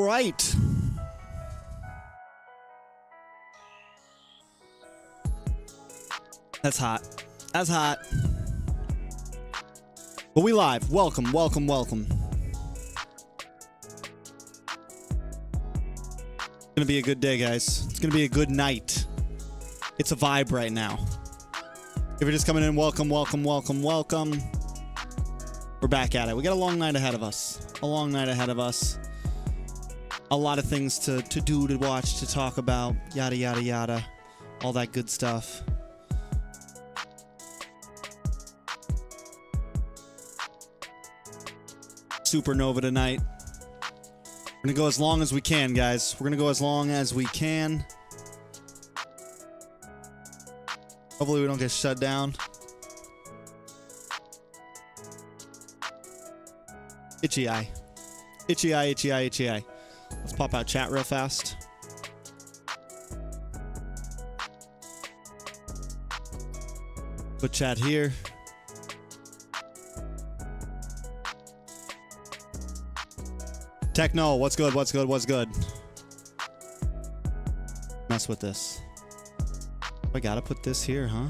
right. That's hot. That's hot. But we live. Welcome, welcome, welcome. It's gonna be a good day, guys. It's gonna be a good night. It's a vibe right now. If you're just coming in, welcome, welcome, welcome, welcome. We're back at it. We got a long night ahead of us. A long night ahead of us. A lot of things to do, to watch, to talk about. Yada, yada, yada. All that good stuff. Supernova tonight. We're gonna go as long as we can, guys. We're gonna go as long as we can. Hopefully we don't get shut down. Itchy eye. Itchy eye, itchy eye, itchy eye. Let's pop out chat real fast. Put chat here. Techno, what's good, what's good, what's good? Mess with this. I gotta put this here, huh?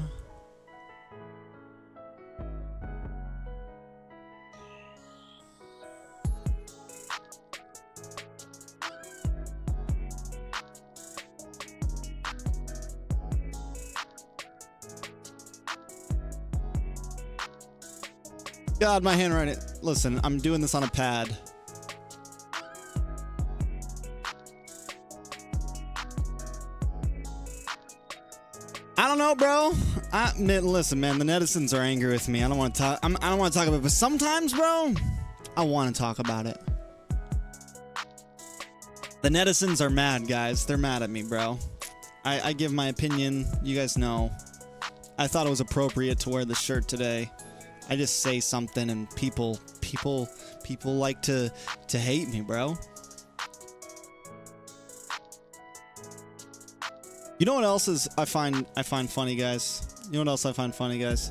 God, my handwriting. Listen, I'm doing this on a pad. I don't know, bro. Listen, man, the netizens are angry with me. I don't want to talk. I don't want to talk about it, but sometimes, bro, I want to talk about it. The netizens are mad, guys. They're mad at me, bro. I give my opinion. You guys know. I thought it was appropriate to wear the shirt today. I just say something and people like to hate me, bro. You know what else is I find funny, guys? You know what else I find funny, guys?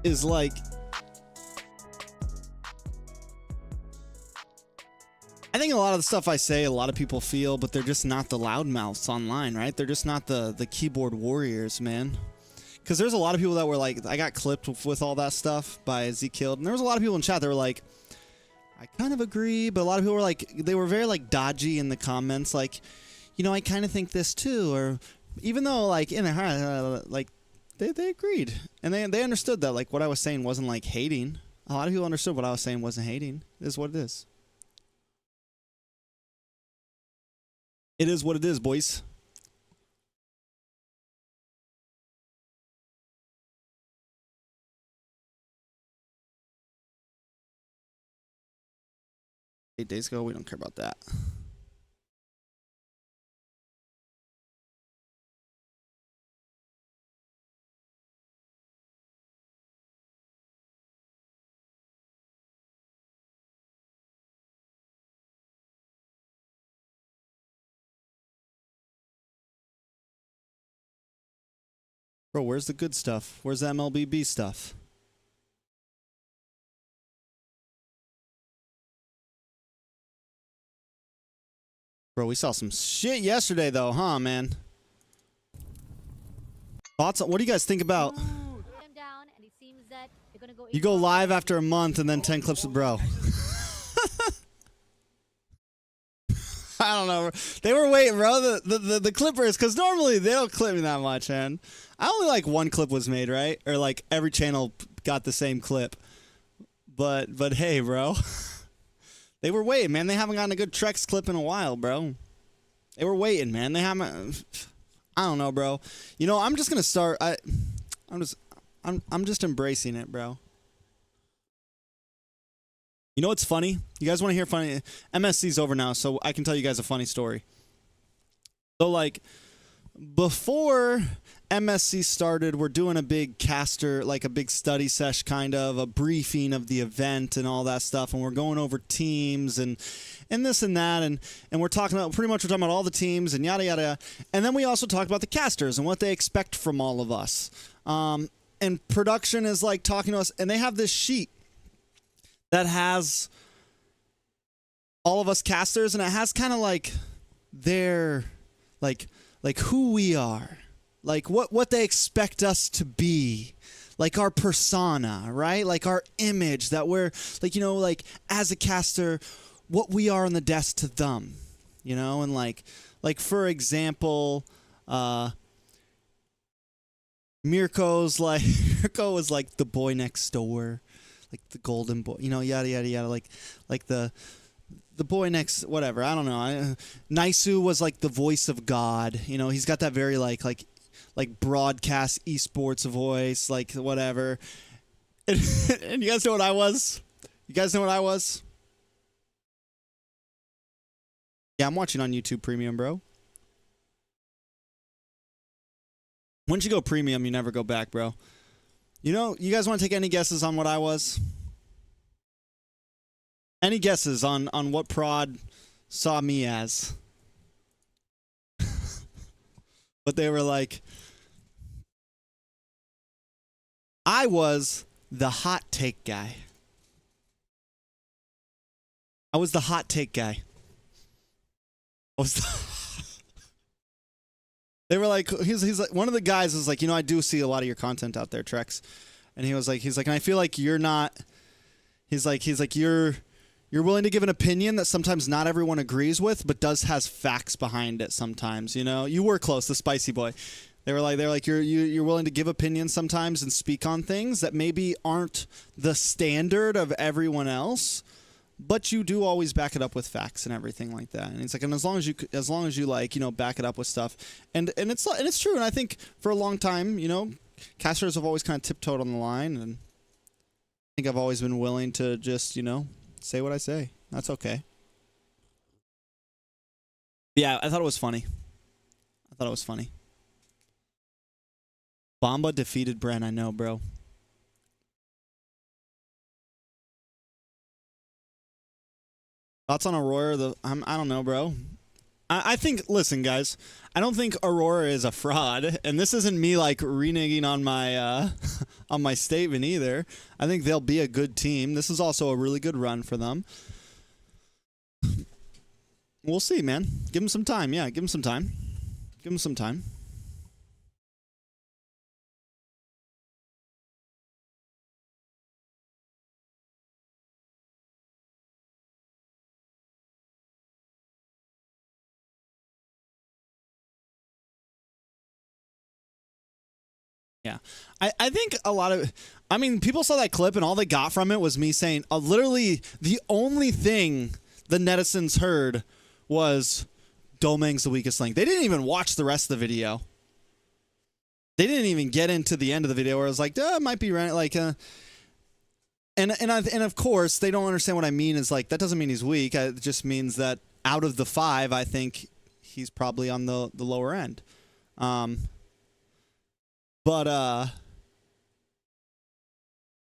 Is like, I think a lot of the stuff I say, a lot of people feel, but they're just not the loudmouths online, right? They're just not the keyboard warriors, man. Because there's a lot of people that were like, I got clipped with all that stuff by Zkilled, and there was a lot of people in chat that were like, I kind of agree, but a lot of people were like, they were very like dodgy in the comments, like, you know, I kind of think this too, or even though like in their heart, like they agreed, and they understood that like what I was saying wasn't like hating. A lot of people understood what I was saying wasn't hating. It is what it is. It is what it is, boys. Days ago, we don't care about that. Bro, where's the good stuff? Where's the MLBB stuff? Bro, we saw some shit yesterday, though, huh, man? Thoughts? What do you guys think about? You go live after a month and then 10 clips with bro. I don't know. They were waiting, bro. The clippers, because normally they don't clip me that much, man. I only like one clip was made, right? Or like every channel got the same clip. But hey, bro. They were waiting, man. They haven't gotten a good TREX clip in a while, bro. They were waiting, man. They haven't. I don't know, bro. You know, I'm just gonna start. I'm just embracing it, bro. You know what's funny? You guys want to hear funny? MSC's over now, so I can tell you guys a funny story. So, like, before MSC started, we're doing a big caster, like a big study sesh, kind of a briefing of the event and all that stuff, and we're going over teams and this and that, and we're talking about, pretty much we're talking about all the teams and yada yada, and then we also talked about the casters and what they expect from all of us. And production is like talking to us, and they have this sheet that has all of us casters, and it has kind of like their like who we are, like what they expect us to be, like our persona, right? Like our image that we're like, you know, like as a caster, what we are on the desk to them, you know, and like for example, Mirko's like Mirko was like the boy next door, like the golden boy, you know, yada yada yada, like the boy next, whatever, I don't know. Naisu was like the voice of God, you know, he's got that very like broadcast esports voice, like whatever. And you guys know what I was? You guys know what I was? Yeah, I'm watching on YouTube Premium, bro. Once you go Premium, you never go back, bro. You know, you guys want to take any guesses on what I was? Any guesses on what prod saw me as? But they were like, I was the hot take guy. I was the hot take guy. I was they were like, he's like, one of the guys was like, you know, I do see a lot of your content out there, TREX. And he's like, and I feel like you're not, he's like, you're willing to give an opinion that sometimes not everyone agrees with, but has facts behind it sometimes, you know? You were close, the spicy boy. They're like you're willing to give opinions sometimes and speak on things that maybe aren't the standard of everyone else, but you do always back it up with facts and everything like that. And it's like, and as long as you like, you know, back it up with stuff, and it's true. And I think for a long time, you know, casters have always kind of tiptoed on the line, and I think I've always been willing to just, you know, say what I say. That's okay. Yeah, I thought it was funny. Bomba defeated Bren. I know, bro. Thoughts on Aurora? I don't know, bro. I think, listen, guys, I don't think Aurora is a fraud, and this isn't me like reneging on my on my statement either. I think they'll be a good team. This is also a really good run for them. We'll see, man. Give them some time. Yeah, give them some time. Give them some time. Yeah, I think a lot of, I mean, people saw that clip and all they got from it was me saying, literally the only thing the netizens heard was Domang's the weakest link. They didn't even watch the rest of the video. They didn't even get into the end of the video where I was like, it might be right, like, and of course they don't understand what I mean is like, that doesn't mean he's weak. It just means that out of the 5, I think he's probably on the lower end. But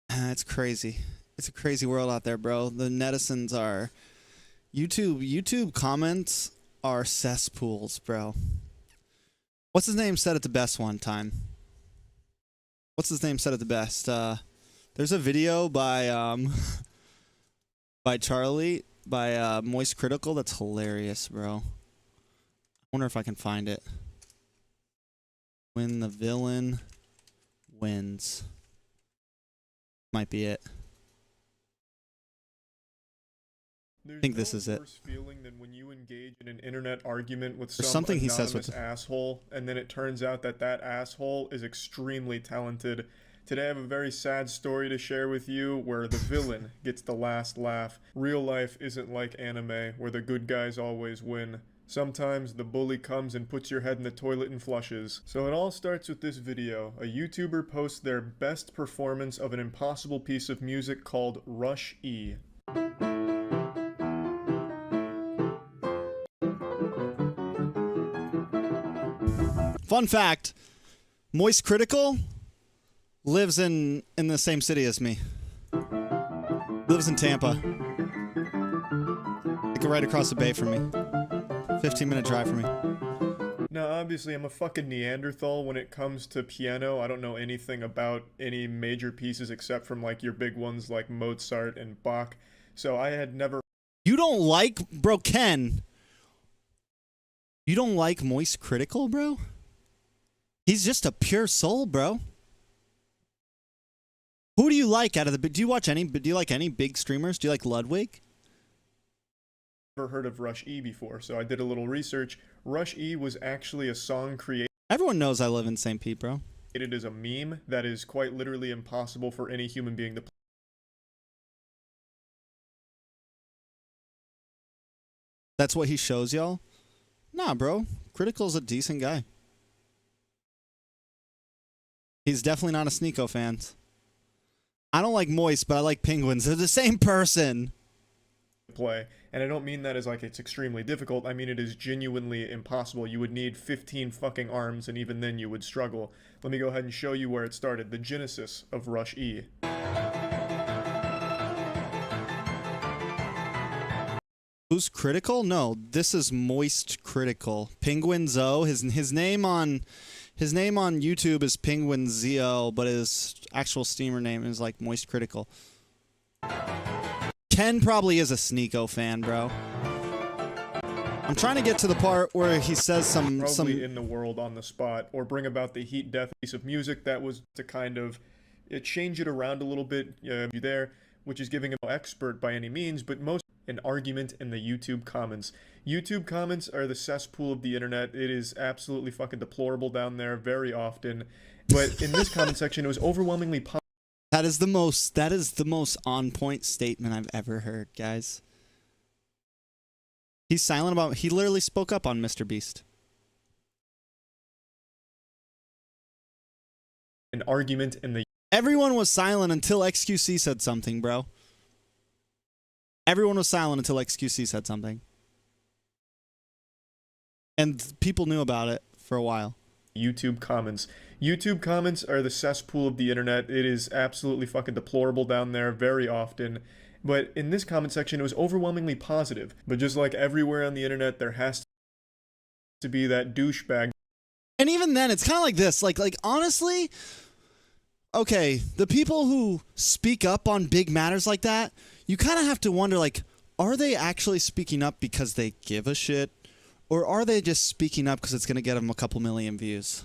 it's crazy. It's a crazy world out there, bro. The netizens are YouTube comments are cesspools, bro. What's his name said it the best one time? What's his name said it the best? There's a video by by Charlie, by Moist Critical, that's hilarious, bro. I wonder if I can find it. When the villain wins. Might be it. I think this is it. There's no worse feeling than when you engage in an internet argument with There's some something he says anonymous with asshole, and then it turns out that that asshole is extremely talented. Today I have a very sad story to share with you where the villain gets the last laugh. Real life isn't like anime, where the good guys always win. Sometimes the bully comes and puts your head in the toilet and flushes. So it all starts with this video. A YouTuber posts their best performance of an impossible piece of music called Rush E. Fun fact, Moist Critical lives in the same city as me. Lives in Tampa. Like right across the bay from me. 15-minute drive from me. Now obviously I'm a fucking Neanderthal when it comes to piano. I don't know anything about any major pieces except from like your big ones like Mozart and Bach. So I had never You don't like, bro, Ken. You don't like Moist Critical, bro? He's just a pure soul, bro. Who do you like out of the? Do you watch any? Do you like any big streamers? Do you like Ludwig? Never heard of Rush E before, so I did a little research. Rush E was actually a song created. Everyone knows I live in St. Pete, bro. It is a meme that is quite literally impossible for any human being to play. That's what he shows y'all? Nah, bro. Critical's a decent guy. He's definitely not a Sneeko fan. I don't like Moist, but I like Penguins. They're the same person. Play, and I don't mean that as like it's extremely difficult. I mean it is genuinely impossible. You would need 15 fucking arms, and even then you would struggle. Let me go ahead and show you where it started, the genesis of Rush E. Who's Critical? No, this is Moist Critical. Penguin Zo. His name on YouTube is Penguin Zo, but his actual streamer name is like Moist Critical. Ken probably is a Sneeko fan, bro. I'm trying to get to the part where he says some in the world on the spot, or bring about the heat death piece of music that was to kind of change it around a little bit there, which is giving him no expert by any means, but most an argument in the YouTube comments. YouTube comments are the cesspool of the internet. It is absolutely fucking deplorable down there very often, but in this comment section it was overwhelmingly positive. That is the most on point statement I've ever heard, guys. He's silent about, he literally spoke up on Mr. Beast. An argument in the Everyone was silent until XQC said something, bro. Everyone was silent until XQC said something. And people knew about it for a while. YouTube comments. YouTube comments are the cesspool of the internet. It is absolutely fucking deplorable down there very often. But in this comment section, it was overwhelmingly positive. But just like everywhere on the internet, there has to be that douchebag. And even then, it's kind of like this. Like honestly, okay, the people who speak up on big matters like that, you kind of have to wonder, like, are they actually speaking up because they give a shit? Or are they just speaking up because it's going to get them a couple million views?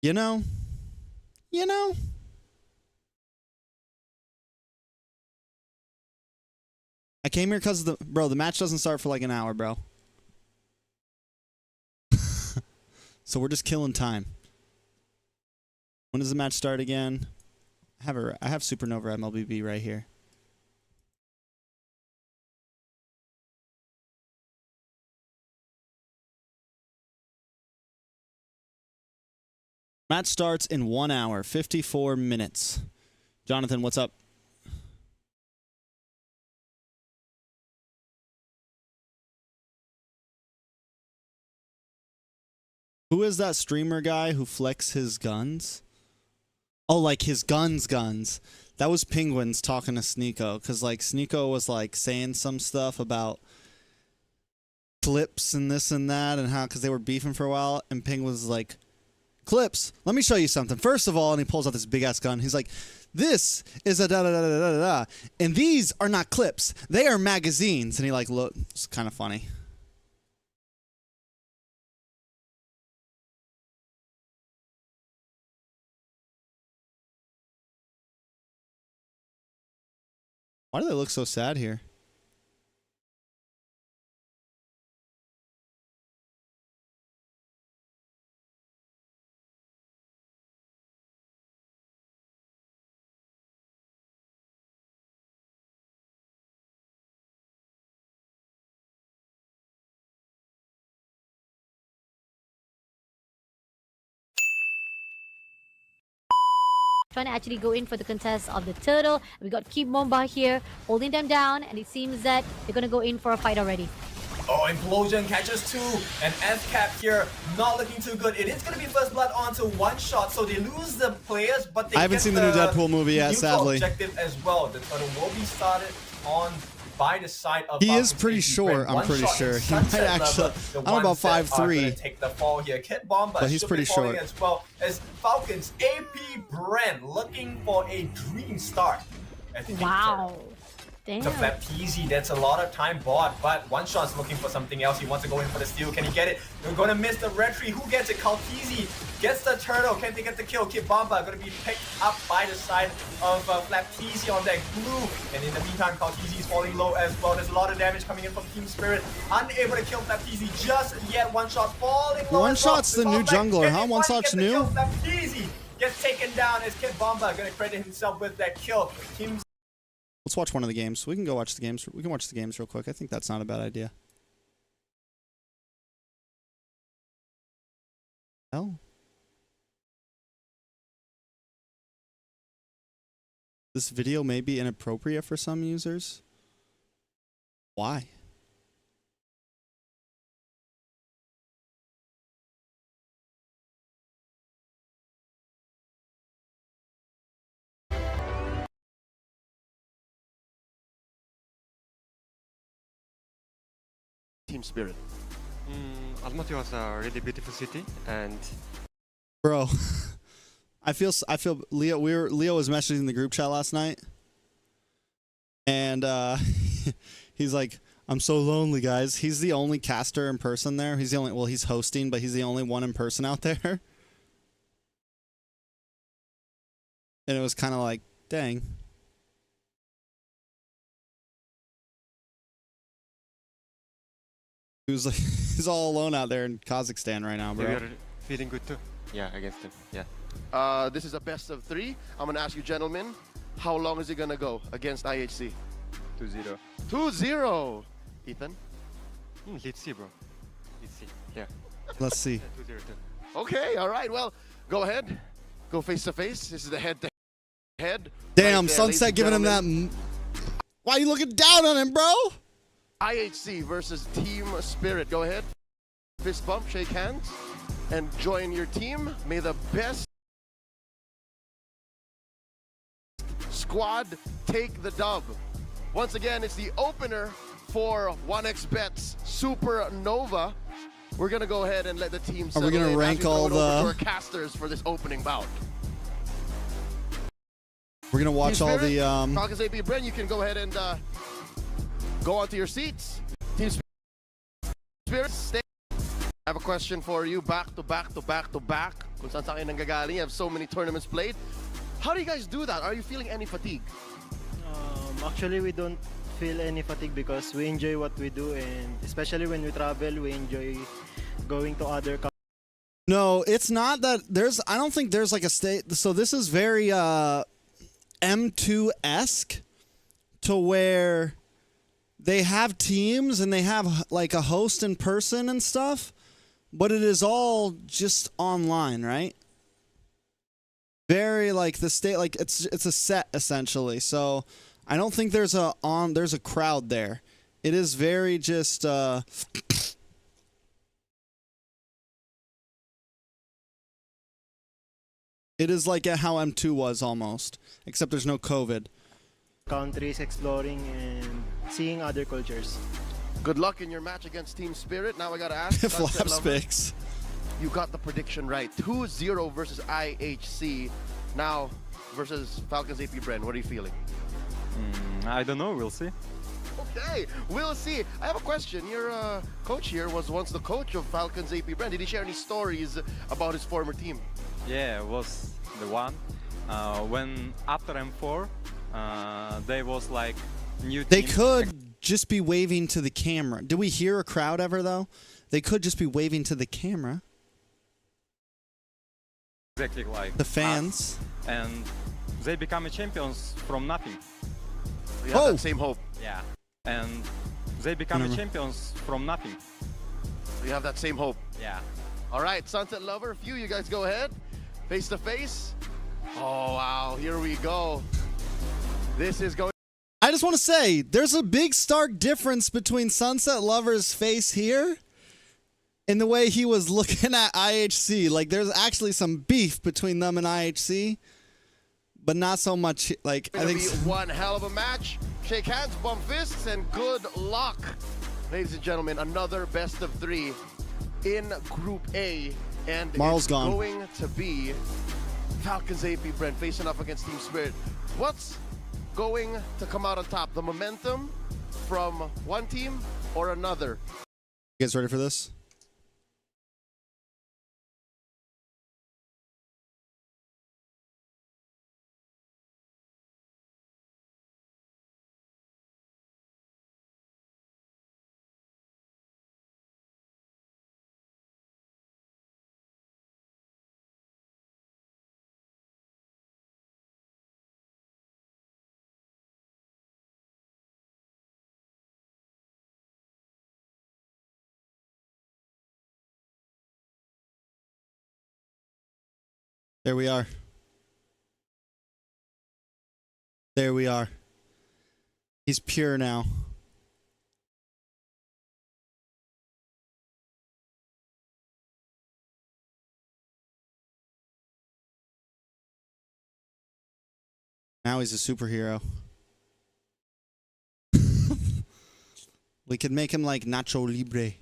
You know? You know? I came here because of the... Bro, the match doesn't start for like an hour, bro. So we're just killing time. When does the match start again? I have Supernova MLBB right here. Match starts in 1 hour, 54 minutes. Jonathan, what's up? Who is that streamer guy who flex his guns? Oh, like his guns. That was Penguins talking to Sneeko, because like Sneeko was like saying some stuff about clips and this and that, and how, because they were beefing for a while, and Penguins was like, clips, let me show you something. First of all, and he pulls out this big ass gun. He's like, this is a da da da da da da, and these are not clips, they are magazines. And he like, look, it's kind of funny. Why do they look so sad here? Trying to actually go in for the contest of the turtle. We got Keep Momba here holding them down, and it seems that they're gonna go in for a fight already. Oh, Implosion catches two, and Fcap here not looking too good. It is going to be first blood onto one shot, so they lose the players, but they I haven't seen the new Deadpool movie yet, sadly. Objective as well. The turtle will be started on by the side of he is pretty short, I'm pretty sure. He might actually, I don't know about 5'3". Take the fall here. Kid Bomb, but he's pretty short as well as Falcons. AP Bren looking for a dream start. Wow. Damn. The Baptiste, that's a lot of time bought, but One Shot's looking for something else. He wants to go in for the steal. Can he get it? They're going to miss the retry. Who gets it? Kaltizi gets the turtle. Can they get the kill? Kid Bomba going to be picked up by the side of Flapteezy on that glue. And in the meantime, Kaltizi is falling low as well. There's a lot of damage coming in from Team Spirit. Unable to kill Flapteezy just yet. One Shot falling low. One Shot's the new jungler, huh? One Shot's new. Flapteezy gets taken down as Kid Bomba going to credit himself with that kill. Team Let's watch one of the games. We can go watch the games. We can watch the games real quick. I think that's not a bad idea. Hell. This video may be inappropriate for some users. Why? Team Spirit. Almaty was a really beautiful city, and Bro, I feel Leo. Leo was messaging the group chat last night, and he's like, "I'm so lonely, guys." He's the only caster in person there. He's the only. Well, he's hosting, but he's the only one in person out there. And it was kind of like, dang. He was like, he's all alone out there in Kazakhstan right now, bro. we are feeling good too. Yeah, against him. Yeah. This is a best of 3. I'm gonna ask you, gentlemen, how long is it gonna go against IHC? 2-0. 2-0. Ethan. Let's see, bro. Let's see. Yeah. Let's see. 2-0 too. Okay, all right. Well, go ahead. Go face to face. This is the head-to-head. Damn, Right there, Sunset ladies giving and him that. gentlemen. Why are you looking down on him, bro? IHC versus Team Spirit. Go ahead. Fist bump, shake hands, and join your team. May the best squad take the dub. Once again, it's the opener for 1xBet's Supernova. We're gonna go ahead and let the team settle we gonna in as rank we throw all it over the- to our casters for this opening bout. We're gonna watch Team all Spirit, the. Falcons AP Bren, you can go ahead and go onto your seats. Team Spirit, stay. I have a question for you. Back to back to back to back. Kung saan kayo nanggagaling, you have so many tournaments played. How do you guys do that? Are you feeling any fatigue? Actually, we don't feel any fatigue because we enjoy what we do, and especially when we travel, we enjoy going to other countries. No, it's not that there's. I don't think there's like a state. So this is very M2-esque, to where they have teams and they have like a host in person and stuff, but it is all just online, right? Very like the state, like it's a set essentially. So I don't think there's a crowd there. It is very just it is like how M2 was almost, except there's no COVID. Countries, exploring and seeing other cultures. Good luck in your match against Team Spirit. Now I gotta ask, Sunset Flaps Lover, picks. you got the prediction right. 2-0 versus IHC. Now versus Falcons AP Bren. What are you feeling? I don't know, we'll see. Okay, we'll see. I have a question. Your coach here was once the coach of Falcons AP Bren. Did he share any stories about his former team? Yeah, was the one. When after M4, they was like new They team. could just be waving to the camera. Did we hear a crowd ever though? They could just be waving to the camera. Exactly like The fans. us. And they become champions from nothing. We have Oh! that same hope. Yeah. And they become Remember. champions from nothing. We have that same hope. Yeah. All right, Sunset Lover, a few, you guys go ahead. Face to face. Oh, wow, here we go. This is going. I just want to say, there's a big stark difference between Sunset Lover's face here and the way he was looking at IHC. Like, there's actually some beef between them and IHC, but not so much. Like, I Gonna think. be one hell of a match. Shake hands, bump fists, and good luck. Ladies and gentlemen, another best of 3 in Group A. And Marl's it's gone. going to be Falcons AP Brent facing off against Team Spirit. What's going to come out on top? The momentum from one team or another? You guys ready for this? There we are. There we are. He's pure now. Now he's a superhero. We could make him like Nacho Libre.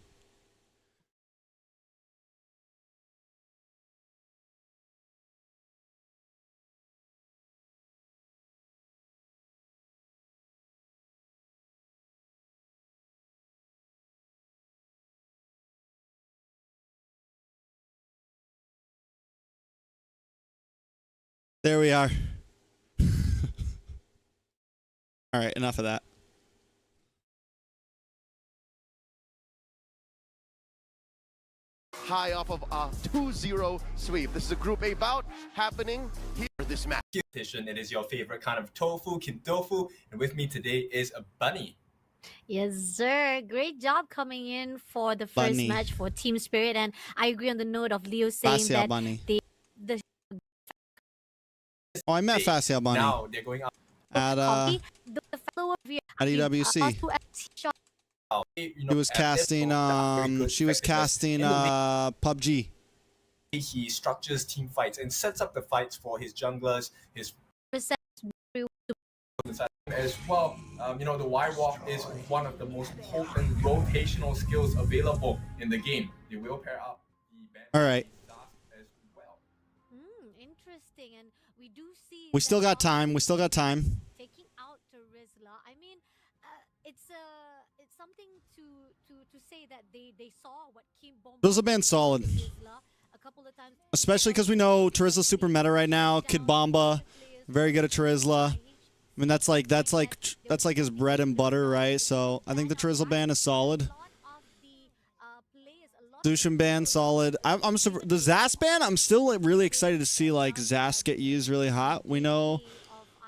There we are. All right, enough of that. High off of a 2-0 sweep. This is a Group A bout happening here this match. It is your favorite kind of tofu, kintofu, and with me today is a bunny. Yes, sir. Great job coming in for the first Bunny. match for Team Spirit, and I agree on the note of Leo saying Fascia that Bunny. the Oh, I met Fascia Bunny Now they're going up. at copy, the fellow of you, at EWC. She was casting PUBG. He structures team fights and sets up the fights for his junglers, his as well. The Y walk is one of the most potent rotational skills available in the game. They will pair up the band All right. as well. Interesting, and we do see. We still got time. We still got time. Taking out Terizla. I mean, it's something to say that they saw what Kim Bomb. Terizla band's solid, a couple of times, especially because we know Terizla's super meta right now. Kid Bomba, very good at Terizla. I mean, that's like his bread and butter, right? So I think the Terizla band is solid. Lucian band solid. The Zas band, I'm still really excited to see like Zas get used really hot. We know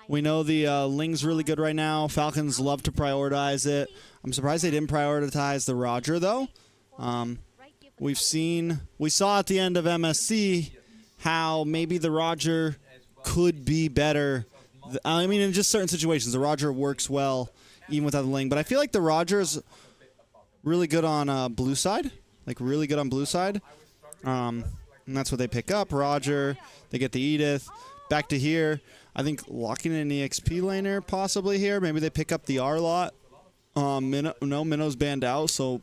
the Ling's really good right now. Falcons love to prioritize it. I'm surprised they didn't prioritize the Roger though. We saw at the end of MSC how maybe the Roger could be better. I mean, in just certain situations, the Roger works well even without the Ling. But I feel like the Roger is really good on blue side. Like, really good on blue side. And that's what they pick up. Roger, they get the Edith. Back to here. I think locking in an EXP laner possibly here. Maybe they pick up the R lot. Minnow's banned out, so...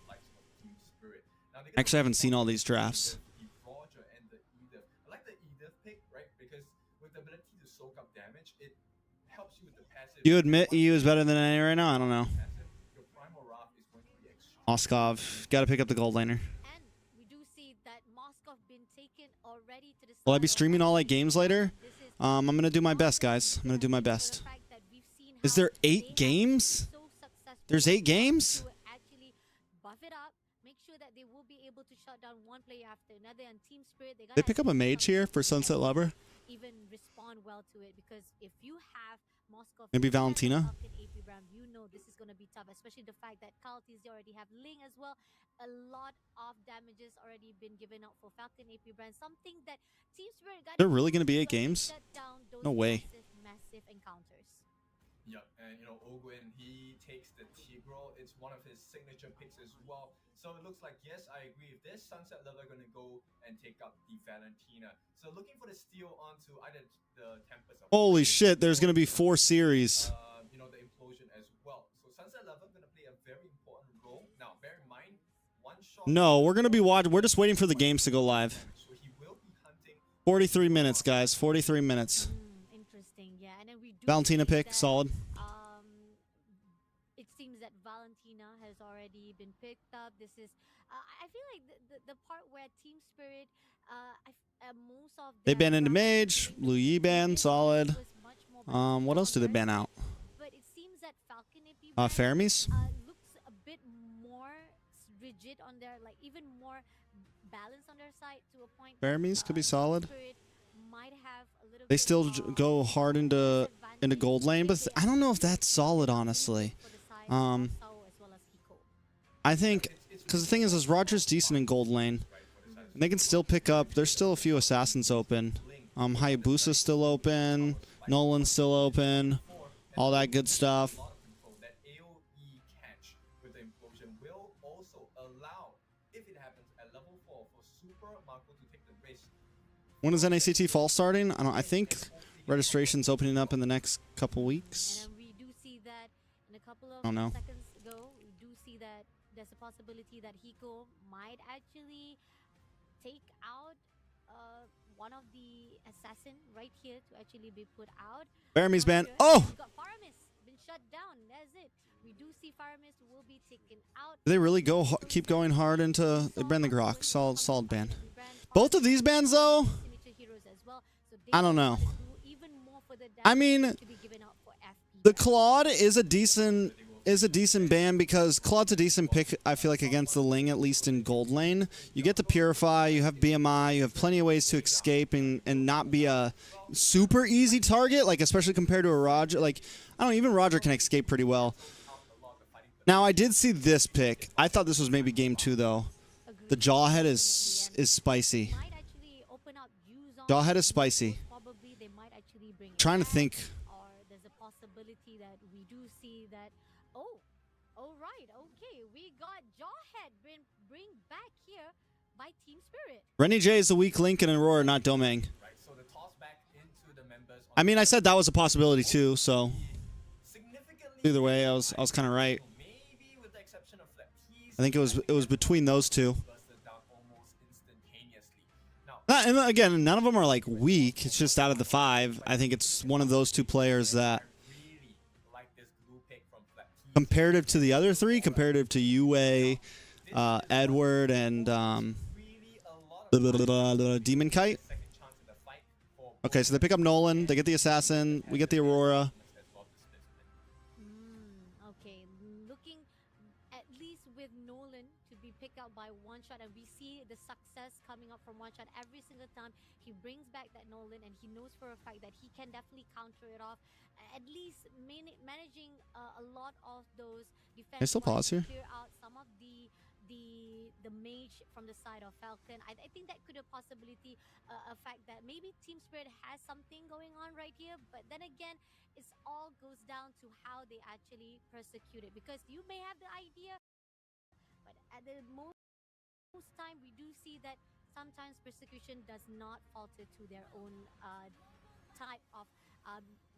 Actually, I haven't seen all these drafts. I like the Edith pick, right? Because with the ability to soak up damage, it helps you with the passive. You admit EU is better than any right now? I don't know. Moskov, gotta pick up the gold laner. Will I be streaming all 8 games later? I'm gonna do my best, guys. I'm gonna do my best. Is there 8 games? There's 8 games? They pick up a mage here for Sunset Lover? Maybe Valentina? You know this is going to be tough, especially the fact that Kaltis already have Ling as well. A lot of damages already been given out for Falcon AP brand. Something that Team Spirit got. They're really going to be 8 games? No way. Massive encounters. Yep, and Ogwin, he takes the Tigreal. It's one of his signature picks as well. So it looks like, yes, I agree. If this Sunset Lover going to go and take up the Valentina. So looking for the steal onto either the Tempest. Holy shit, there's going to be 4 series. The implosion as well. So Sunset Lover going to play a very important role. Now, bear in mind, one shot. No, we're going to be watching. We're just waiting for the games to go live. So he will be hunting 43 minutes, guys. 43 minutes. Interesting, yeah. And then we do Valentina see pick, that, solid. Valentina has already been picked up. This is, I feel like the part where Team Spirit, most of They their ban into rounds Mage, during the Lu Yi ban, beginning solid. was much more beneficial What else do they on ban their out? side, but it seems that Falcon AP Brand, Fermis? looks a bit more rigid on their, like even more balanced on their side to a point that, Fermis could be Team solid. Spirit might have a little They bit still of go hard into disadvantage gold lane, but if they I don't know if actually that's solid, lean honestly. for the side of Sao as well as Hiko. I think, because the thing is Roger's decent in gold lane. And they can still pick up. There's still a few assassins open. Hayabusa's still open. Nolan's still open. All that good stuff. That AoE catch with the implosion will also allow, if it happens at level 4, for Super Marco to take the risk. When is NACT fall starting? I think registration's opening up in the next couple weeks. And we do see that in a couple of I don't know. seconds ago, we do see that there's a possibility that Hiko might actually take out one of the assassin right here to actually be put out. Fermi's Not ban. sure. Oh! We've got Faramis been shut down. That's it. We do see Faramis will be taken out. They really keep going hard into they ban the Grok. Solid ban. Both of these bans though, I don't know. I mean, the Claude is a decent ban because Claude's a decent pick, I feel like, against the Ling, at least in gold lane. You get to Purify, you have BMI, you have plenty of ways to escape and not be a super easy target, like especially compared to a Roger. Like, I don't know, even Roger can escape pretty well. Now, I did see this pick. I thought this was maybe game 2, though. The Jawhead is spicy. Jawhead is spicy. Trying to think. Or there's a possibility that we do see that. Oh, right, okay, we got Jawhead bring back here by Team Spirit. Rennie J is the weak link in Aurora, not Domang. Right, so the toss back into the members. I mean, I said that was a possibility too, so either way, I was kind of right. Maybe with the exception of I think it was between those two. And again, none of them are like weak. It's just out of the 5. I think it's one of those 2 players that, comparative to the other 3, comparative to Yue, Edward, and Demon Kite. Okay, so they pick up Nolan. They get the Assassin. We get the Aurora. Okay, looking at least with Nolan to be picked out by One Shot, and we see the success coming up from One Shot every single time he brings back that Nolan, and he knows for a fact that he can definitely counter it off. At least managing a lot of those defense. I still pause here. Clear out some of the mage from the side of Falcon. I think that could have possibility a fact that maybe Team Spirit has something going on right here, but then again, it all goes down to how they actually persecute it, because you may have the idea, but at the most time we do see that sometimes persecution does not falter to their own type of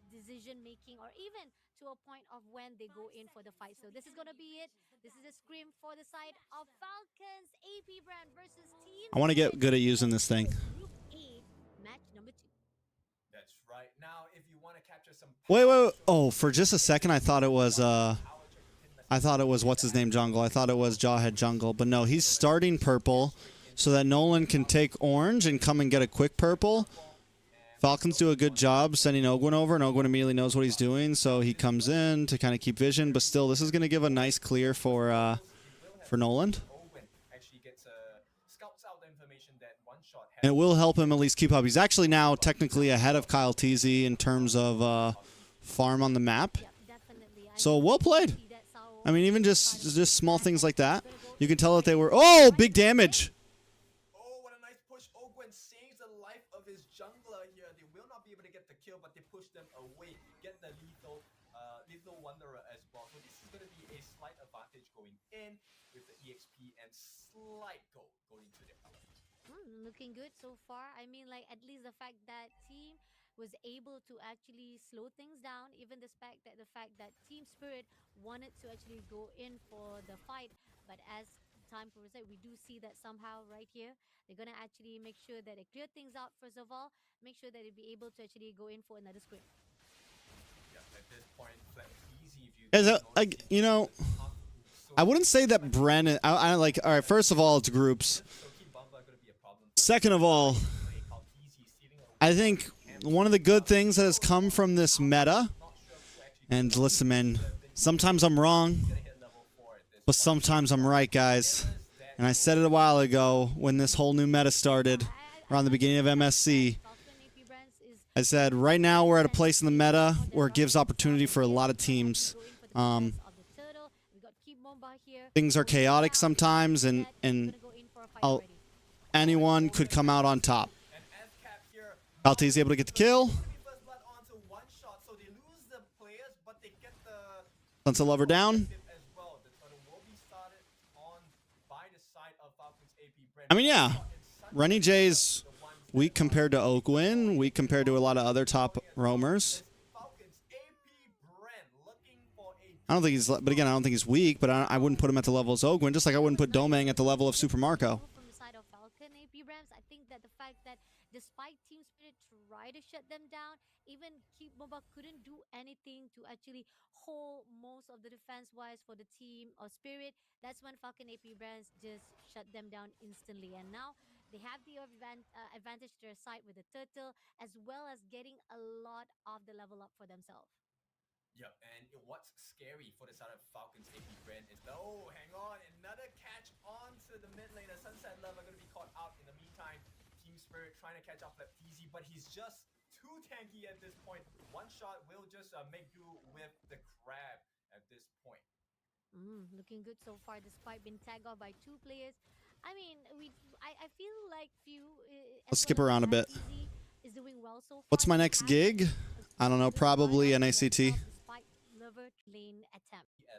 decision making, or even to a point of when they go in for the fight. So this is gonna be it. This is a scrim for the side of Falcons. AP Brand versus Team. I want to get good at using this thing. Group A, match number 2. That's right. Now, if you want to capture some. Wait. Oh, for just a second, I thought it was what's his name jungle. I thought it was Jawhead jungle, but no, he's starting purple so that Nolan can take orange and come and get a quick purple. Falcons do a good job sending Ogwin over, and Ogwin immediately knows what he's doing, so he comes in to kind of keep vision. But still, this is going to give a nice clear for Nolan. And it will help him at least keep up. He's actually now technically ahead of Kyle TZ in terms of farm on the map. So well played. I mean, even just small things like that, you can tell that they were. Oh, big damage. Oh, what a nice push. Ogwen saves the life of his jungler here. They will not be able to get the kill, but they push them away. Get the lethal Wanderer as well. So this is going to be a slight advantage going in with the EXP and slight goal going to the element. Looking good so far. I mean, like, at least the fact that team was able to actually slow things down, even the fact that Team Spirit wanted to actually go in for the fight, but as time progresses, we do see that somehow right here they're gonna actually make sure that they clear things out first of all, make sure that they'll be able to actually go in for another scrim. Yeah, at this point, easy if you You know, I wouldn't say that Bren. I like. All right. First of all, it's groups. Second of all, I think one of the good things that has come from this meta, and listen, man, sometimes I'm wrong, but sometimes I'm right, guys. And I said it a while ago when this whole new meta started, around the beginning of MSC. I said, right now we're at a place in the meta where it gives opportunity for a lot of teams. Things are chaotic sometimes, and anyone could come out on top. Alti's able to get the kill. Sunset Lover down. I mean, yeah, Rennie J's weak compared to Oakwin, weak compared to a lot of other top roamers. I don't think he's, but again, I don't think he's weak, but I wouldn't put him at the level of Oakwin, just like I wouldn't put Domang at the level of Super Marco. From the side of Falcon, AP Rams, I think that the fact that despite Team Spirit try to shut them down, even Keep Mobile couldn't do anything to actually hold most of the defense-wise for the team of Spirit. That's when Falcon AP Brands just shut them down instantly. And now they have the advantage to their side with the turtle, as well as getting a lot of the level up for themselves. Yep, and what's scary for the side of Falcon's AP Bren is, oh, hang on, another catch onto the mid laner. Sunset Lover going to be caught out in the meantime. Team Spirit trying to catch up Easy, but he's just too tanky at this point. One shot will just make do with the crab at this point. Looking good so far, despite being tagged off by 2 players. I mean, I feel like Let's skip around a bit. Is doing well so far. What's my next gig? I don't know, probably NACT.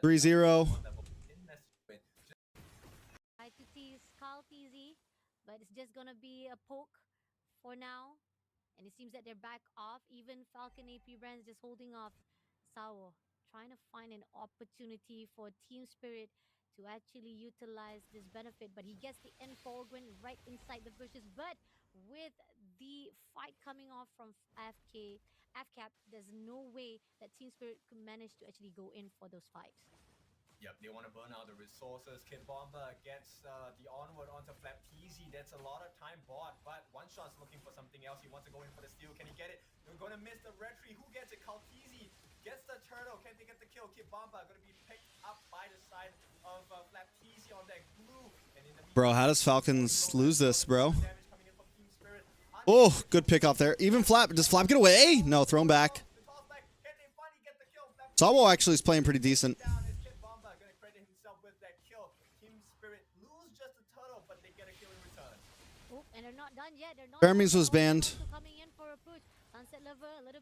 3-0. But it's just gonna be a poke for now, and it seems that they're back off. Even Falcon AP Brands just holding off Sawo, trying to find an opportunity for Team Spirit to actually utilize this benefit, but he gets the Folgren right inside the bushes. But with the fight coming off from Fcap, there's no way that Team Spirit could manage to actually go in for those fights. Yep, they want to burn out the resources. Kid Bomba gets the onward onto Flapteasy. That's a lot of time bought, but One Shot's looking for something else. He wants to go in for the steal. Can he get it? They're going to miss the retry. Who gets it? Kalteezy gets the turtle. Can they get the kill? Kid Bomba going to be picked up by the side of Flapteasy on that glue. And in the Bro, how does Falcons lose this, bro? Oh, good pick off there. Even Flap. Does Flap get away? No, throw him back. Sawo actually is playing pretty decent. Jeremy's was banned.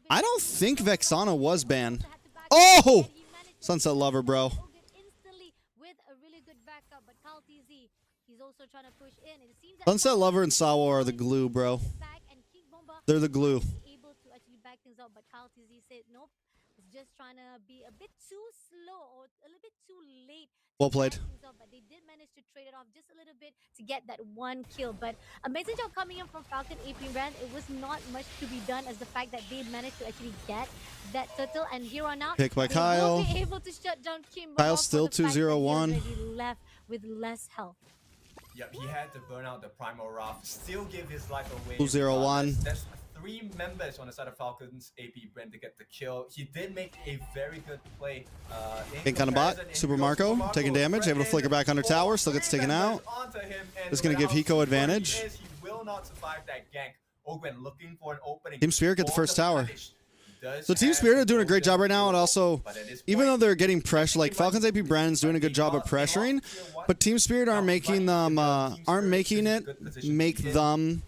I don't think Vexana was banned. Oh! Sunset Lover, bro. Sunset Lover and Sawo are the glue, bro. They're the glue. Able to actually back things up, but Kalteezy said nope. It's just trying to be a bit too slow or a little bit too late. Well played. But they did manage to trade it off just a little bit to get that 1 kill. But amazing job coming in from Falcon AP Brand. It was not much to be done as the fact that they managed to actually get that turtle. And here on out, pick by Kyle. Will be able to shut down Kimbo. Kyle's still 2-0-1. Left with less health. Yep, he had to burn out the Primal Wrath, still give his life away. 2-0-1. That's 3 members on the side of Falcon's AP Brand to get the kill. He did make a very good play. Pink on a bot. Super Marco taking damage, able to flicker back under tower, still gets taken out. Just going to give Hiko advantage. He will not survive that gank. Ogwen looking for an opening. Team Spirit get the first tower. So Team Spirit are doing a great job right now, and also, even though they're getting pressure, like Falcon's AP Brand's doing a good job of pressuring, but Team Spirit aren't making them, make them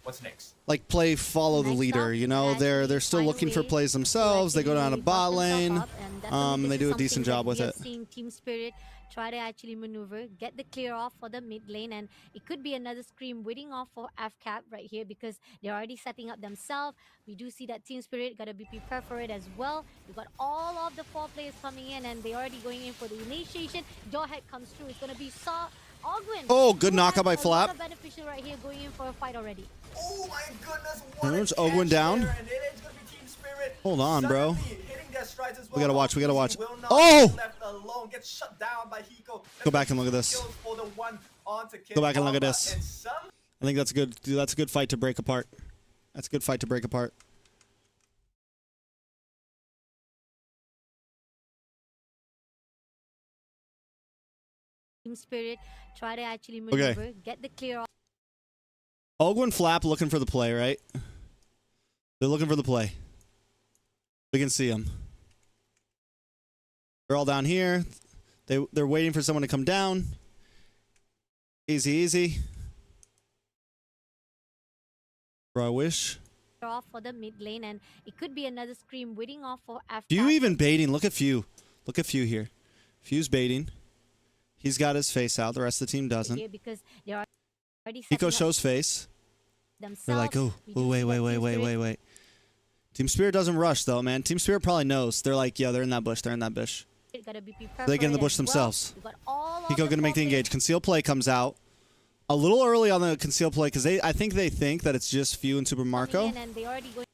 like play follow the leader. You know, they're still looking for plays themselves. They go down to bot lane, and they do a decent job with it. Seeing Team Spirit try to actually maneuver, get the clear off for the mid lane, and it could be another scream waiting off for Fcap right here because they're already setting up themselves. We do see that Team Spirit gotta be prepared for it as well. You got all of the 4 players coming in, and they already going in for the initiation. Jawhead comes through. It's gonna be Ogwen. Oh, good knockout by Flap. Beneficial right here, going in for a fight already. Oh my goodness! There's Ogwen down. Hold on, bro. We gotta watch. We gotta watch. Will not Oh! be left alone. Gets shut down by Hiko. Go back and look at this. Kills for the one onto Kid Go back and look at Bomba, this. and some I think that's a good. Dude, that's a good fight to break apart. That's a good fight to break apart. Team Spirit try to actually maneuver, get the clear off. Ogwin Flap looking for the play, right? They're looking for the play. We can see them. They're all down here. They're waiting for someone to come down. Easy, easy. Bro, I wish. Off for the mid lane, and it could be another scream waiting off for Fcap. Few even baiting. Look at Few. Look at Few here. Few's baiting. He's got his face out. The rest of the team doesn't. Here because they are already setting Hiko up shows face. themselves. They're like, oh, We oh, do wait, see wait, that wait, Team wait, Spirit wait, wait. Team Spirit doesn't rush though, man. Team Spirit probably knows. They're like, yeah, they're in that bush. They're in that bush. gotta be prepared They for get in the it bush as well. themselves. We got all of Hiko gonna make the four engage. Conceal play comes out a little early on the conceal play because I think they think that it's just Few and Super players Marco. coming in, and they already going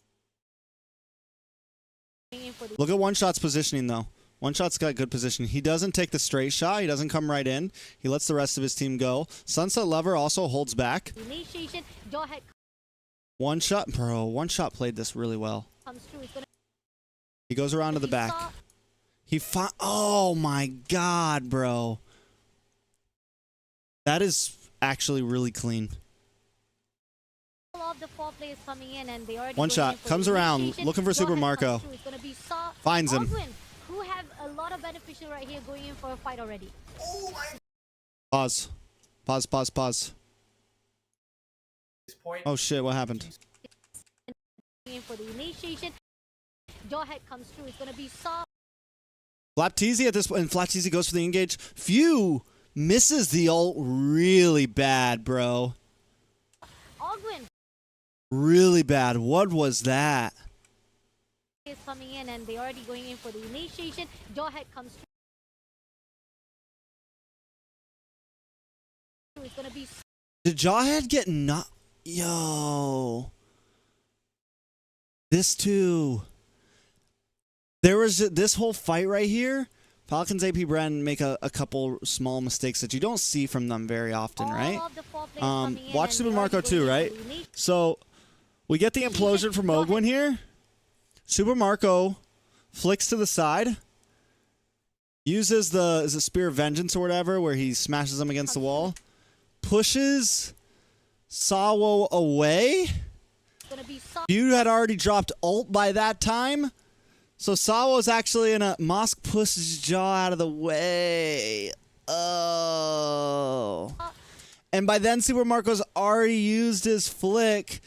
in for the Look at One Shot's positioning though. One Shot's got good position. He doesn't take the straight shot. He doesn't come right in. He lets the rest of his team go. Sunset Lover also holds back. initiation. Jawhead One Shot, bro. One Shot played this really well. comes through. It's gonna He goes around to the he back. saw- Oh my god, bro. That is actually really clean. all of the four players coming in, and they already One going Shot in for comes the around, initiation. looking for Super Jawhead Marco. comes through. It's gonna be Finds him. Ogwin, who have a lot of beneficial right here going in for a fight already. Pause. Pause, pause, pause. this point. Oh shit, what happened? Going in for the initiation. Jawhead comes through. It's gonna be Flap Teasy at this point, and Flap Teasy goes for the engage. Few misses the ult really bad, bro. Ogwin Really bad. What was that? is coming in, and they already going in for the initiation. Jawhead comes through. It's gonna be Did Jawhead get not? Yo. This too. There was this whole fight right here. Falcon's AP Bren make a couple small mistakes that you don't see from them very often, all right? of the four players coming in, Watch and Super they Marco already too, going in right? for the initiation. So we get the implosion from Ogwin here. Super Marco flicks to the side. Uses the Spear of Vengeance or whatever, where he smashes them against the wall. Pushes Sawo away. It's gonna be You had already dropped ult by that time. So Sawo's actually in a Mosk pushes Jaw out of the way. Oh. And by then Super Marco's already used his flick.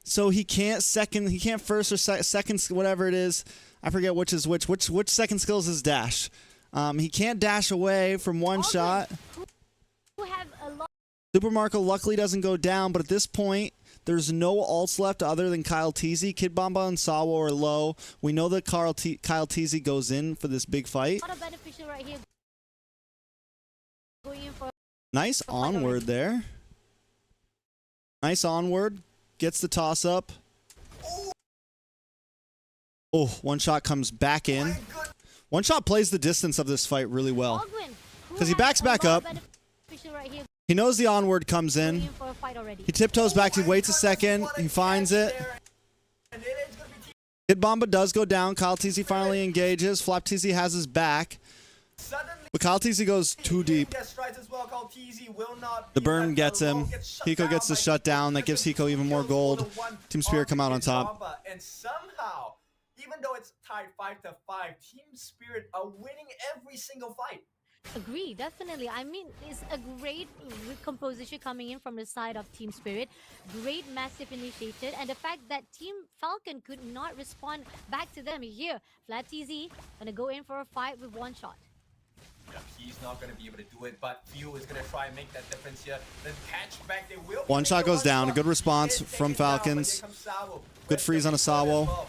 So he can't first or second, whatever it is. I forget which is which. Which second skill is his dash? He can't dash away from one shot. who have a lot Super Marco luckily doesn't go down, but at this point, there's no ults left other than Kyle Teasy. Kid Bomba and Sawo are low. We know that Kyle Teasy goes in for this big fight. of beneficial right here. Going in for Nice onward there. Nice onward. Gets the toss up. Oh, One Shot comes back in. One Shot plays the distance of this fight really well. Ogwin, who 'Cause he has backs a back lot of up. beneficial right here He knows the onward comes going in. in for a fight already. He tiptoes back. He waits a second. He finds it. And it is gonna be Kid Bomba does go down. Kyle Teasy finally engages. Flap Teasy has his back. suddenly But Kyle Teasy goes too deep. gets strikes as well. Called TZ will not The be burn left gets him. alone, gets shut Hiko down gets the by shutdown. That Hiko. gives Hiko even more Kills for gold. the one Team Spirit come out on Kid top. Bomba. And somehow, even though it's tied 5-5, Team Spirit are winning every single fight. Agree, definitely. I mean, it's a great recomposition coming in from the side of Team Spirit. Great massive initiative, and the fact that Team Falcon could not respond back to them here. Flat TZ gonna go in for a fight with One Shot. Yeah, he's not going to be able to do it, but Few is going to try and make that difference here. Then catch back, they will. One Shot goes down. A good response from Falcons. Good freeze on a Sawo.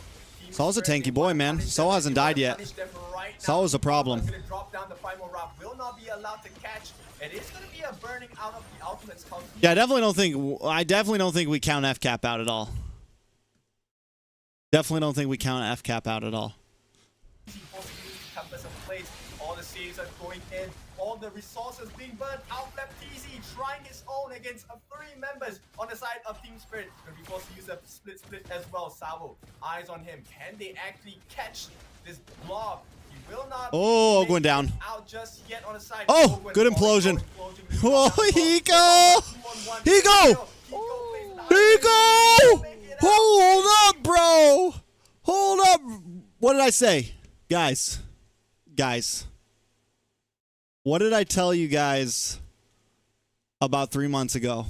Sawo's a tanky boy, man. Sawo hasn't died yet. Sawo's a problem. Going to drop down the primal rock. Will not be allowed to catch. It is going to be a burning out of the ultimates. Yeah, I definitely don't think we count Fcap out at all. Definitely don't think we count Fcap out at all. forcing you to compass and place. All the saves are going in, all the resources being burned out. Left TZ trying his own against 3 members on the side of Team Spirit. Going to be forced to use a split as well. Savo, eyes on him. Can they actually catch this blob? He will not. Oh, going down. Out just yet on the side. Oh, good implosion. Oh, Hiko! Hiko! Hiko! Hold up, bro! Hold up! What did I say? Guys. What did I tell you guys about 3 months ago?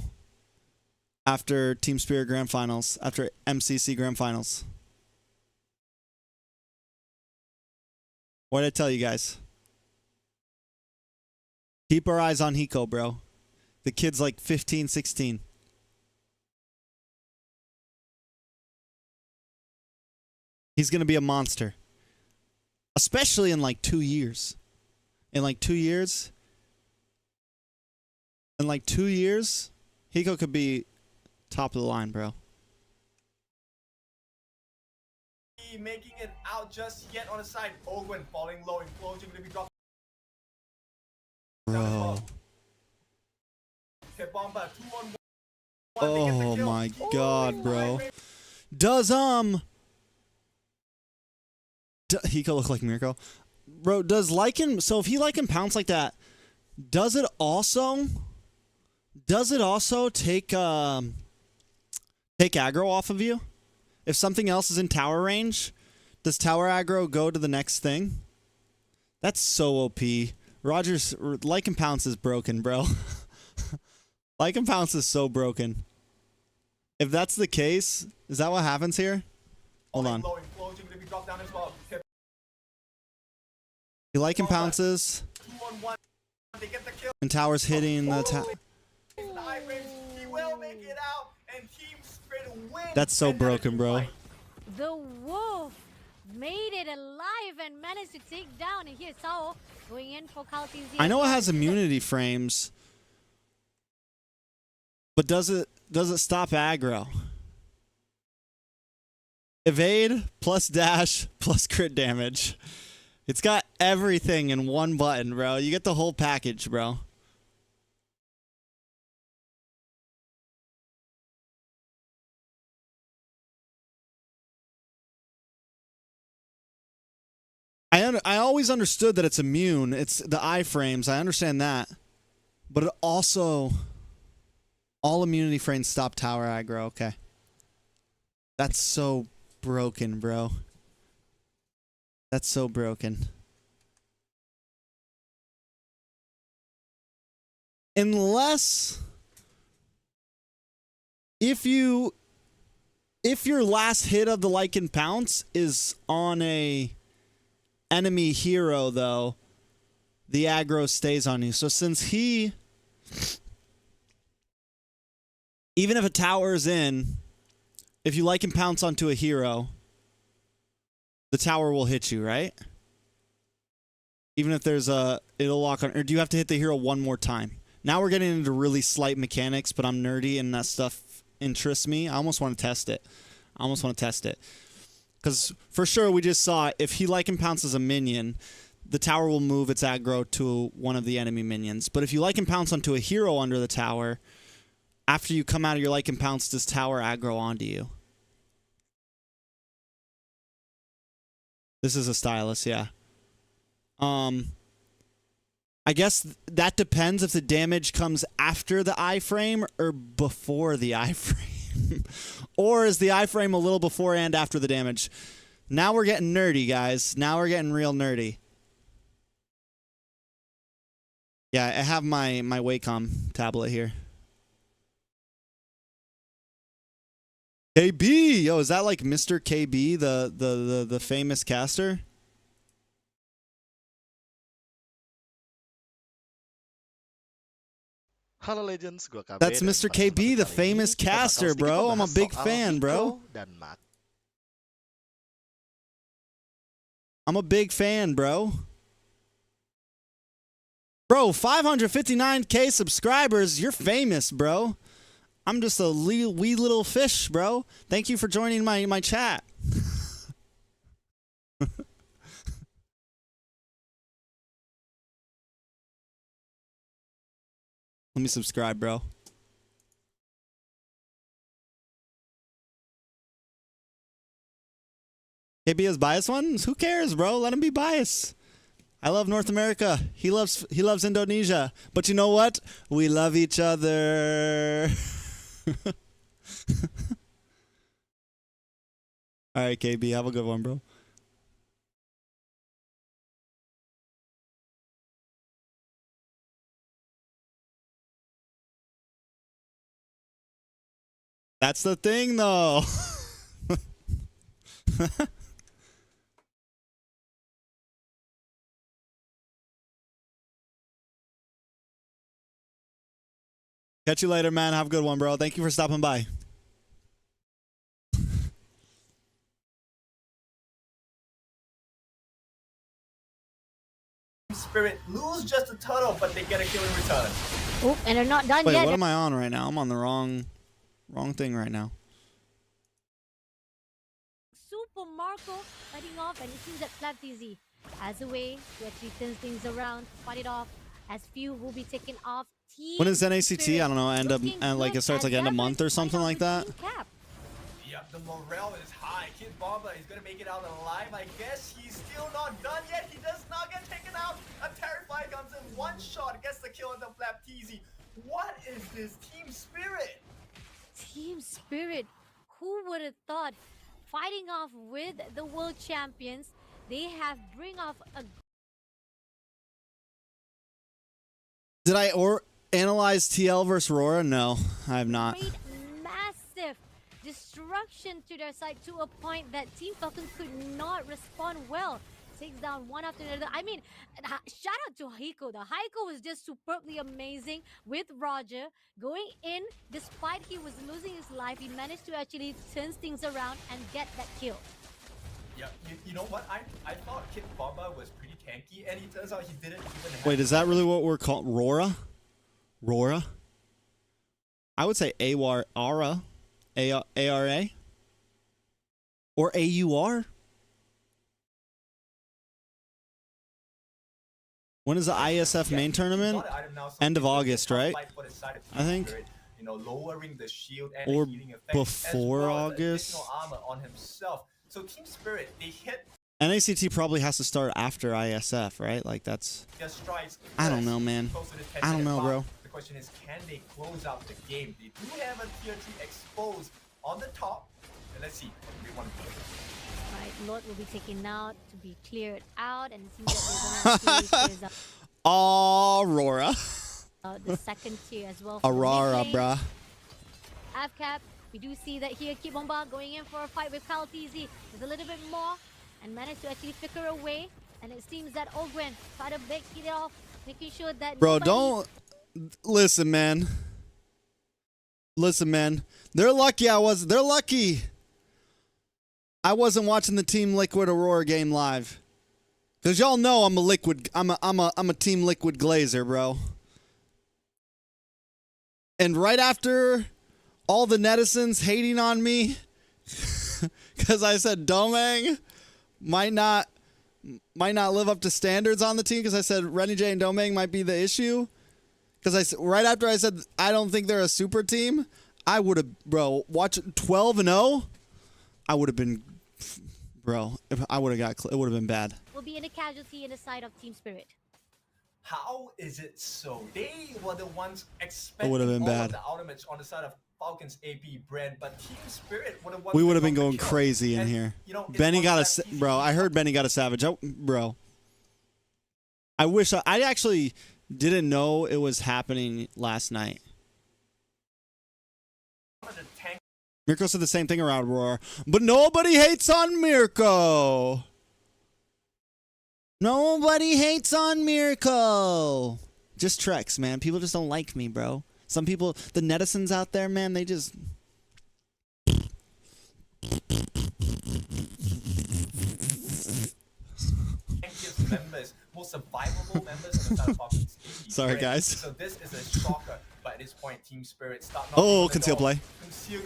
After Team Spirit Grand Finals, after MCC Grand Finals. What did I tell you guys? Keep our eyes on Hiko, bro. The kid's like 15, 16. He's going to be a monster. Especially in like 2 years. In like 2 years. In like 2 years, Hiko could be top of the line, bro. Making it out just yet on the side. Ogwen falling low, implosion to be dropped. Bro. Hit bomba, 2-on-1. Oh my god, bro. Does Hiko look like Mirko? Bro, does Lycan, so if he Lycan pounce like that, does it also take aggro off of you? If something else is in tower range, does tower aggro go to the next thing? That's so OP. Rogers, Lycan pounce is broken, bro. Lycan pounce is so broken. If that's the case, is that what happens here? Hold on. He Lycan pounces. And tower's hitting the tower. That's so broken, bro. The wolf made it alive and managed to take down. And here's Sao going in for Kaltizi. I know it has immunity frames, but does it stop aggro? Evade plus dash plus crit damage. It's got everything in one button, bro. You get the whole package, bro. I always understood that it's immune. It's the iframes. I understand that. But it also, all immunity frames stop tower aggro. Okay. That's so broken, bro. That's so broken. Unless if your last hit of the Lycan pounce is on a enemy hero, though, the aggro stays on you. So since he, even if a tower's in, if you Lycan pounce onto a hero, the tower will hit you, right? Even if there's it'll lock on, or do you have to hit the hero one more time? Now we're getting into really slight mechanics, but I'm nerdy and that stuff interests me. I almost want to test it. Because for sure we just saw if he Lycan pounces a minion, the tower will move its aggro to one of the enemy minions. But if you Lycan pounce onto a hero under the tower, after you come out of your Lycan pounce, does tower aggro onto you? This is a stylus, yeah. I guess that depends if the damage comes after the iframe or before the iframe. Or is the iframe a little before and after the damage? Now we're getting nerdy, guys. Now we're getting real nerdy. Yeah, I have my Wacom tablet here. KB! Yo, is that like Mr. KB, the famous caster? Halo Legends, gua KB. That's Mr. KB, the famous caster, bro. I'm a big fan, bro. I'm a big fan, bro. Bro, 559K subscribers. You're famous, bro. I'm just a wee little fish, bro. Thank you for joining my chat. Let me subscribe, bro. KB is biased ones? Who cares, bro? Let him be biased. I love North America. He loves Indonesia. But you know what? We love each other. All right, KB, have a good one, bro. That's the thing, though. Catch you later, man. Have a good one, bro. Thank you for stopping by. Spirit lose just a turtle, but they get a kill in return. Oh, and they're not done Wait, yet. what am I on right now? I'm on the wrong thing right now. Super Marco fighting off, and it seems that Flaptizi has a way to actually turn things around, fight it off, as few will be taken off. Team When is NACT? I don't know. End of looking and like good it starts like as end of ever month or to something fight like off that. with Team Cap. Yep, the morale is high. Kid Bomba is gonna make it out alive. I guess he's still not done yet. He does not get taken out. A Terrify comes in one shot, gets the kill on the Flaptizi. What is this team spirit? Team Spirit, who would have thought? Fighting off with the world champions, they have bring off a Did I analyze TL versus Aurora? No, I have not. great, massive destruction to their side to a point that Team Falcon could not respond well. Takes down one after another. I mean, shout out to Hiko. The Hiko was just superbly amazing with Roger going in. Despite he was losing his life, he managed to actually turn things around and get that kill. Yeah, you know what? I thought Kid Bomba was pretty tanky, and he turns out he didn't even have... Wait, is that really what we're called? Aurora? Aurora? I would say ARA. ARA? Or AUR? When is the ISF main tournament? End of August, right? I think. You know, lowering the shield and Or the healing effect, before as well as August. additional armor on himself. So Team Spirit, they hit NACT probably has to start after ISF, right? Like that's... their strikes. I don't know, man. close to the 10 I don't minute know, mark. bro. The question is, can they close out the game? They do have a tier 3 exposed on the top. And let's see what they want to do. Right, Lord will be taken out to be cleared out, and it seems that they're gonna actually clear Aurora. the second tier as well. Aurora, bruh. Fcap, we do see that here Kid Bomba going in for a fight with Kaltizi. There's a little bit more and managed to actually flicker away. And it seems that Ogwen tried to break it off, making sure that Bro, nobody... don't... Listen, man. Listen, man. They're lucky They're lucky I wasn't watching the Team Liquid Aurora game live. Cause y'all know I'm a Team Liquid Glazer, bro. And right after all the netizens hating on me because I said Domang might not live up to standards on the team, because I said Renny J and Domang might be the issue. Because right after I said I don't think they're a super team, I would have, bro, watch 12-0. I would have been, bro. If I would have got, it would have been bad. will be in a casualty in the side of Team Spirit. How is it so? They were the ones expecting would've been all bad. of the ultimates on the side of Falcon's AP Bren, but Team Spirit were the ones We would that have been got the going kill. crazy in And, here. you know, it's Benny on got that a, easy bro. I heard Benny got a savage. Bro. I wish I actually didn't know it was happening last night. the tank. Mirko said the same thing around Aurora, but nobody hates on Mirko. Nobody hates on Mirko. Just TREX, man. People just don't like me, bro. Some people, the netizens out there, man, they just... Members, most survivable members on the side of Falcon's AP Sorry, Bren. guys. So this is a shocker, but at this point, Team Spirit start Oh, conceal play.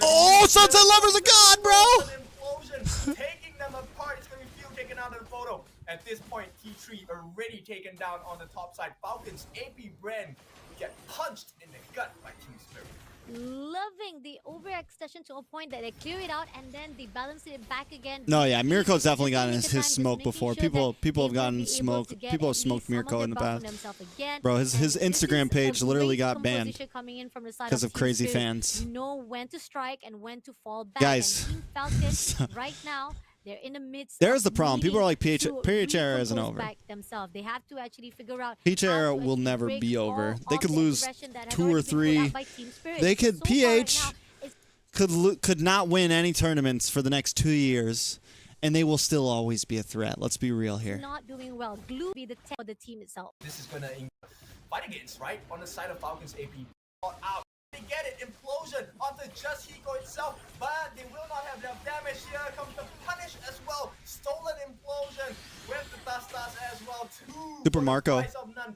Oh, Sunset Lover's a god, bro! Implosion, taking them apart. It's going to be few taken out of the photo. At this point, T3 already taken down on the top side. Falcons, AP Bren get punched in the gut by Team Spirit. Loving the overextension to a point that they clear it out and then they balance it back again. No, yeah, Mirko's Just definitely taking gotten the his time, just smoke making before. sure People that they have will gotten be able smoke. to get People at have smoked least some of Mirko their in the buff on past. themselves again. Bro, his And this Instagram is a page literally great got banned composition coming in from the side because of Team crazy Spirit. fans. You know when to strike and when to fall back. Guys, And Team Falcon right now, they're in the midst there's of the problem. People are like, needing PH to era isn't recompose over. back themselves. They have to actually figure out PH how era to will actually never break be over. all They of could the lose aggression that has 2 or already been put 3. out by Team Spirit. They could So far right PH now, it's could not win any tournaments for the next 2 years, and they will still always be a threat. Let's be real here. not doing well. Glue be the tech for the team itself. This is gonna fight against, right? On the side of Falcon's AP. Out. They get it, implosion onto just Hiko itself, but they will not have enough damage. Here comes the punish as well. Stolen implosion with the Tastas as well too. Super Marco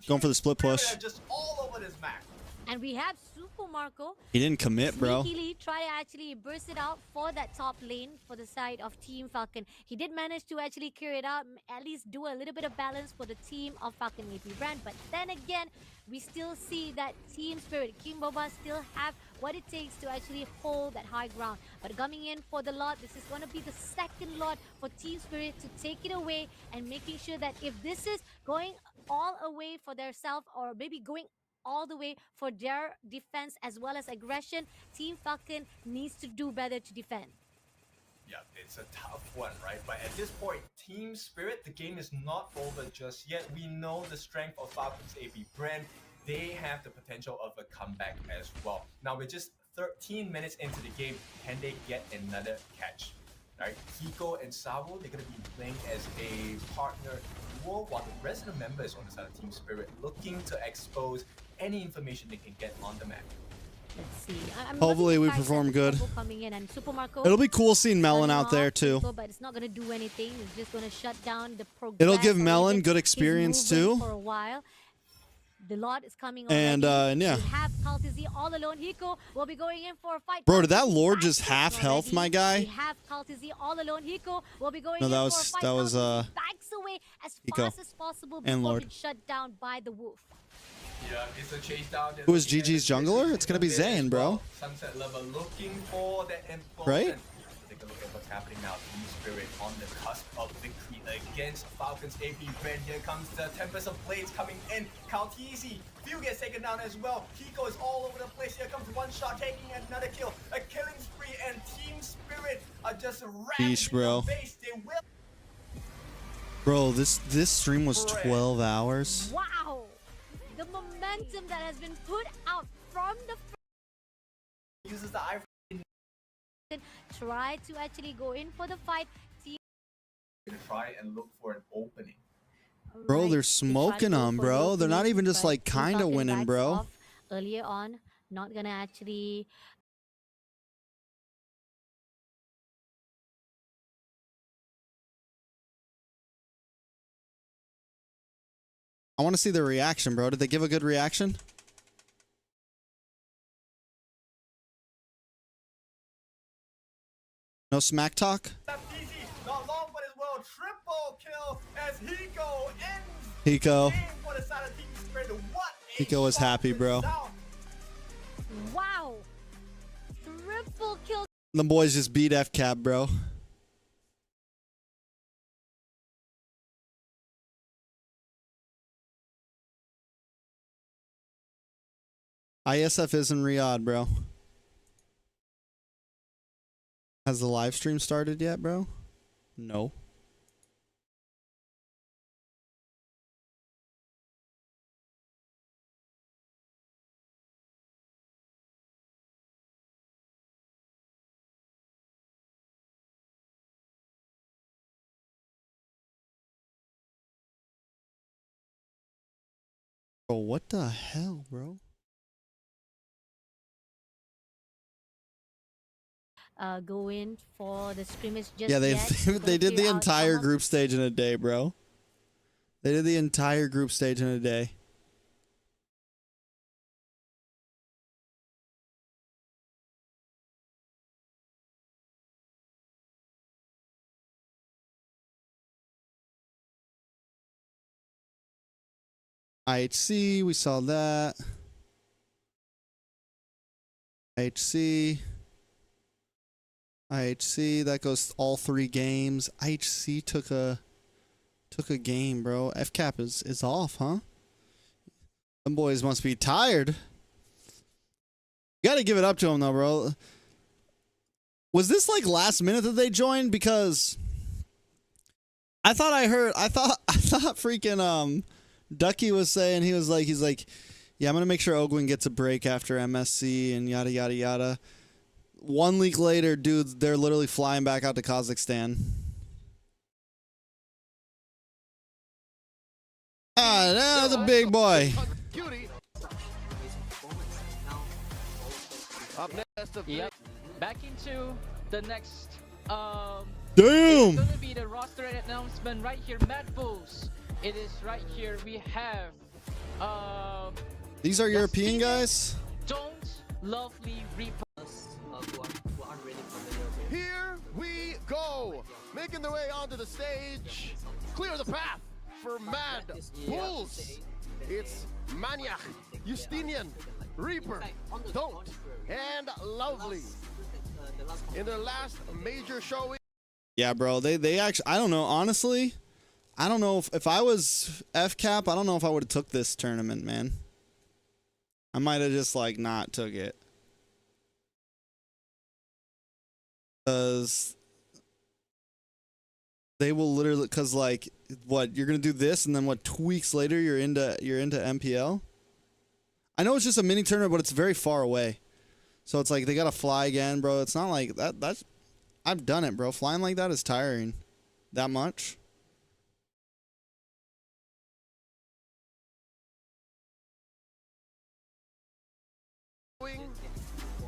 going for the split Spirit push. are just all over this map. And we have Super Marco He didn't commit, bro. sneakily try to actually burst it out for that top lane for the side of Team Falcon. He did manage to actually clear it out, at least do a little bit of balance for the team of Falcon AP Bren. But then again, we still see that Team Spirit, King Boba still have what it takes to actually hold that high ground. But coming in for the lot, this is going to be the second lot for Team Spirit to take it away and making sure that if this is going all away for their self or maybe going all the way for their defense as well as aggression, Team Falcon needs to do better to defend. Yeah, it's a tough one, right? But at this point, Team Spirit, the game is not over just yet. We know the strength of Falcon's AP Bren. They have the potential of a comeback as well. Now, we're just 13 minutes into the game. Can they get another catch? Right? Hiko and Savo, they're going to be playing as a partner duo, while the rest of the members on the side of Team Spirit looking to expose any information they can get on the map. Let's see. I'm Hopefully loving the we fact perform that good. Marco coming in and Super Marco It'll be cool seeing Melon starting out there off, too. But it's not going to do anything. It's just going to shut down the progress. It'll give or Melon even good his experience movement too. for a while. The lot is coming And, already. yeah. We have Kaltizi all alone. Hiko will be going in for a fight. Bro, did that Kaltizi Lord back just in half health, already. my guy? We have Kaltizi all alone. Hiko will be going No, in that for was- a fight. that was, Kaltizi backs away as Hiko fast as possible and before Lord. being shut down by the wolf. Yeah, it's a chase down. Who is GG's jungler? It's gonna be Zayn, bro. Sunset Lover looking for the impulse. Right? Take a look at what's happening now. Team Spirit on the cusp of victory against Falcon's AP Bren. Here comes the Tempest of Blades coming in. Kaltizi, Few gets taken down as well. Hiko is all over the place. Here comes one shot, taking another kill. A killing spree, and Team Spirit are just ravaging bro. the base. They will. Bro, this stream was 12 hours. Wow! The momentum that has been put out from the Uses the eye. try to actually go in for the fight. Team Gonna try and look for an opening. Bro, Right, they're they try to smoking go them, for bro. the They're not opening, even just but like Team kind of Falcon winning, backs bro. off earlier on, not gonna actually. I want to see their reaction, bro. Did they give a good reaction? No smack talk? That's easy. Not long, but as well. Triple kill as Hiko ends Hiko. the game for the side of Team Spirit. What a Hiko was shot happy, bro. result. Wow! Triple kill. The boys just beat Fcap, bro. ISF is in Riyadh, bro. Has the live stream started yet, bro? No. Bro, what the hell, bro? Go in for the scrimmage just Yeah, they yet. Gonna they did the clear out entire some of group stage in a day, bro. They did the entire group stage in a day. IHC, we saw that. IHC, that goes all 3 games. IHC took a game, bro. Fcap is off, huh? Them boys must be tired. You gotta give it up to them though, bro. Was this like last minute that they joined? Because I thought freaking Ducky was saying he's like, yeah, I'm gonna make sure Ogwin gets a break after MSC and yada yada yada. 1 week later, dudes, they're literally flying back out to Kazakhstan. Ah, that was a big boy. Yep. Back into the next Damn. it's gonna be the roster announcement right here. Mad Bulls. It is right here. We have These are European guys? Don't Lovely Reaper. Here we go, making their way onto the stage. Clear the path for Mad Bulls. It's Maniac, Justinian, Reaper, Don't, and Lovely. In their last major showing. Yeah, bro. They actually, I don't know. Honestly, I don't know if I was Fcap, I don't know if I would have took this tournament, man. I might have just like not took it. Because they will literally, because like, what, you're gonna do this and then what, 2 weeks later you're into MPL? I know it's just a mini tournament, but it's very far away. So it's like they gotta fly again, bro. It's not like that's I've done it, bro. Flying like that is tiring. That much.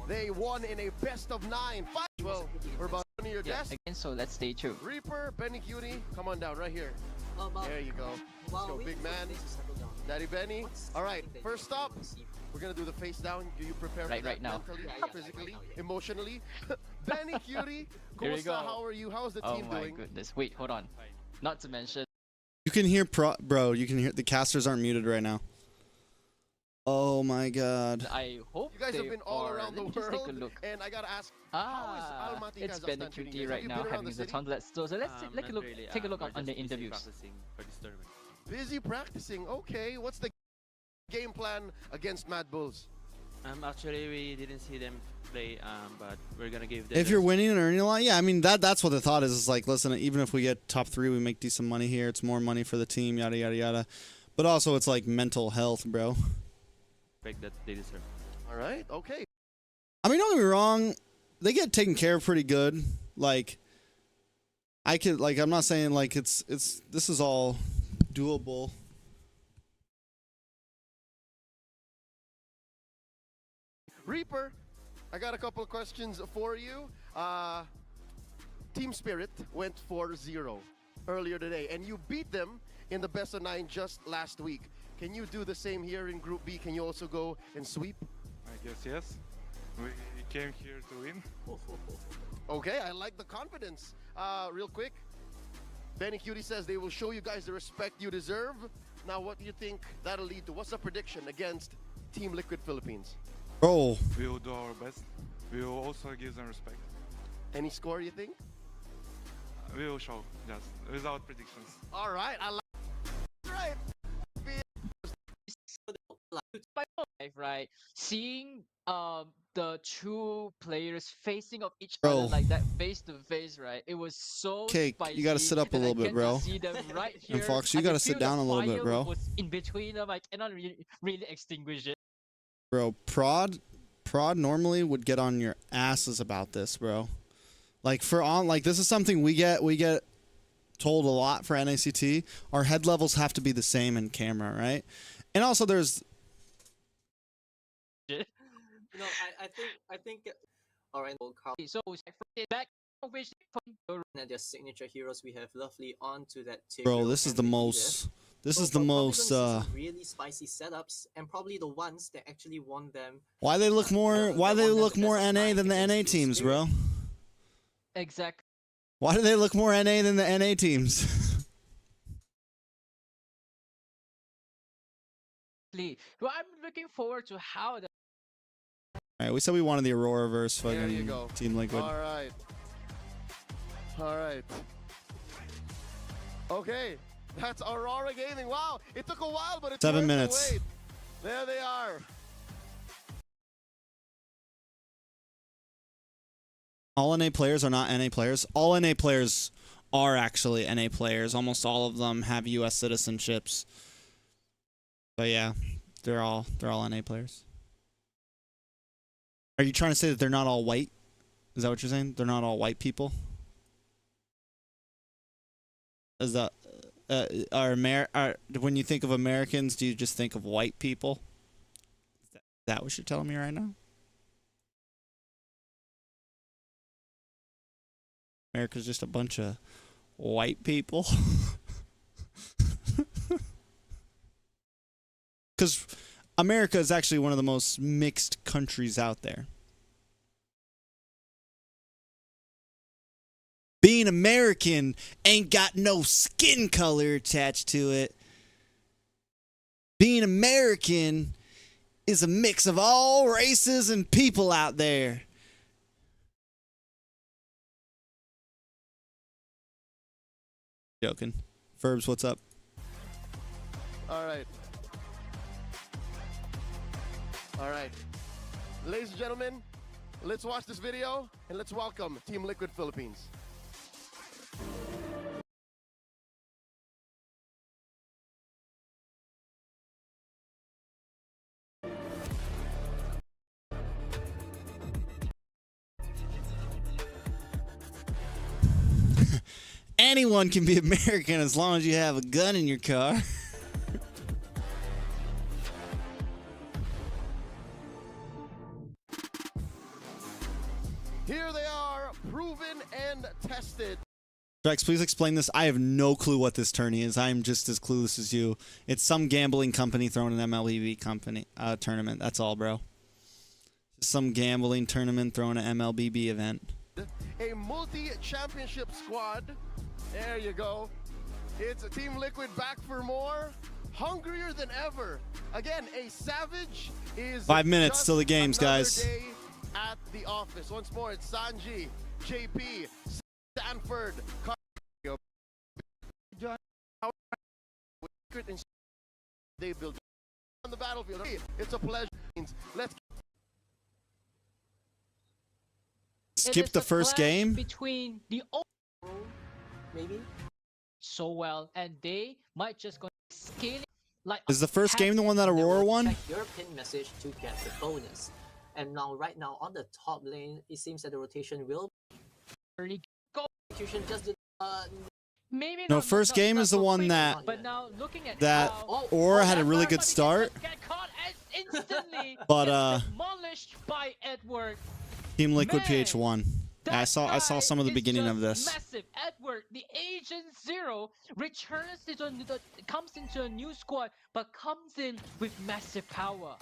They won in a best of 9. Well, we're about to your desk. Again, so let's stay tuned. Reaper, Benny Cutie, come on down right here. There you go. Let's go, big man. Daddy Benny. All right, first up, we're gonna do the face down. Do you prepare for that right now? Mentally, physically, emotionally? Benny Cutie, Here we go. how are you? How's the team Oh my doing? goodness. Wait, hold on. Not to mention. You can hear bro, you can hear the casters aren't muted right now. Oh my god. I hope You guys have been all around the Let me just take a world, look. and I gotta ask, how is Almaty It's Kazakhstan Benny treating QT you? Have right you now been around having the the city? ton. So let's take a look on the interviews. For this tournament. Busy practicing. Okay, what's the game plan against Mad Bulls? Actually, we didn't see them play, but we're gonna give them. If you're winning and earning a lot, yeah, I mean that's what the thought is. Is like, listen, even if we get top 3, we make decent money here. It's more money for the team, yada yada yada. But also, it's like mental health, bro. that they deserve. All right, okay. I mean, don't get me wrong, they get taken care of pretty good. Like, I'm not saying like this is all doable. Reaper, I got a couple of questions for you. Team Spirit went 4-0 earlier today, and you beat them in the best of 9 just last week. Can you do the same here in Group B? Can you also go and sweep? I guess yes. We came here to win. Okay, I like the confidence. Real quick, Benny Cutie says they will show you guys the respect you deserve. Now, what do you think that'll lead to? What's the prediction against Team Liquid Philippines? Bro, We will do our best. We will also give them respect. Any score, you think? We will show, just without predictions. All right, I like. Right. My life, right? Seeing the two players facing off each Bro. other like that face to face, right? It was so Cake, you spicy, gotta sit up a and I little bit, get bro. to see them right here. And Fox, you I can gotta sit feel down the a little bit, fire bro. was in between them. I cannot really extinguish it. Bro, Prod normally would get on your asses about this, bro. Like this is something we get told a lot for NACT. Our head levels have to be the same in camera, right? And also there's No, I think all right, old Carl So back which and their signature heroes, we have Lovely onto that tier. bro, this is the most really spicy setups, and probably the ones that actually won them. why they look more NA than the NA teams, bro? exactly. Why do they look more NA than the NA teams? Well, I'm looking forward to how the All right, we said we wanted the Aurora versus There you fucking go. Team Liquid. All right. All right. Okay. That's Aurora Gaming. Wow. It took a while, but it's 7 worth the minutes. wait. There they are. All NA players are not NA players. All NA players are actually NA players. Almost all of them have US citizenships. But yeah, they're all NA players. Are you trying to say that they're not all white? Is that what you're saying? They're not all white people? Is that when you think of Americans, do you just think of white people? Is that what you're telling me right now? America's just a bunch of white people? Because America is actually one of the most mixed countries out there. Being American ain't got no skin color attached to it. Being American is a mix of all races and people out there. Joking. Verbs, what's up? All right. All right. Ladies and gentlemen, let's watch this video and let's welcome Team Liquid Philippines. Anyone can be American as long as you have a gun in your car. Here they are, proven and tested. TREX, please explain this. I have no clue what this tourney is. I am just as clueless as you. It's some gambling company throwing an MLBB company tournament. That's all, bro. Just some gambling tournament throwing an MLBB event. A multi-championship squad. There you go. It's a Team Liquid back for more. Hungrier than ever. Again, a savage is 5 minutes just till the games, another guys. day at the office. Once more, it's Sanji, JP, Stanford, Cardio. They build on the battlefield. It's a pleasure. Let's skip the first game. Between the old maybe so well, and they might just go scaling like. Is the first game the one that Aurora won? check your pin message to get the bonus. And now, right now, on the top lane, it seems that the rotation will early go. execution just did, Maybe No, not, first game is the one that But now looking at that how Aurora had a that really first good one, start, he get caught and instantly but gets demolished by Edward. Team Liquid Man, PH1. I saw some of the is beginning just of this. Massive. Edward, the Agent Zero, returns comes into a new squad, but comes in with massive power.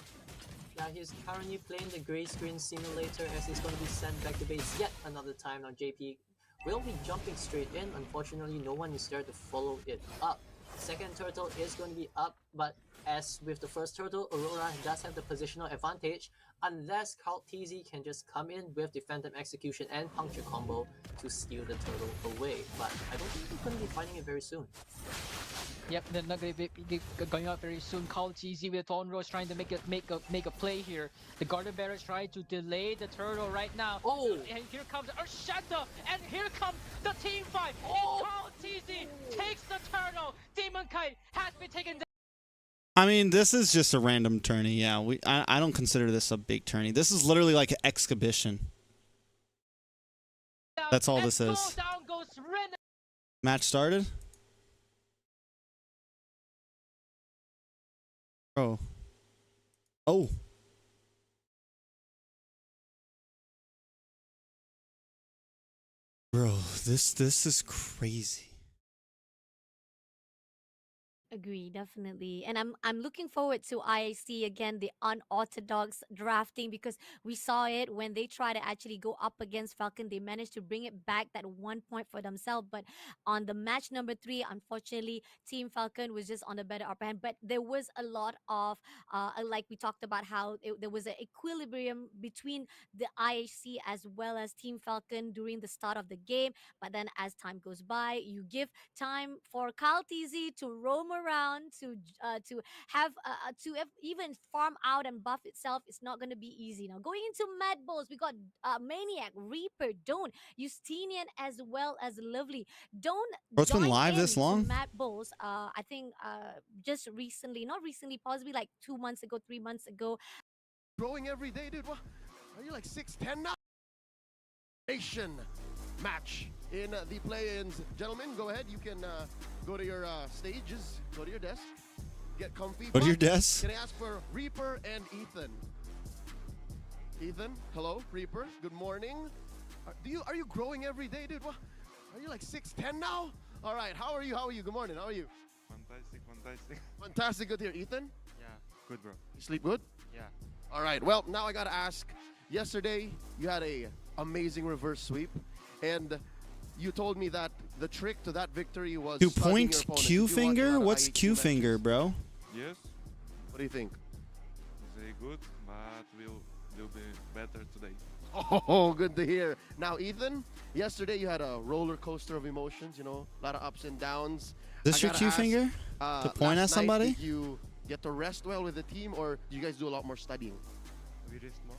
Now he's currently playing the grey screen simulator as he's going to be sent back to base yet another time. Now JP will be jumping straight in. Unfortunately, no one is there to follow it up. Second turtle is going to be up, but as with the first turtle, Aurora does have the positional advantage unless Carl TZ can just come in with the Phantom Execution and Puncture combo to steal the turtle away. But I don't think he's going to be fighting it very soon. Yep, they're not going to be going out very soon. Call TZ with Thorn Rose trying to make a play here. The Garden Bearer is trying to delay the turtle right now. Oh! And here comes Ursheta, and here comes the team fight. Oh! Call TZ takes the turtle. Demon Kite has been taken down. I mean, this is just a random tourney. Yeah, I don't consider this a big tourney. This is literally like an exhibition. That's all this is. Down goes Ren. Match started. Oh. Oh. Bro, this is crazy. Agree, definitely. And I'm looking forward to IIC again, the unorthodox drafting, because we saw it when they try to actually go up against Falcon. They managed to bring it back that 1 point for themselves. But on the match number 3, unfortunately, Team Falcon was just on the better upper hand. But there was a lot of like we talked about how there was an equilibrium between the IHC as well as Team Falcon during the start of the game. But then as time goes by, you give time for Kyle TZ to roam around, to have even farm out and buff itself. It's not going to be easy. Now going into Mad Bulls, we got Maniac, Reaper, Dawn, Justinian, as well as Lovely. Dawn Bro, it's been joined live this in to long? Mad Bulls. I think just recently, not recently, possibly like 2 months ago, 3 months ago. Growing every day, dude. What? Are you like 6'10" now? Nation match in the play-ins. Gentlemen, go ahead. You can go to your stages, go to your desk, get comfy. Go to your But desk. Can I ask for Reaper and Ethan? Ethan, hello, Reaper. Good morning. Are you growing every day, dude? What? Are you like 6'10" now? All right. How are you? How are you? Good morning. How are you? Fantastic, fantastic. Fantastic. Good to hear. Ethan, Yeah, good bro. you sleep good? Yeah. All right. Well, now I gotta ask. Yesterday, you had a amazing reverse sweep, and you told me that the trick to that victory was To studying point your opponent. Q Did you watch a finger? lot of What's IHC Q matches? finger, bro? Yes, What do you think? very good, but will be better today. Oh, good to hear. Now, Ethan, yesterday you had a roller coaster of emotions. You know, a lot of ups and downs. This I your gotta Q ask, finger? To point last at somebody? night, did you get to rest well with the team, or do you guys do a lot more studying? We rest more?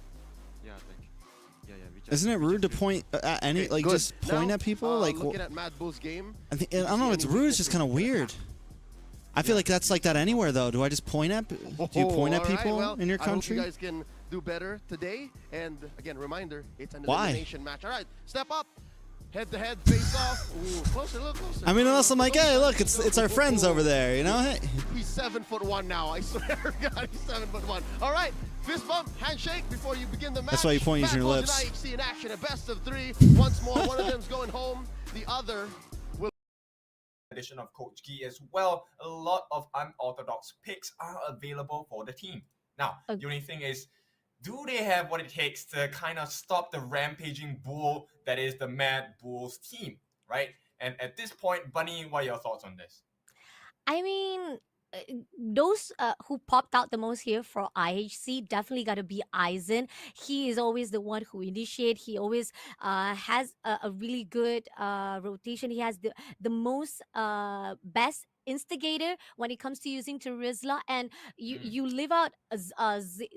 Yeah, thank you. Yeah, yeah. We just, Isn't it we rude to just point at any, Okay, like, good. just point Now, at people? Like, looking at Mad Bull's game, I think, did I you don't know, see it's any rude, it's just kind of weaknesses? weird. I feel like that's like that anywhere, though. Do I just point at, do you point at all right, people well, in your I hope country? you guys can do better today. And again, reminder, it's an Why? elimination match. All right, step up. Head-to-head, face-off. Ooh, closer, a little closer. I mean, unless I'm like, hey, look, it's our friends over there, you know? Hey. He's 7'1" now. I swear, God, he's 7'1". All right, fist bump, handshake before you begin the match. That's why you point using your Mad Bulls and lips. IHC in action, a best of 3. Once more, one of them's going home. The other will. Addition of Coach Gee as well. A lot of unorthodox picks are available for the team. Now, the only thing is, do they have what it takes to kind of stop the rampaging bull that is the Mad Bulls team, right? And at this point, Bunny, what are your thoughts on this? I mean, those who popped out the most here for IHC definitely got to be Aizen. He is always the one who initiate. He always has a really good rotation. He has the most best instigator when it comes to using Terizla, and you live out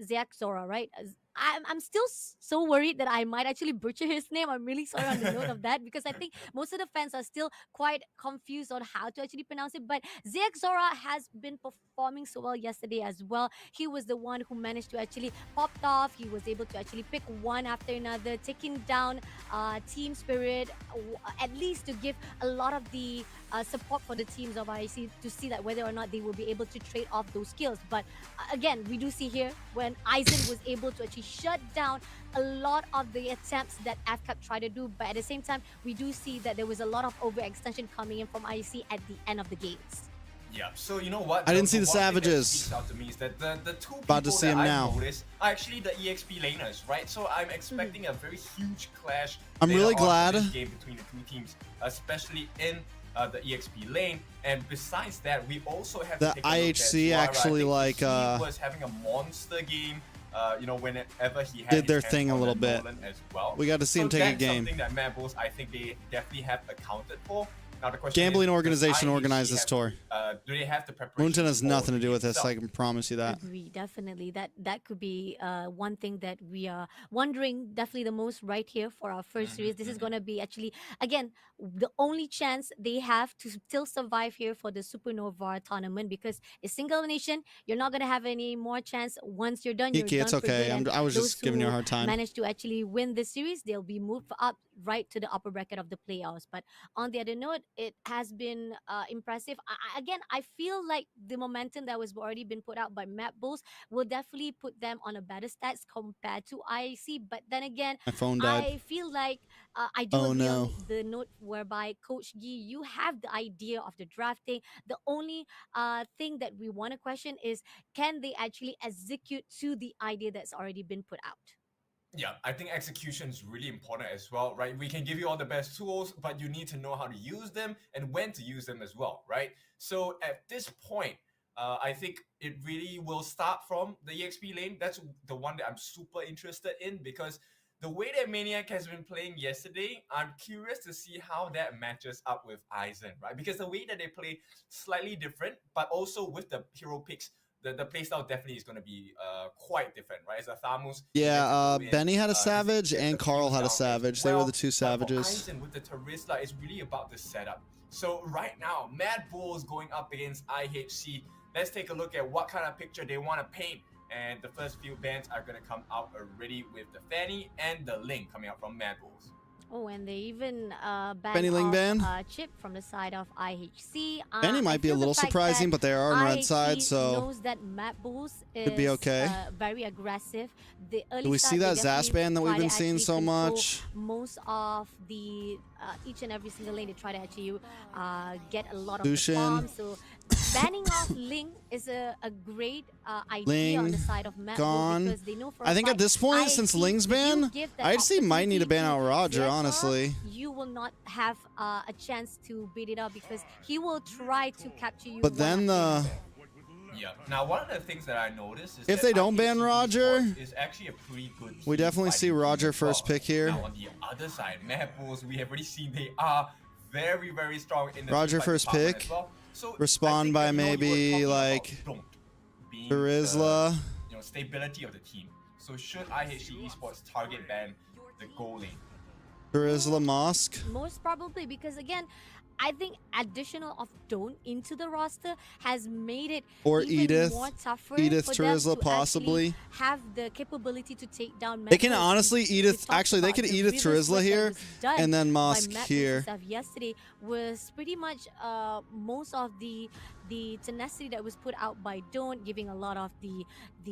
Zack Zora, right? I'm still so worried that I might actually butcher his name. I'm really sorry on the note of that, because I think most of the fans are still quite confused on how to actually pronounce it. But Zack Zora has been performing so well yesterday as well. He was the one who managed to actually popped off. He was able to actually pick one after another, taking down Team Spirit, at least to give a lot of the support for the teams of IC to see that whether or not they will be able to trade off those skills. But again, we do see here when Aizen was able to actually shut down a lot of the attempts that Fcap tried to do. But at the same time, we do see that there was a lot of overextension coming in from IC at the end of the games. Yeah, so you know what? I didn't see the one thing that Savages. sticks out to me is that the two About to people see that him I've now. noticed are actually the EXP laners, right? So I'm expecting a very huge clash. I'm later really on in glad. this game between the two teams, especially in the EXP lane. And besides that, we also have The to take a look at IHC Suara. I actually, think like, he was having a monster game. You know, whenever he had Did their his hands thing a on little the bit. Nolan as well. We got to see him So take a that's game. something that Mad Bulls, I think they definitely have accounted for. Now the question Gambling is, does organization IHC organized this have- tour. do they have the preparation? Moonton has for nothing to the do with this, itself? I can promise you that. Agree, definitely. That could be one thing that we are wondering definitely the most right here for our 1st series. This is going to be actually, again, the only chance they have to still survive here for the Supernova tournament, because it's single elimination. You're not going to have any more chance once you're done. You're Kiki, done it's for okay. good. And I was those just giving you a who hard time. manage to actually win this series, they'll be moved up right to the upper bracket of the playoffs. But on the other note, it has been impressive. Again, I feel like the momentum that was already been put out by Map Bulls will definitely put them on a better stats compared to IC. But then again, My phone died. I feel like I do Oh, agree no. on the note whereby Coach Gee, you have the idea of the drafting. The only thing that we want to question is, can they actually execute to the idea that's already been put out? Yeah, I think execution is really important as well, right? We can give you all the best tools, but you need to know how to use them and when to use them as well, right? So at this point, I think it really will start from the EXP lane. That's the one that I'm super interested in, because the way that Maniac has been playing yesterday, I'm curious to see how that matches up with Aizen, right? Because the way that they play slightly different, but also with the hero picks, the playstyle definitely is going to be quite different, right? As a Thamus, Yeah, Benny had a Savage and Carl had a Savage. They were the two Savages. Aizen with the Terizla is really about the setup. So right now, Mad Bull is going up against IHC. Let's take a look at what kind of picture they want to paint. And the first few bans are going to come out already with the Fanny and the Link coming out from Mad Bulls. Oh, and they even Benny Ling ban? Chip from the side of IHC. Benny might be a little surprising, but they are on red side, so knows that Mad Bulls is could be okay. Very aggressive. The early Do we see that Zash ban that we've been seeing so much? Most of the each and every single lane, they try to actually get a lot of Lucian. the bombs. So banning off Ling is a great idea Ling on the side of Mad gone. because they know for I think at this point, IHC, since Ling's ban, IHC might need to ban out Roger, honestly. You will not have a chance to beat it up because he will try to capture you. But then yeah. Now, one of the things that I noticed is if that they don't ban IHC Roger, is actually a pretty good we team definitely see fighting Roger team as well. first pick here. Now, on the other side, Mad Bulls, we have already seen they are very, very strong in the Roger team fight first department pick. as well. So Respond by maybe like Terizla. Stability of the team. So should IHC Esports target ban the goal lane? Terizla Mosque. Most probably because again, I think additional of Don't into the roster has made it Or even Edith. more tougher Edith for them Terizla to possibly. actually have the capability to take down. They can Mad Bulls. honestly We Edith. talked Actually, they about could the Edith river Terizla switch that here, was done and then by Mosque Mad Bulls here. stuff yesterday was pretty much most of the tenacity that was put out by Don't, giving a lot of the.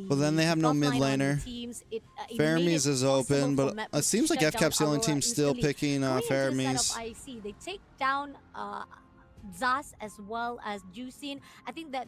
Well, then they have no buff mid line on the laner. teams. It made Faramis it is possible open, for but Mad it Bulls seems to like shut down FCap's the only Aurora team still instantly. picking Going into the Faramis. side of IC, they take down Zas as well as Juicin. I think that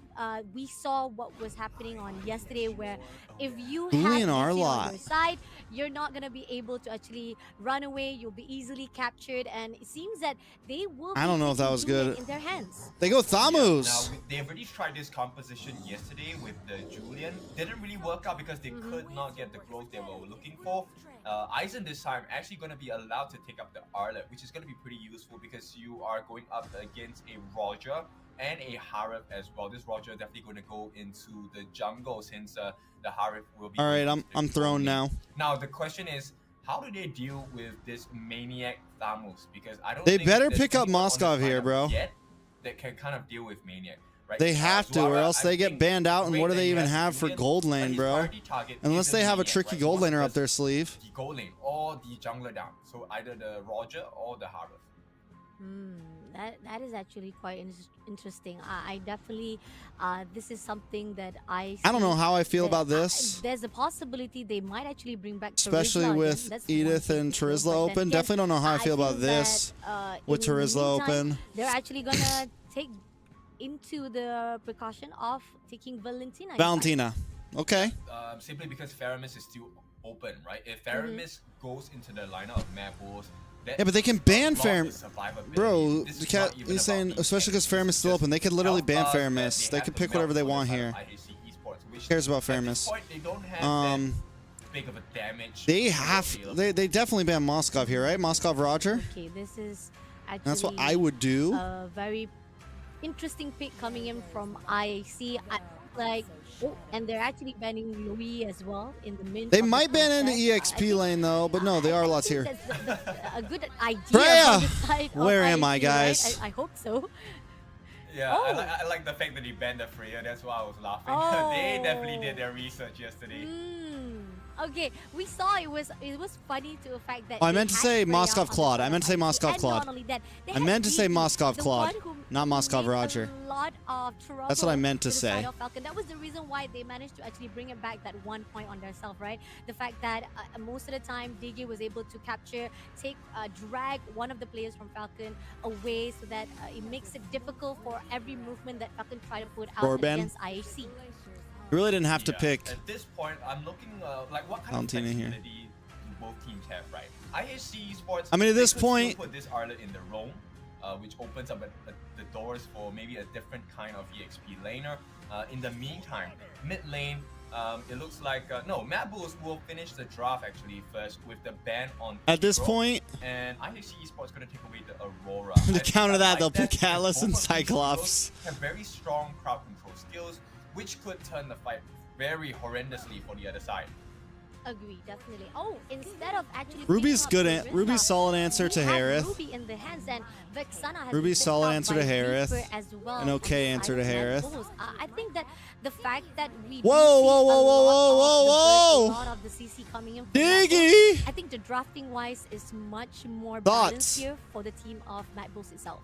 we saw what was happening on yesterday, where if you have Julian Juicin on Arlott. your side, you're not gonna be able to actually run away. You'll be easily captured, and it seems that they will. I don't know if that was good. in their hands. They go Now, Thamus. they've already tried this composition yesterday with the Julian. Didn't really work out because they could not get the growth they were looking for. Aizen this time actually going to be allowed to take up the Arlet, which is going to be pretty useful because you are going up against a Roger and a Harif as well. This Roger definitely going to go into the jungle since the Harif will be. All right, going I'm to thrown the now. Now the question is, how do they deal with this Maniac Thamus? Because I don't. They think better there's pick up anyone on the Moskov here, lineup bro. Yet that can kind of deal with Maniac. Right? They have to, or Zwara, else they I get think banned out. And the what do way they that even he has have for Julian, gold but lane, his bro? priority target Unless is they the have a Maniac, tricky right? gold He wants laner to up their press sleeve. the gold lane or the jungler down. So either the Roger or the Harif. That is actually quite interesting. I definitely, this is something that I don't know see how I feel that about this. there's a possibility they might actually bring back Especially Terizla again. with That's one Edith thing and for sure. Terizla But then open. again, Definitely don't know how I feel about that, this with in the Terizla meantime, open. They're actually gonna take into the precaution of taking Valentina. inside. Valentina. Okay. Simply because Faramis is still open, right? If Faramis goes into the lineup of Mad Bulls, Yeah, but they can ban Faramis. Faramis. Bro, he's saying, especially because Faramis is still open, they could literally ban Faramis. They could pick whatever they want here. Who cares about Faramis? Big of a damage. They definitely ban Moskov here, right? Moskov Roger. Okay, this is actually That's what I would do. A very interesting pick coming in from IAC. And they're actually banning Louis as well in the mid. They might ban in the EXP lane though, but no, they are lots here. That's a good idea. Freya! On the side of Where am I, IAC, guys? right? I hope so. Yeah, Oh. I like the fact that he banned the Freya. That's why I was laughing. Oh. They definitely did their research yesterday. Okay, we saw it was funny to the fact that Oh, I they meant to had say Freya Moskov on the Claude. I side meant to say of Moskov and Claude. not only that, they I had meant to say Vivi, Moskov the Claude, one who not Moskov made Roger. A lot of trouble That's what I meant to the say. side of Falcon. That was the reason why they managed to actually bring it back that 1 point on themselves, right? The fact that most of the time Digi was able to capture, drag one of the players from Falcon away, so that it makes it difficult for every movement that Falcon try to put out Orban. against IHC. You really didn't have to pick At this point, I'm looking like what kind Valentina of here. flexibility do both teams have, right? IHC Esports. I mean, at they this could still point- put this Arlet in the roam, which opens up the doors for maybe a different kind of EXP laner. In the meantime, mid lane, it looks like no, Mad Bulls will finish the draft actually first with the ban on. At this Hero, point- and IHC Esports gonna take away the Aurora. To I counter feel that, like they'll pick that's- Atlas and both of these Cyclops. heroes have very strong crowd control skills, which could turn the fight very horrendously for the other side. Agree, definitely. Oh, instead of actually Ruby's picking up good the at Ruby's Rizla, solid answer to we have Harith. Ruby in the hands, and Vexana has Ruby's been solid picked answer up to by Harith. Reaper as well An on okay the answer side to of Red Harith. Bulls. I think that the fact that we Whoa, do see whoa, whoa, a whoa, lot whoa, of the burst, whoa, a whoa. lot of the CC coming in from Red Diggy! Bulls, I think the drafting wise is much more Thoughts? balanced here for the team of Mad Bulls itself.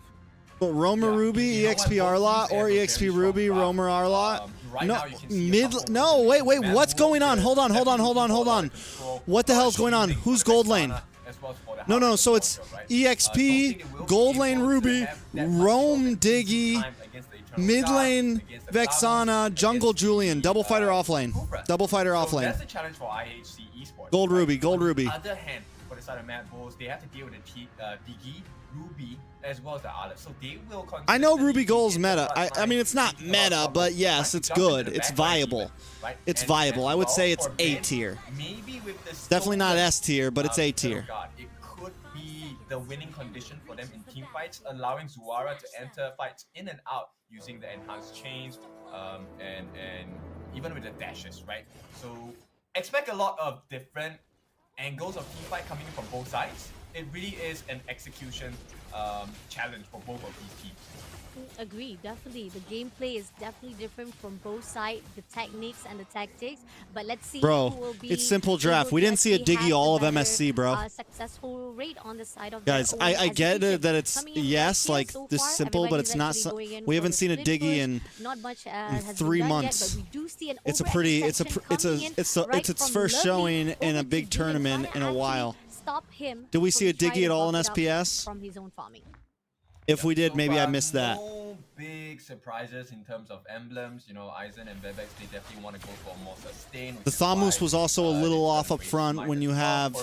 But Romer Ruby, you know what, EXP both Arlot, teams or have a EXP very strong Ruby, draft. Romer Arlot. Right No, now you can see a couple no, of wait, Mad what's Bulls going on? is Hold on. definitely keep a lot of control, What the hell's going on? shooting Who's for the gold lane? Vexana as well as for the No, Howard so it's Mortal, right? EXP, Don't think they will be gold able lane to Ruby, have that much Roam of an easy Diggy, time against the Eternal mid Star, lane against the Vexana, Cloud, jungle against Julian, the, double fighter off lane. Cobra. Double fighter off So lane. that's the challenge for IHC Esports. Gold right? Ruby, gold On Ruby. the other hand, for the side of Mad Bulls, they have to deal with the Diggy, Ruby, as well as the Arlet. So they will I know consistently Ruby be Gold's in the meta. front I mean, line, it's not taking a lot of meta, trouble, but yes, trying it's to jump good. into the It's back line viable. even, right? It's And viable. I would as say well it's for A Ben, tier. Maybe with the Definitely not skill S tier, but it's A tier. God, it could be the winning condition for them in team fights, allowing Zuara to enter fights in and out using the enhanced chains, and even with the dashes, right? So expect a lot of different angles of team fight coming in from both sides. It really is an execution challenge for both of these teams. Agree, definitely. The gameplay is definitely different from both sides, the techniques and the tactics. But let's see Bro, who will be it's simple able draft. to We didn't see a actually Diggy have all the of better, MSC, bro. Successful rate on the side of Guys, their own I get execution. it that it's Coming in yes, first here like so this far, simple, but everybody's it's not. actually going in We for haven't the seen a split Diggy push. in Not much in has been 3 done months. Yet, but we do see an It's a pretty. It's a. overextension It's a. coming in It's a. right It's its from first Lovely showing in over a to big Diggy, tournament trying in to a while. actually stop him Did we from see a trying Diggy to at all in buff it up SPS? from his own farming. If we did, So maybe I far, missed that. No big surprises in terms of emblems. You know, Aizen and Bebex, they definitely want to go for more sustain. The Thamus was also a little off up front when you have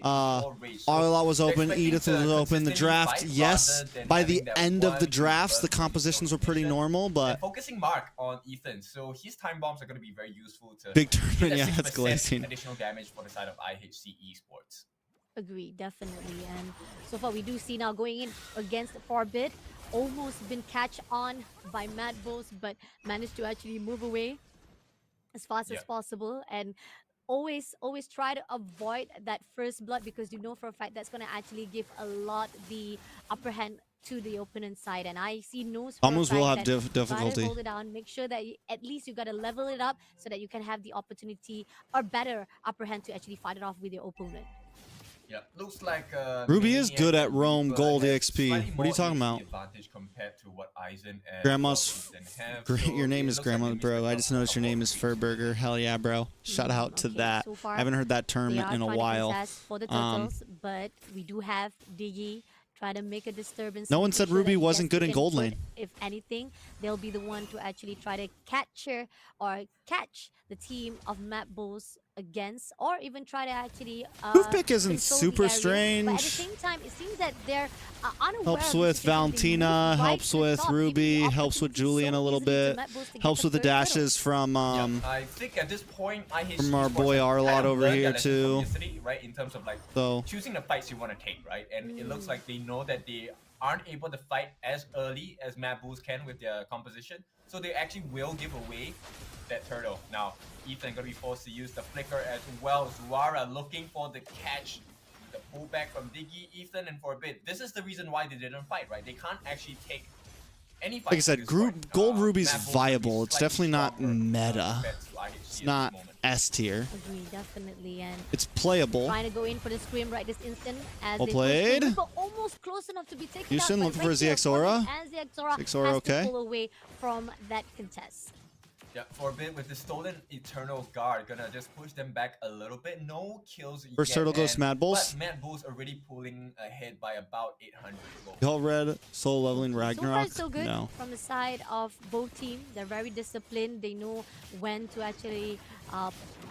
Arlot was open, Edith was open. The draft, yes, by the end of the drafts, the compositions were pretty normal, but focusing Mark on Ethan, so his time bombs are going to be very useful to big get tournament, that yeah, that's 6% glazing. additional damage for the side of IHC Esports. Agree, definitely. And so far, we do see now going in against Forbid. Almost been catch on by Mad Bulls, but managed to actually move away as fast as possible. And always try to avoid that first blood, because you know for a fact that's going to actually give a lot the upper hand to the opponent side. And I see knows for a Almost fact will have that you gotta difficulty. hold it down, make sure that at least you got to level it up so that you can have the opportunity or better upper hand to actually fight it off with your opponent. Yeah, looks like Ruby is Maniac good at and Roam Reaper Gold has EXP. slightly What are you more talking AC about? advantage compared to what Aizen and Grandma's. Ethan have. Your So name it is looks like Grandma, they missed bro. a I just couple noticed your of name is Furburger. Hell yeah, bro. Shout out to Okay, that. so far, I haven't heard that term They are in a trying to while. contest for the turtles, but we do have Diggy try to make a disturbance. No to one make said sure that Ruby he wasn't gets good in the gold input. lane. If anything, they'll be the one to actually try to capture or catch the team of Mad Bulls against, or even try to actually Toothpick isn't control the super area. But at the strange. same time, it seems that they're unaware Helps of the with situation. They Valentina, move right helps to the with top, giving the Ruby, helps with opportunity Julian so a little easily to bit, Mad Bulls to get helps with the first kill. dashes from I think at this point, IHC from our Esports boy have Arlot kind of over learned here their lesson from too. yesterday, right? In terms of like So choosing the fights you want to take, right? And it looks like they know that they aren't able to fight as early as Mad Bulls can with their composition, so they actually will give away that turtle. Now, Ethan gonna be forced to use the flicker as well. Zuara looking for the catch, the pullback from Diggy, Ethan, and Forbid. This is the reason why they didn't fight, right? They can't actually take any Like I fight said, at this point, Gold Ruby's Mad Bulls will be viable. It's slightly definitely not stronger, meta. compared to IHC It's at not this moment. S tier. Agree, definitely. And It's playable. trying to go in for the scream right this instant as Well they played. push through, but almost close enough to be taken Houston out. looking But for right a here, ZX Aura. And ZX Aura ZX Aura has okay. to pull away from that contest. Yeah, for a bit with the stolen Eternal Guard, gonna just push them back a little bit. No kills First yet, turtle goes to and- Mad Bulls. But Mad Bulls already pulling ahead by about 800 gold. Y'all read Soul Leveling So far, Ragnarok? so good No. from the side of both teams. They're very disciplined. They know when to actually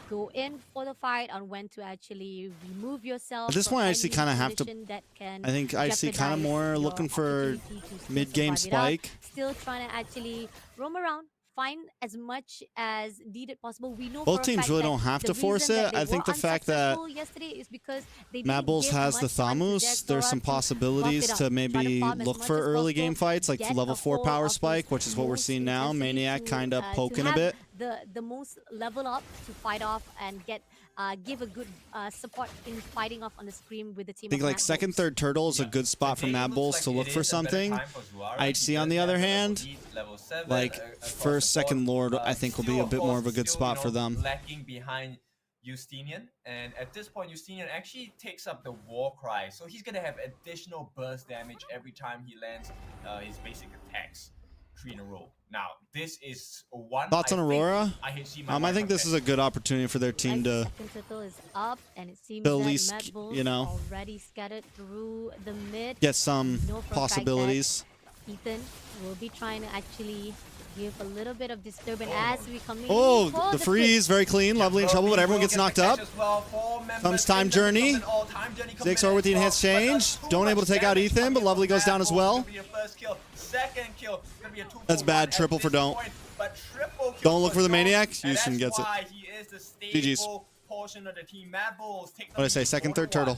go in for the fight and when to actually remove yourself. At this from point, I actually any kind of have to. condition that can I think I see kind of jeopardize more your looking for opportunity to still mid-game survive it out. spike. Still trying to actually roam around, find as much as needed possible. We know Both for a teams fact really that don't have the to force reason that it. they I think were the fact that unsuccessful yesterday is because they Mad didn't Bulls give has the much time to Thamus, Jax there's Aura some to buff possibilities it up, to try maybe farm as look much for as early game possible, fights, like get level a 4 hold power of the spike, which is what we're most seeing now. intensity Maniac to, kind of to poking a have bit. the most level up to fight off and get give a good support in fighting off on the screen with the team. I think of like Mad second, Bulls. third turtle is a good spot for Today Mad looks Bulls like to it look is for a better something. time for Zuara. IHC He on the does other have level hand, 8, level 7, like across first, the board. second Lord, I think will be Still, a bit of more of a course, good still, spot for them. Lacking behind Justinian, and at this point, Justinian actually takes up the war cry, so he's gonna have additional burst damage every time he lands his basic attacks, 3 in a row. Now, this is one. Thoughts on Aurora? IHC I think this is a good opportunity for their team to Second turtle is up, and it seems at that least, Mad Bulls you know, already scattered through the mid. get some We know for a fact that possibilities. Ethan will be trying to actually give a little bit of disturbance as we come in. Oh, for the freeze, very clean, lovely in trouble, but everyone gets knocked up. Comes Time Journey. ZXR with the enhanced change. Don't able to take out Ethan, but Lovely goes down as well. That's bad, triple for Don't. Don't look for the Maniac. Houston gets it. GG's. What did I say? Second, third turtle.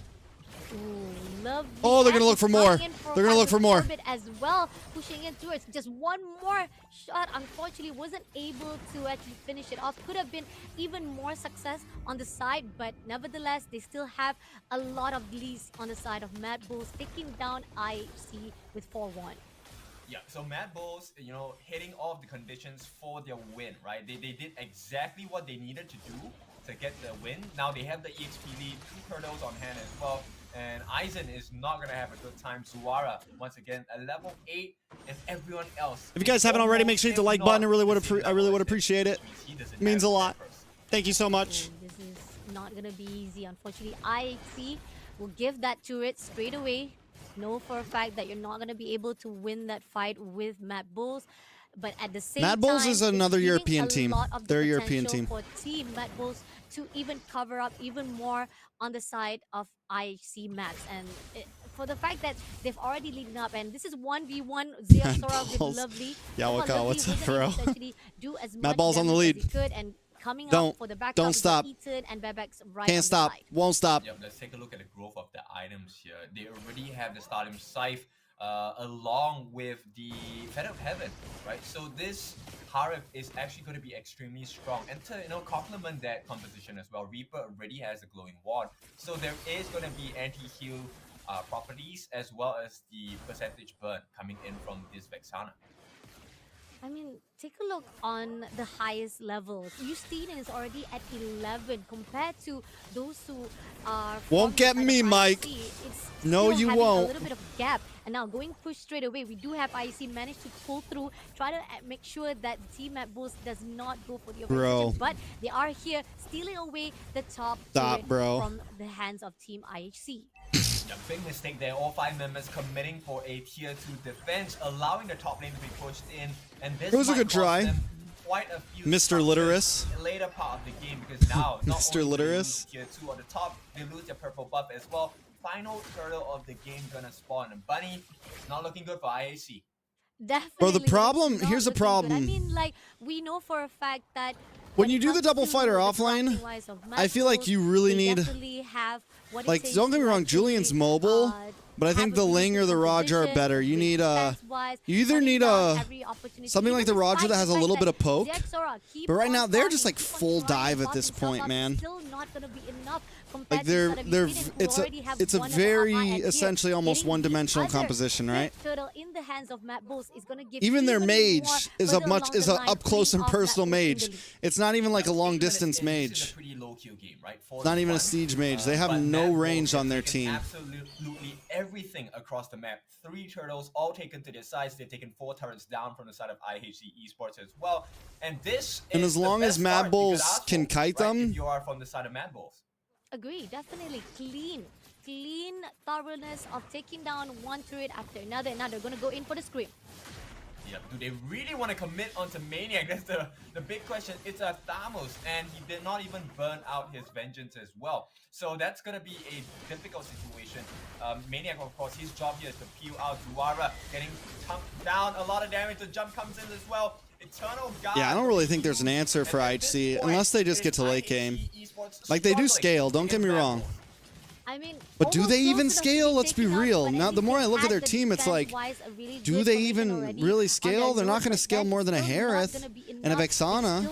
Ooh, lovely. Oh, they're gonna And look for he's more. coming in They're gonna look for more. Orbit as well, pushing in towards just one more shot. Unfortunately, wasn't able to actually finish it off. Could have been even more success on the side, but nevertheless, they still have a lot of leads on the side of Mad Bulls, taking down IHC with 4-1. Yeah, so Mad Bulls, you know, hitting off the conditions for their win, right? They did exactly what they needed to do to get the win. Now they have the EXP lead, 2 turtles on hand as well, and Aizen is not going to have a good time. Zuara, once again, a level 8, and everyone else. If you guys haven't already, make sure you hit the like button. I really would appreciate it. It means a lot. Thank you so much. This is not going to be easy. Unfortunately, IHC will give that turret straight away. Know for a fact that you're not going to be able to win that fight with Mad Bulls. But at the same time, Mad Bulls is another it's European leaving team. a lot of the They're a European potential team. for Team Mad Bulls to even cover up even more on the side of IHC maps. And for the fact that they've already leading up, and this is 1v1 ZXora with Balls. Lovely. Yeah, Lovely what's up, wasn't bro? able to actually do as Mad much Balls on the damage lead. as he could, and coming Don't- up for the backup don't is stop. Ethan and Bebek's right on Can't the stop. side. Won't stop. Yep, let's take a look at the growth of the items here. They already have the Stardom Scythe along with the Feather of Heaven, right? So this Harif is actually going to be extremely strong. And to, you know, complement that composition as well, Reaper already has a glowing wand. So there is going to be anti-heal properties as well as the percentage burn coming in from this Vexana. I mean, take a look on the highest levels. Justine is already at 11 compared to those who are. Won't get me, Mike. No, you won't. A little bit of gap, and now going push straight away. We do have IC managed to pull through, try to make sure that Team Mad Bulls does not go for the Bro. overposition, but they are here stealing away the top Stop, turret bro. from the hands of Team IHC. Yeah, big mistake there. All 5 members committing for a tier 2 defense, allowing the top lane to be pushed in. And this It was a might good cost try. them quite a few Mr. touches Litterus. later part of the game, because now not Mr. only do they Litterus. lose tier 2 on the top, they lose their purple buff as well. Final turtle of the game gonna spawn a bunny. Not looking good for IAC. Definitely. Bro, the problem- it's not here's the looking good. problem. I mean, like, we know for a fact that When you it do the comes double to fighter the offline, blocking-wise of Mad I feel like Bulls, you really they need. definitely have what it Like, takes don't get me to wrong, actually, Julian's mobile, But I think the Ling or the Roger are better. You need you either need something like the Roger that has a little bit of poke. But right now they're just like full dive at this point, man. Like it's a very essentially almost one-dimensional composition, right? Even their mage is a up close and personal mage. It's not even like a long distance mage. Not even a siege mage. They have no range on their team. Absolutely everything across the map. 3 turtles all taken to their sides. They've taken 4 turrets down from the side of IHC Esports as well. And this and as long as Mad Bulls can kite them, if you are from the side of Mad Bulls. Agree, definitely clean thoroughness of taking down one turret after another. Now they're gonna go in for the scream. Yep. Do they really want to commit onto Maniac? That's the big question. It's a Thamos, and he did not even burn out his vengeance as well. So that's gonna be a difficult situation. Maniac, of course, his job here is to peel out Aurora, getting tumped down. A lot of damage. The jump comes in as well. Eternal God. Yeah, I don't really think there's an answer for IHC unless they just get to late game. Like they do scale, don't get me wrong. I mean, but do they even scale? Let's be real. Now, the more I look at their team, it's like, do they even really scale? They're not going to scale more than a Harith and a Vexana.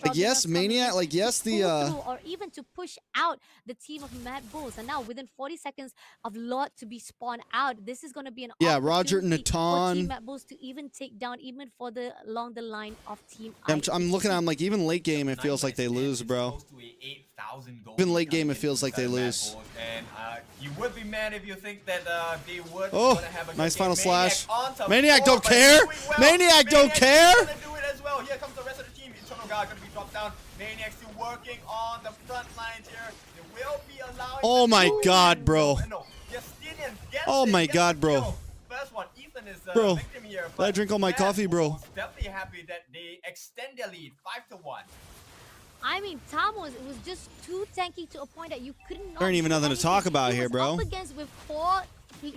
Like, yes, Maniac, like, yes, the... or even to push out the team of Mad Bulls. And now, within 40 seconds of Lot to be spawned out, this is going to be an Roger, opportunity for Team Natan. Mad Bulls to even take down, even for along the line of Team I'm looking at them, like, even late game, it feels like they lose, bro. Even late game, it feels like they lose. And you would be mad if you think that they would have a nice final slash. Maniac don't care. Maniac don't care. Gonna do it as well. Here comes the rest of the team. Eternal God gonna be dropped down. Maniac still working on the front lines here. They will be allowing. Oh my God, bro. Oh my God, bro. First one, Ethan is bro, victim here. I drink all my coffee, bro. Definitely happy that they extend their lead 5-1. I mean, Thamos, it was just too tanky to a point that you couldn't. There ain't even nothing to talk about here, bro. Up against with 4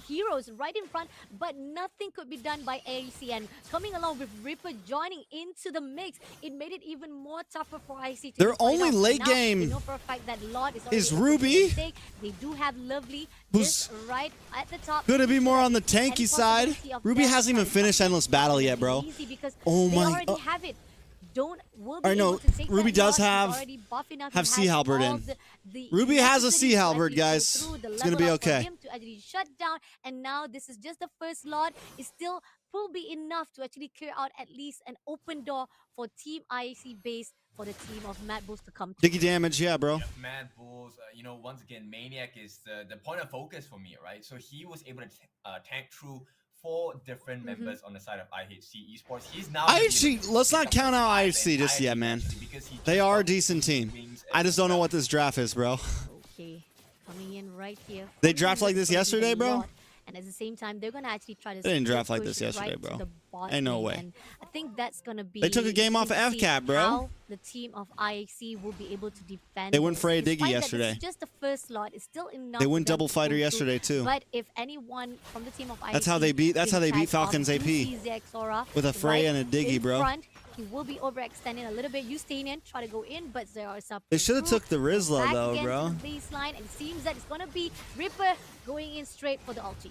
heroes right in front, but nothing could be done by AEC. And coming along with Ripper joining into the mix, it made it even more tougher for IC. Their only late game we know for a fact that Lord is Ruby. They do have Lovely, who's right at the top. Gonna be more on the tanky side. Ruby hasn't even finished Endless Battle yet, bro. Oh my. They already have it. I know Ruby does have Sea Halberd in. Ruby has a Sea Halberd, guys. It's gonna be okay. To actually shut down, and now this is just the first lot. It still will be enough to actually clear out at least an open door for Team IAC base for the team of Mad Bulls to come to. Diggy damage, yeah, bro. Yeah, Mad Bulls, you know, once again, Maniac is the point of focus for me, right? So he was able to tank through 4 different members on the side of IHC Esports. He's now IHC, let's not count out IHC just yet, man. They are a decent team. I just don't know what this draft is, bro. Okay, coming in right here. They draft like this yesterday, bro? And at the same time, they're going to actually try to... They didn't draft like this yesterday, bro. Ain't no way. And I think that's going to be... They took a game off of Fcap, bro. How the team of IXC will be able to defend. They went for a Diggy yesterday. It's just the first lot. It's still enough. They went double fighter yesterday, too. But if anyone from the team of IXC... That's how they beat Falcon's AP. With a Frey and a Diggy, bro. He will be overextending a little bit. You staying in, try to go in, but there are some. They should have took the Rizla, though, bro. Baseline, and it seems that it's going to be Ripper going in straight for the ulti.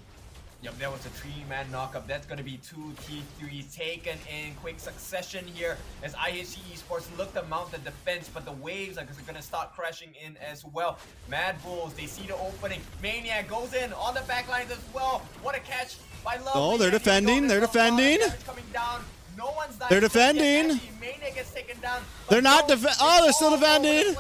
Yep, there was a 3-man knockup. That's going to be 2 T3s taken in quick succession here as IHC Esports look to mount the defense, but the waves are going to start crashing in as well. Mad Bulls, they see the opening. Maniac goes in on the backlines as well. What a catch by Love. Oh, they're defending. They're defending. Coming down. No one's dying. They're defending. Maniac gets taken down. They're not defending. Oh, they're still defending.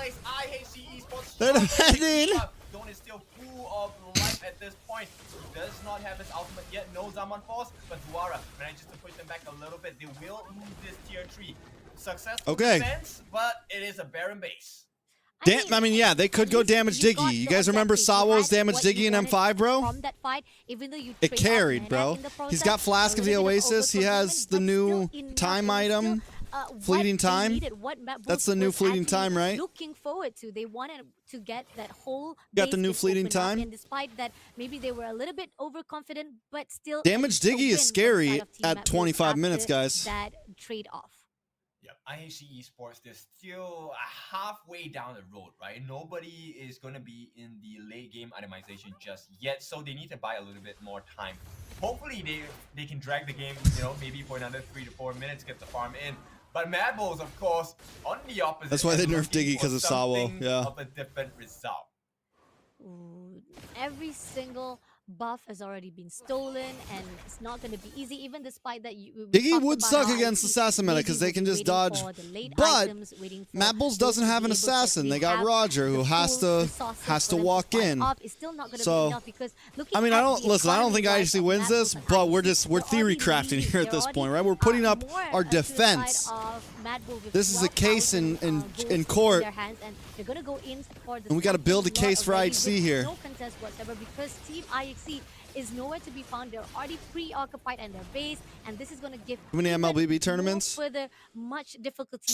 They're defending. Dawn is still full of life at this point. He does not have his ultimate yet. No Zaman Force, but Zuara manages to push them back a little bit. They will lose this tier 3. Successful defense, but it is a barren base. I mean, yeah, they could go damage Diggy. You guys remember Sawo's damage Diggy in M5, bro? From that fight, even though you it carried, bro. He's got Flask of the Oasis. He has the new time item. Fleeting time. That's the new fleeting time, right? Looking forward to. They wanted to get that whole. Got the new fleeting time. And despite that, maybe they were a little bit overconfident, but still. Damage Diggy is scary at 25 minutes, guys. That trade off. Yep, IAC Esports, they're still halfway down the road, right? Nobody is going to be in the late game itemization just yet, so they need to buy a little bit more time. Hopefully they can drag the game, you know, maybe for another 3 to 4 minutes, get the farm in. But Mad Bulls, of course, on the opposite. That's why they end, nerfed looking Diggy for because of Sawo. something Yeah. of a different result. Ooh, every single buff has already been stolen, and it's not going to be easy, even despite that we Diggy talked would about suck how against IC Assassin meta maybe because will they can be just waiting dodge. for the late But items, waiting for Mad Bulls those doesn't to have be an able to assassin. actually They got have Roger the who has full to resources for them walk fight in. off. It's still not going to So, be enough because looking I mean, I at don't the listen. I don't think economy-wise IHC of wins Mad this, Bulls and but we're IEC, theory they're crafting already here at leading. this They're point, right? already, We're putting up more our to the side defense. of Mad Bull with This is a case 12,000, in goals court. their hands, and they're going to go in for the And we got to second build a lot case for already IHC with here. no contest whatsoever because Team IHC is nowhere to be found. They're already preoccupied in their base, and this is going to give How many even MLBB tournaments? further much difficulty.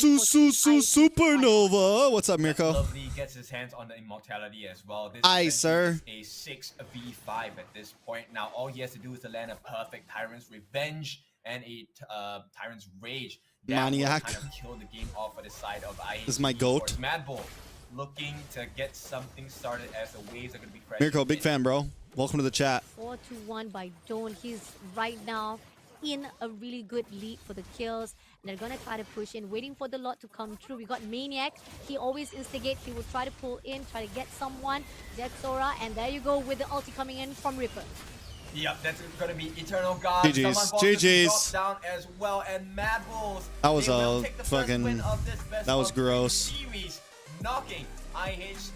Supernova. What's up, Mirko? Lovely gets his hands on the immortality as well. This Aye, essentially sir. is a 6v5 at this point. Now all he has to do is to land a perfect Tyrant's Revenge and a Tyrant's Rage. That Maniac. will kind of kill the game off for the side of IAC. This is my goat. Mad Bull looking to get something started as the waves are going to be crashing. Mirko, big fan, bro. Welcome to the chat. 4-1 by Dawn. He's right now in a really good lead for the kills. And they're going to try to push in, waiting for the lot to come through. We got Maniac. He always instigates. He will try to pull in, try to get someone. That's Aurora. And there you go with the ulti coming in from Ripper. Yep, that's going to be Eternal God. GG's. Someone GG's. down as well, and Mad Bulls. That was they will a take the fucking- first win of this best that was of three gross. series, knocking IHC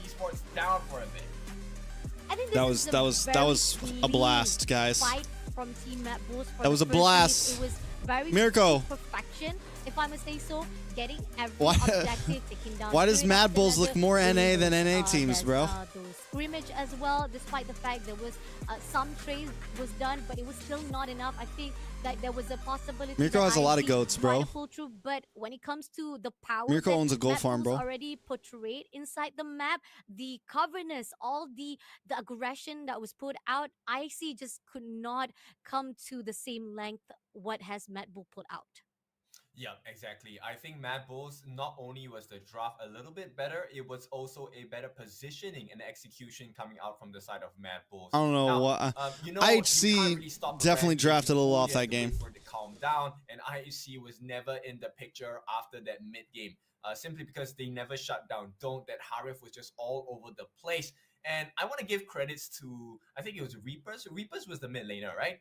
Esports down for a bit. I think That this was- is that was a very blast, clean guys. Fight from Team Mad Bulls for That was the a first blast. series. It was very Mirko. perfection, if I must say so. Getting every Why- objective, taking down. Why does three Mad of Bulls the look more doing NA than those, NA teams, there's, bro? Those scrimmage as well, despite the fact there was some trades was done, but it was still not enough. I think that there was a possibility. Mirko that has a lot of IC goats, bro. tried to pull through, but when it comes to the power, Mirko that owns a gold Mad farm, Bulls bro. already portrayed inside the map, the coverness, all the aggression that was put out, IC just could not come to the same length what has Mad Bull put out. Yeah, exactly. I think Mad Bulls, not only was the draft a little bit better, it was also a better positioning and execution coming out from the side of Mad Bulls. I don't know Now, what. you know, IHC you can't really stop the definitely rampage. drafted a little You off only have that to game. wait for it to calm down, and IHC was never in the picture after that mid game. Simply because they never shut down Don't. That Harif was just all over the place. And I want to give credits to, I think it was Reapers. Reapers was the mid laner, right?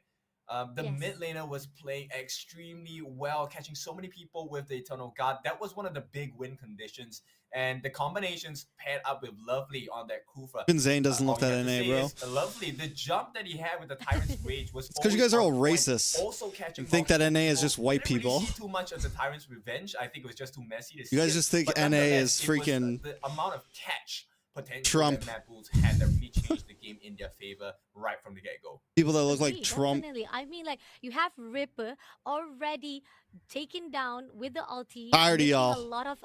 The Yes. mid laner was playing extremely well, catching so many people with the Eternal God. That was one of the big win conditions. And the combinations paired up with Lovely on that Kufa. Even Zane doesn't look all you that have to NA, say bro. is, Lovely, the jump that he had with the Tyrant's Rage was It's 'cause you guys are all always on point, racist also catching and think that multiple NA is people. just white Didn't really people. see too much of the Tyrant's Revenge. I think it was just too messy to You guys skip. just think But NA nonetheless, is it was, freaking the amount of catch potential Trump. that Mad Bulls had that really changed the game in their favor right from the get-go. People that look like Agree, Trump. Definitely. I mean, like, you have Ripper already taken down with the ulti. Tired of making y'all. a lot of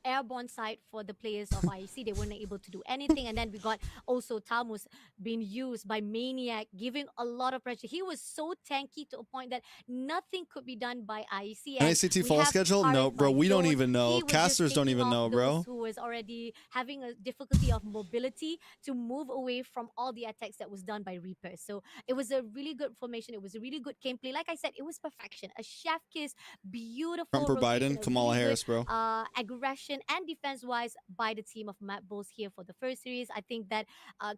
airborne side for the players of IEC. They weren't able to do anything. And then we got also Tamus being used by Maniac, giving a lot of pressure. He was so tanky to a point that nothing could be done by IEC. And NACT we fall have schedule? Harith No, bro. by We don't Dawn. even know. He was just Casters don't taking even off know, those bro. who was already having a difficulty of mobility to move away from all the attacks that was done by Reaper. So it was a really good formation. It was a really good gameplay. Like I said, it was perfection. A chef kiss, beautiful Trump or rotation, Biden? a Kamala really Harris, good, bro. aggression and defense-wise by the team of Mad Bulls here for the first series. I think that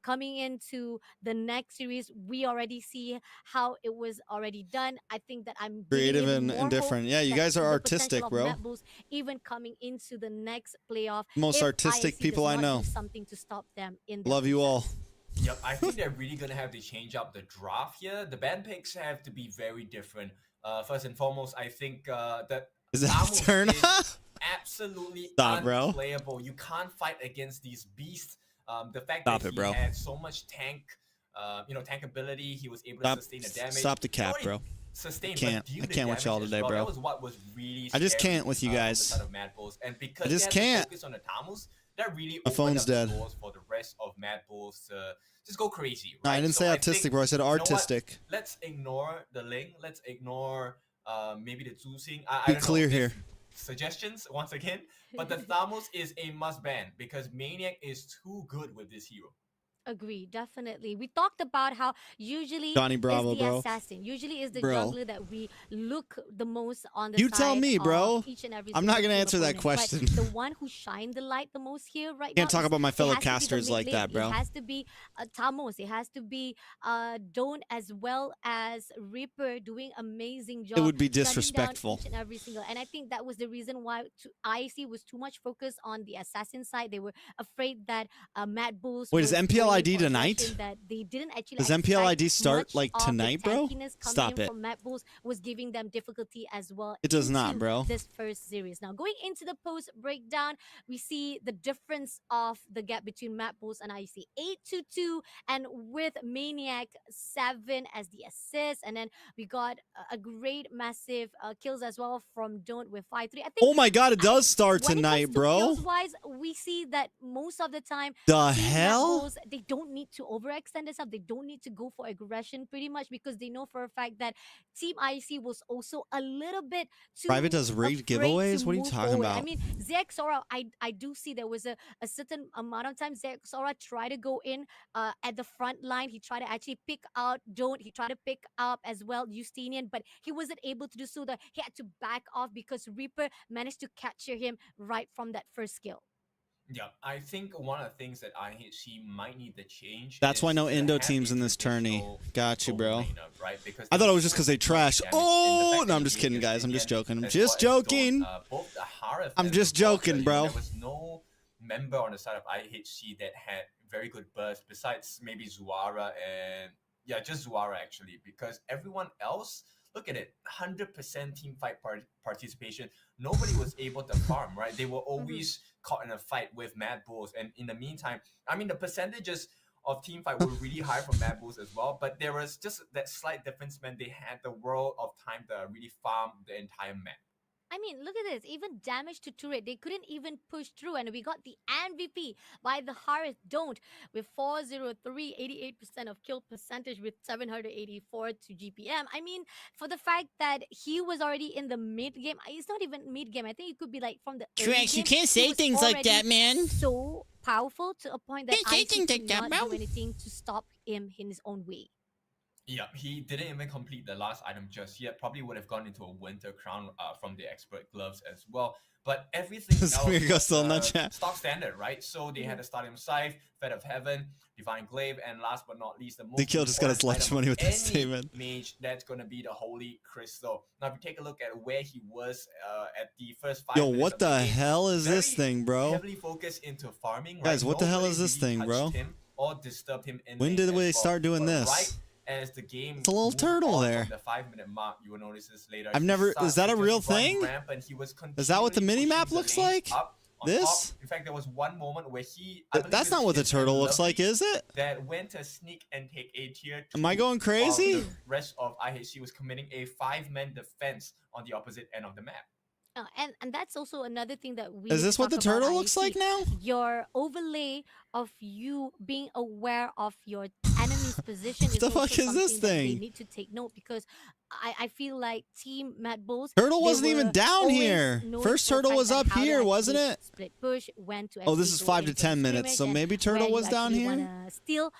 coming into the next series, we already see how it was already done. I think that I'm giving Creative it and more hope different. Yeah, you that guys are the potential artistic, of bro. Mad Bulls even coming into the next playoff. Most if artistic IAC people does I not know. do something to stop them in their Love you all. Yep, I think they're really gonna have to change up the draft here. The ban picks have to be very different. First and foremost, I think that Is that Tamus a turn? is absolutely Stop, bro. unplayable. You can't fight against these beasts. The fact Stop that it, he bro. had so much tank, tank ability, he was able Stop, to sustain the damage. stop the Not cap, only bro. sustain, I but can't. deal I the can't with y'all damage as today, well. bro. That was what was really I just scary, can't with you from the guys. side of Mad Bulls. And because I just they had to can't. focus on the Tamus, that really My opened phone's up the dead. doors for the rest of Mad Bulls to just go crazy. No, Right? I didn't So say think, autistic, bro. I said you know what? artistic. Let's ignore the link. Let's ignore maybe the Zusing. I Be don't know. clear here. suggestions once again, but the Thamos is a must ban because Maniac is too good with this hero. Agree, definitely. We talked about how usually Johnny Bravo, is the bro. assassin, usually is the Bro. jungler that we look the most on the You side tell me, bro. of each and every I'm not single gonna team answer that opponent. question. But the one who shined the light the most here right now Can't talk is- about my it fellow has to be the casters mid like lane. that, bro. It has to be Tamos. It has to be Don't, as well as Reaper, doing amazing job. It would be shutting down disrespectful. each and every single. And I think that was the reason why IC was too much focused on the assassin side. They were afraid that Mad Bulls. Wait, is was MPL going ID for tonight? aggression That they didn't actually Does MPL expect ID start much like of the tonight, bro? tankiness coming Stop in it. from Mad Bulls was giving them difficulty as well. It does not, into bro. This first series. Now, going into the post breakdown, we see the difference of the gap between Mad Bulls and IC. 8-2, and with Maniac 7 as the assist, and then we got a great massive kills as well from Don't with 5-3. I think. Oh my god, it does start when it tonight, comes to bro. kills wise, we see that most of the time, The Team Red hell? Bulls, they don't need to overextend themselves. They don't need to go for aggression pretty much because they know for a fact that Team IC was also a little bit too Private does rigged afraid giveaways? to What are you move talking forward. I about? mean, Zexora, I do see there was a certain amount of time Zexora tried to go in at the front line. He tried to actually pick out Don't. He tried to pick up as well Justinian, but he wasn't able to do so. That he had to back off because Reaper managed to capture him right from that first kill. Yeah, I think one of the things that IHC might need to change. That's why is no to Indo have teams a in this tourney. traditional Got you, gold bro. laner, right? Because I thought they it was just do because they so much trash. damage, and the Oh, fact no, that I'm just he kidding, is guys. I'm just Indian joking. I'm as just well as joking. Gold, both the Harith I'm and just the Vulture, joking, you know, bro. There was no member on the side of IHC that had very good burst besides maybe Zuara and just Zuara actually, because everyone else, look at it, 100% team fight participation. Nobody was able to farm, right? They were always caught in a fight with Mad Bulls, and in the meantime, I mean, the percentages of team fight were really high from Mad Bulls as well, but there was just that slight difference, man. They had the world of time to really farm the entire map. I mean, look at this. Even damage to turret, they couldn't even push through. And we got the MVP by the Harith Don't with 403, 88% of kill percentage with 784 to GPM. I mean, for the fact that he was already in the mid game, it's not even mid game. I think it could be like from the early TREX, you game, can't he say was things like that, already man. So powerful to a point that Can't say IC things could like that, not bro. do anything to stop him in his own way. Yeah, he didn't even complete the last item just yet. Probably would have gone into a winter crown from the expert gloves as well. But everything else Samir goes was, still in that chat. stock standard, right? So they had a Stadium Scythe, Fed of Heaven, Divine Glaive, and last but not least, the most DKL just got his important lunch item money of with that any statement. mage, that's going to be the Holy Crystal. Now, if you take a look at where he was at the first 5 Yo, minutes what of the the game, hell is this very thing, bro? heavily focused into farming, Guys, right? what the hell Nobody is this really thing, bro? touched him or disturbed him in When lane did as we well. start doing But this? Right as the game It's a little moved turtle on there. from the 5-minute mark, you will notice this later. I've he never- starts is that to a just real run thing? rampant. He was Is that what the continually mini-map pushing the looks lanes like? up on This? top. In fact, there was one moment where he I believe That's it's not what the his turtle looks Lovely like, is it? that went to sneak and take a tier 2. Am I going crazy? While the rest of IHC was committing a 5-man defense on the opposite end of the map. And that's also another thing that we Is this what the talk about turtle looks IEC. like now? Your overlay of you being aware of your enemy's position is the also fuck is this something that they thing? need to take note, because I feel like Team Mad Bulls, Turtle they wasn't even were down always here. knowing First for a turtle fact was that up how to here, wasn't actually it? split push, when to Oh, this actually is go 5 to in for 10 the minutes, so scrimmage, maybe and turtle where was you down actually here? wanna steal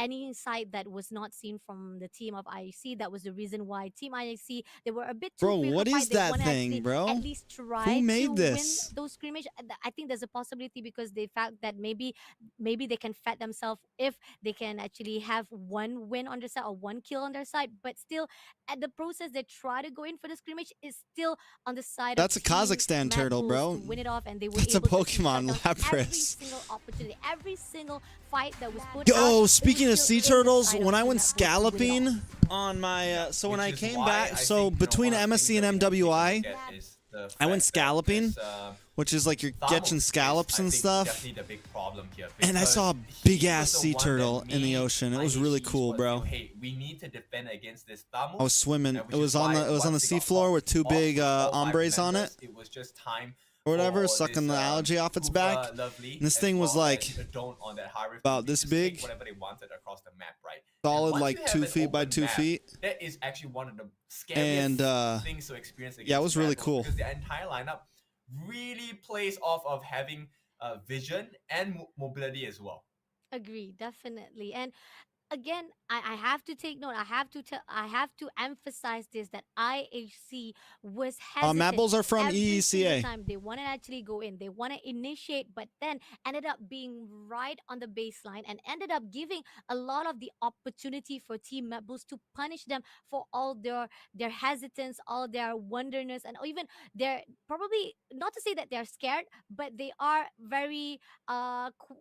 any side that was not seen from the team of IEC. That was the reason why Team IEC, they were a bit too Bro, what preoccupied. is They that wanna thing, actually bro? at least try Who made to this? win those scrimmage. I think there's a possibility because they felt that maybe they can fat themselves if they can actually have one win on their side or one kill on their side. But still, at the process, they try to go in for the scrimmage is still on the side That's a of Team Kazakhstan Mad turtle, Bulls bro. to win it off, and they were That's a able to shut Pokemon, down every Lapras. single opportunity, every single fight that was put out. Yo, It was speaking of still sea in the turtles, side of when I Team went Mad Bulls to win it off. scalloping on my, so when I Which is came why back, I so think, you know, between one of the MSC things and that we need to MWI, look at is the I fact went that scalloping, this, which is like you're Thamos catching is, scallops I and think, stuff. definitely the big problem here, And I because saw a he big ass was the sea one that turtle in the made ocean. It was really IHC cool, was, bro. you know, hey, we need to defend against this Thamos. I was swimming. which It was is on why the once they sea got floor caught with two off big with all 5 hombres on it. members, it was just time or whatever, for sucking this, the algae off its back. Lovely, And this as thing was well like as the Don't on that high rift about this to take big. whatever they wanted across the map, right? Solid, Once like you have 2 an feet by open 2 map, feet. that is actually one of the scariest things to experience against yeah, it was really Rebels, cool. because the entire lineup really plays off of having vision and mobility as well. Agree, definitely. And again, I have to take note. I have to emphasize this, that IHC was Map hesitant Bulls are from every single EECA. time they want to actually go in. They want to initiate, but then ended up being right on the baseline and ended up giving a lot of the opportunity for Team Map Bulls to punish them for all their hesitance, all their wonderness, and even their, probably not to say that they're scared, but they are very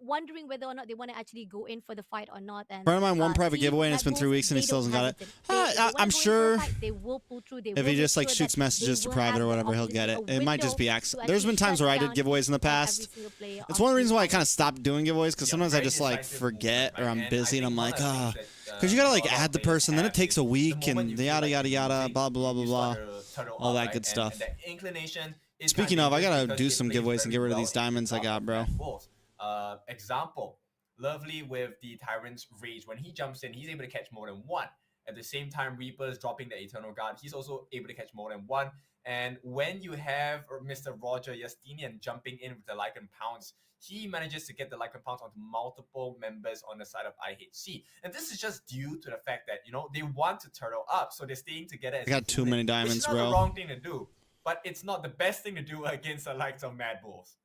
wondering whether or not they want to actually go in for the fight or not. And Friend of mine won private Team giveaway and Red it's been Bulls, 3 weeks and they he still don't hasn't got it. hesitate. They wanna I'm go in for a sure fight, they will pull through. They if will he make just like sure shoots that messages they to will private have or the whatever, he'll get it. opportunity, It a might just be window accident. to There's been actually times where I shut did down giveaways in the each and every past. single player It's on one of the Team reasons why I Fight. kind of stopped doing giveaways, because sometimes I very just like decisive forget movement, or I'm right? And busy I and I'm think one like, of the things that, because you gotta like a lot of add the players person, then it have takes is a the week moment and you feel yada like yada you're yada, losing, blah blah blah you blah start blah, to turtle all up, that right? good stuff. And that inclination is Speaking kinda of, I dangerous gotta because do it some plays giveaways and very get rid of well these diamonds I into got, bro. Red Bulls. Example, Lovely with the Tyrant's Rage. When he jumps in, he's able to catch more than one. At the same time, Reaper's dropping the Eternal Guard. He's also able to catch more than one. And when you have Mr. Roger Justinian jumping in with the Lycan Pounce, he manages to get the Lycan Pounce onto multiple members on the side of IHC. And this is just due to the fact that, you know, they want to turtle up, so they're staying together as I got a too unit, many diamonds, which is not bro. the wrong thing to do, but it's not the best thing to do against the likes of Mad Bulls.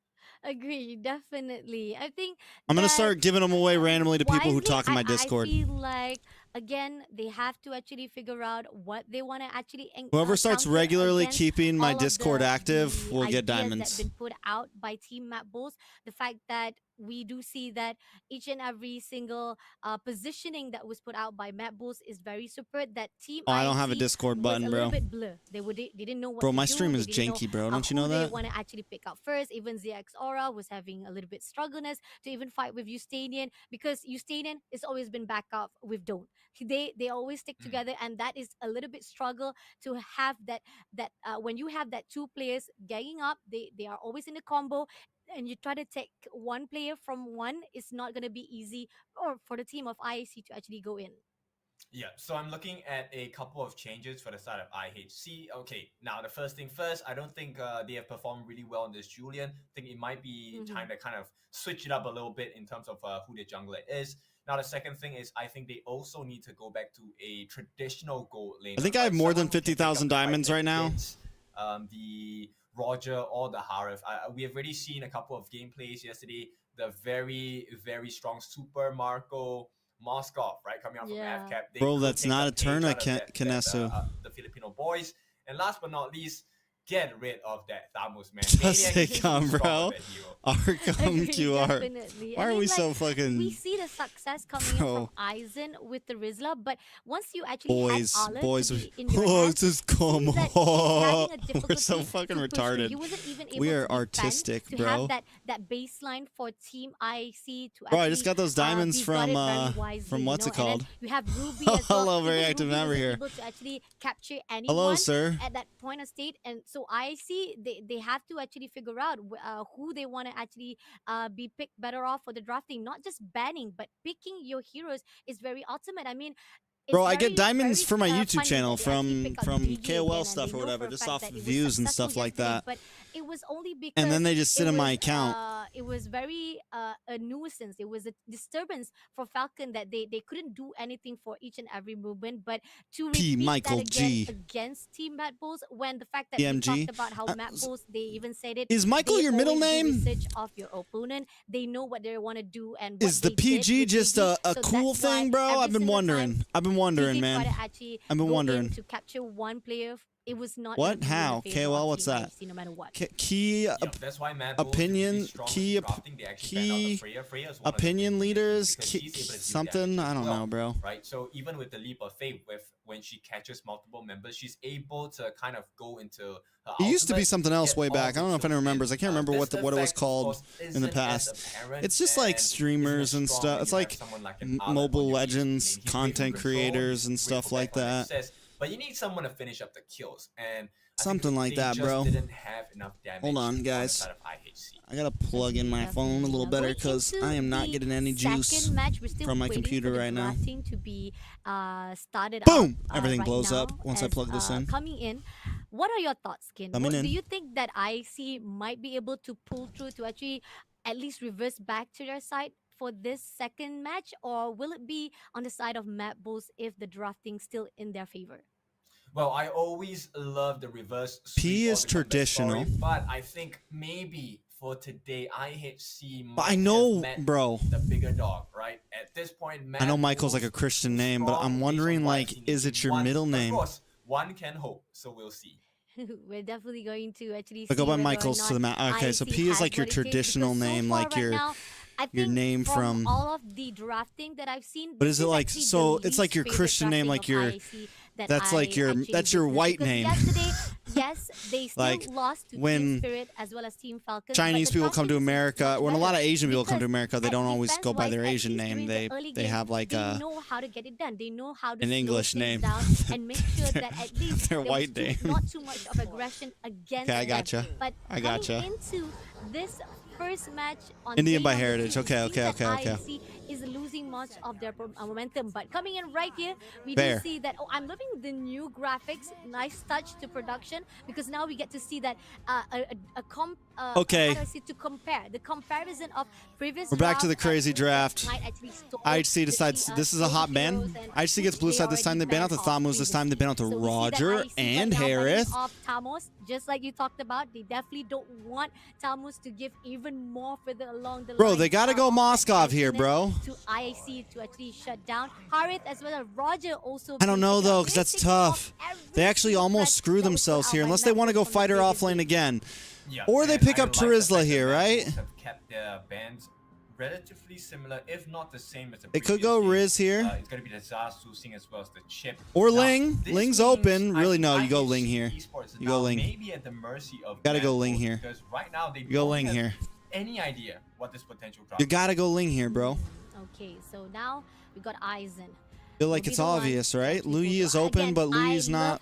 Agree, definitely. I think I'm gonna that start giving them away randomly to people who wisely, talk in my I Discord. feel like, again, they have to actually figure out what they want to actually Whoever starts counter regularly against keeping my all of Discord the active will get ideas that diamonds. have been put out by Team Map Bulls. The fact that we do see that each and every single positioning that was put out by Map Bulls is very super. That Team Oh, I don't have a IHC Discord was button, a little bro. bit blur. They didn't know what Bro, to my do. stream They is didn't know janky, bro. Don't you who know they that? want to actually pick up first. Even ZX Aura was having a little bit struggleness to even fight with Eustanian, because Eustanian has always been back up with Don't. They always stick together, and that is a little bit struggle to have that when you have that two players ganging up, they are always in a combo, and you try to take one player from one, it's not going to be easy or for the team of IAC to actually go in. Yeah, so I'm looking at a couple of changes for the side of IHC. Okay, now the first thing first, I don't think they have performed really well in this Julian. I think it might be time to kind of switch it up a little bit in terms of who the jungler is. Now the second thing is, I think they also need to go back to a traditional gold lane. I think I have more than 50,000 diamonds right now. The Roger or the Harif. We have already seen a couple of gameplays yesterday. The very, very strong Super Marco Moskov, right, coming out from Fcap. Bro, that's not a Turner, Kinesu. The Filipino boys. And last but not least, get rid of that Thamus, man. Just say come, bro. Arkham QR. Definitely. Why are we so fucking... We see the success coming in from Aizen with the Rizla, but once you actually had Olive to be in your hands, just come on. We're so fucking retarded. He wasn't even able We are to artistic, to bro. have that baseline for Team IC to Bro, I just got those diamonds from what's it called? You have Ruby as well. Hello, very Even active Ruby member wasn't here. able to actually capture anyone Hello, sir. at that point of state, and so IC they have to actually figure out who they want to actually be picked better off for the drafting. Not just banning, but picking your heroes is very ultimate. I mean, bro, I get diamonds for my YouTube funny channel that they actually from pick up DG KOL again, and stuff they or know whatever, for a just fact off that it was views and successful stuff like yesterday, that. But it was only because And then they just sit it in my was, account. It was very a nuisance. It was a disturbance for Falcon that they couldn't do anything for each and every movement. But to repeat Michael that again G. against Team Mad Bulls, when the fact that PMG. we talked about how Mad Bulls, they even said it. Is Michael they your middle always do name? research of your opponent. They know what they want to do, and what Is the they did PG with just PG. a So cool that's why thing, bro? every I've been single wondering. time I've been wondering, PG man. tried to actually I've been go in wondering. to capture one player. It was not What? gonna be in the How? favor KOL, of what's Team that? IC no matter what. Key that's why Mad Bulls opinion, is strong key in drafting. They actually banned out the Freya. Freya is one of the opinion things leaders, because she's able to do that something. I don't well, know, bro. Right. So even with the leap of faith, when she catches multiple members, she's able to kind of go into her It used to be ultimate, something else get way all back. I don't know if anyone remembers. I can't remember what this it was effect, of called course, in the isn't past. as apparent It's just like and streamers isn't and as strong stuff. when It's you have like someone like an Aleph mobile on your legends, username. He's content great for control, creators, and he's great stuff for like backline that. access, but you need someone to finish up the kills. And Something like that, bro. Didn't have enough damage. Hold on, guys. I gotta plug in my phone a little better because I am not getting any juice from my computer right now. To be started Boom! out, Everything right blows now up once I plug this in. Coming in, what are your thoughts, Skin? Coming in. Do you think that IC might be able to pull through to actually at least reverse back to their side for this second match, or will it be on the side of Mad Bulls if the drafting still in their favor? Well, I always love the reverse. P is traditional, but I think maybe for today, IHC. But I know, bro. The bigger dog, right? At this point, I know Michael's like a Christian name, but I'm wondering, like, is it your middle name? Of course, one can hope. So we'll see. We're definitely going to actually. But go by Michael's to the map. Okay, so P is like your traditional name, like your name from all of the drafting that I've seen. But is it like so? It's like your Christian name, like your. That's like your white name. Yes, they still like lost to when Team Spirit as well as Team Falcon. Chinese people come to America, when a lot of Asian people come to America, they don't always go by their Asian name. They have like they know how to get it done. They know how to an English name down and make sure that at least their white name. Not too much of aggression against Okay, I gotcha. them. But I gotcha. into this first match on Indian day by number heritage. 2, Okay. IC is losing much of their momentum, but coming in right here, we Fair. do see that. Oh, I'm loving the new graphics. Nice touch to production because now we get to see that okay. how do I say, to compare the comparison of previous. We're back to the crazy draft. IHC IHC decides this is a hot ban. IHC gets blue side this time. They ban out the Thamus this time. They ban out the Roger and Harith. Just like you talked about, they definitely don't want Thamus to give even more further along the line. Bro, they gotta go Moskov here, bro. To IC to actually shut down Harith as well as Roger also. I don't know though, because that's tough. They actually almost screw themselves here, unless they want to go fighter off lane again. Yeah, or they pick up Terizla here, right? Have kept their bands relatively similar, if not the same as the They could go game. Riz here. It's going to be the Zasu Sing as well as the Chip. Or Now, Ling. this Ling's means open. Really, no, you go IHC Ling here. Esports You go now Ling. Maybe at the mercy of Gotta go Mad Ling Bulls, here. because right now they You go don't Ling have here. any idea what this potential drop You gotta go Ling here, bro. Okay, so now we got Aizen. Feel like it's obvious, right? Lu Yi is open, but Lu Yi's not.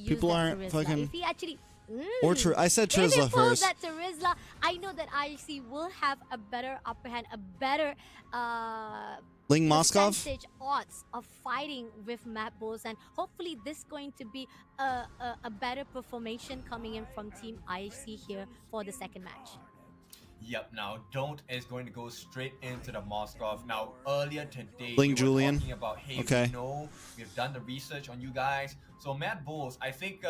People aren't fucking. If he actually. Or I said If he Terizla pulls first. that Terizla, I know that IC will have a better upper hand, a better Ling Moskov? percentage odds of fighting with Mad Bulls, and hopefully this is going to be a better performation coming in from Team IHC here for the second match. Yep, now Don't is going to go straight into the Moskov. Now, earlier today, Ling we were Julian. talking about, hey, Okay. we know, we've done the research on you guys. So Mad Bulls, I think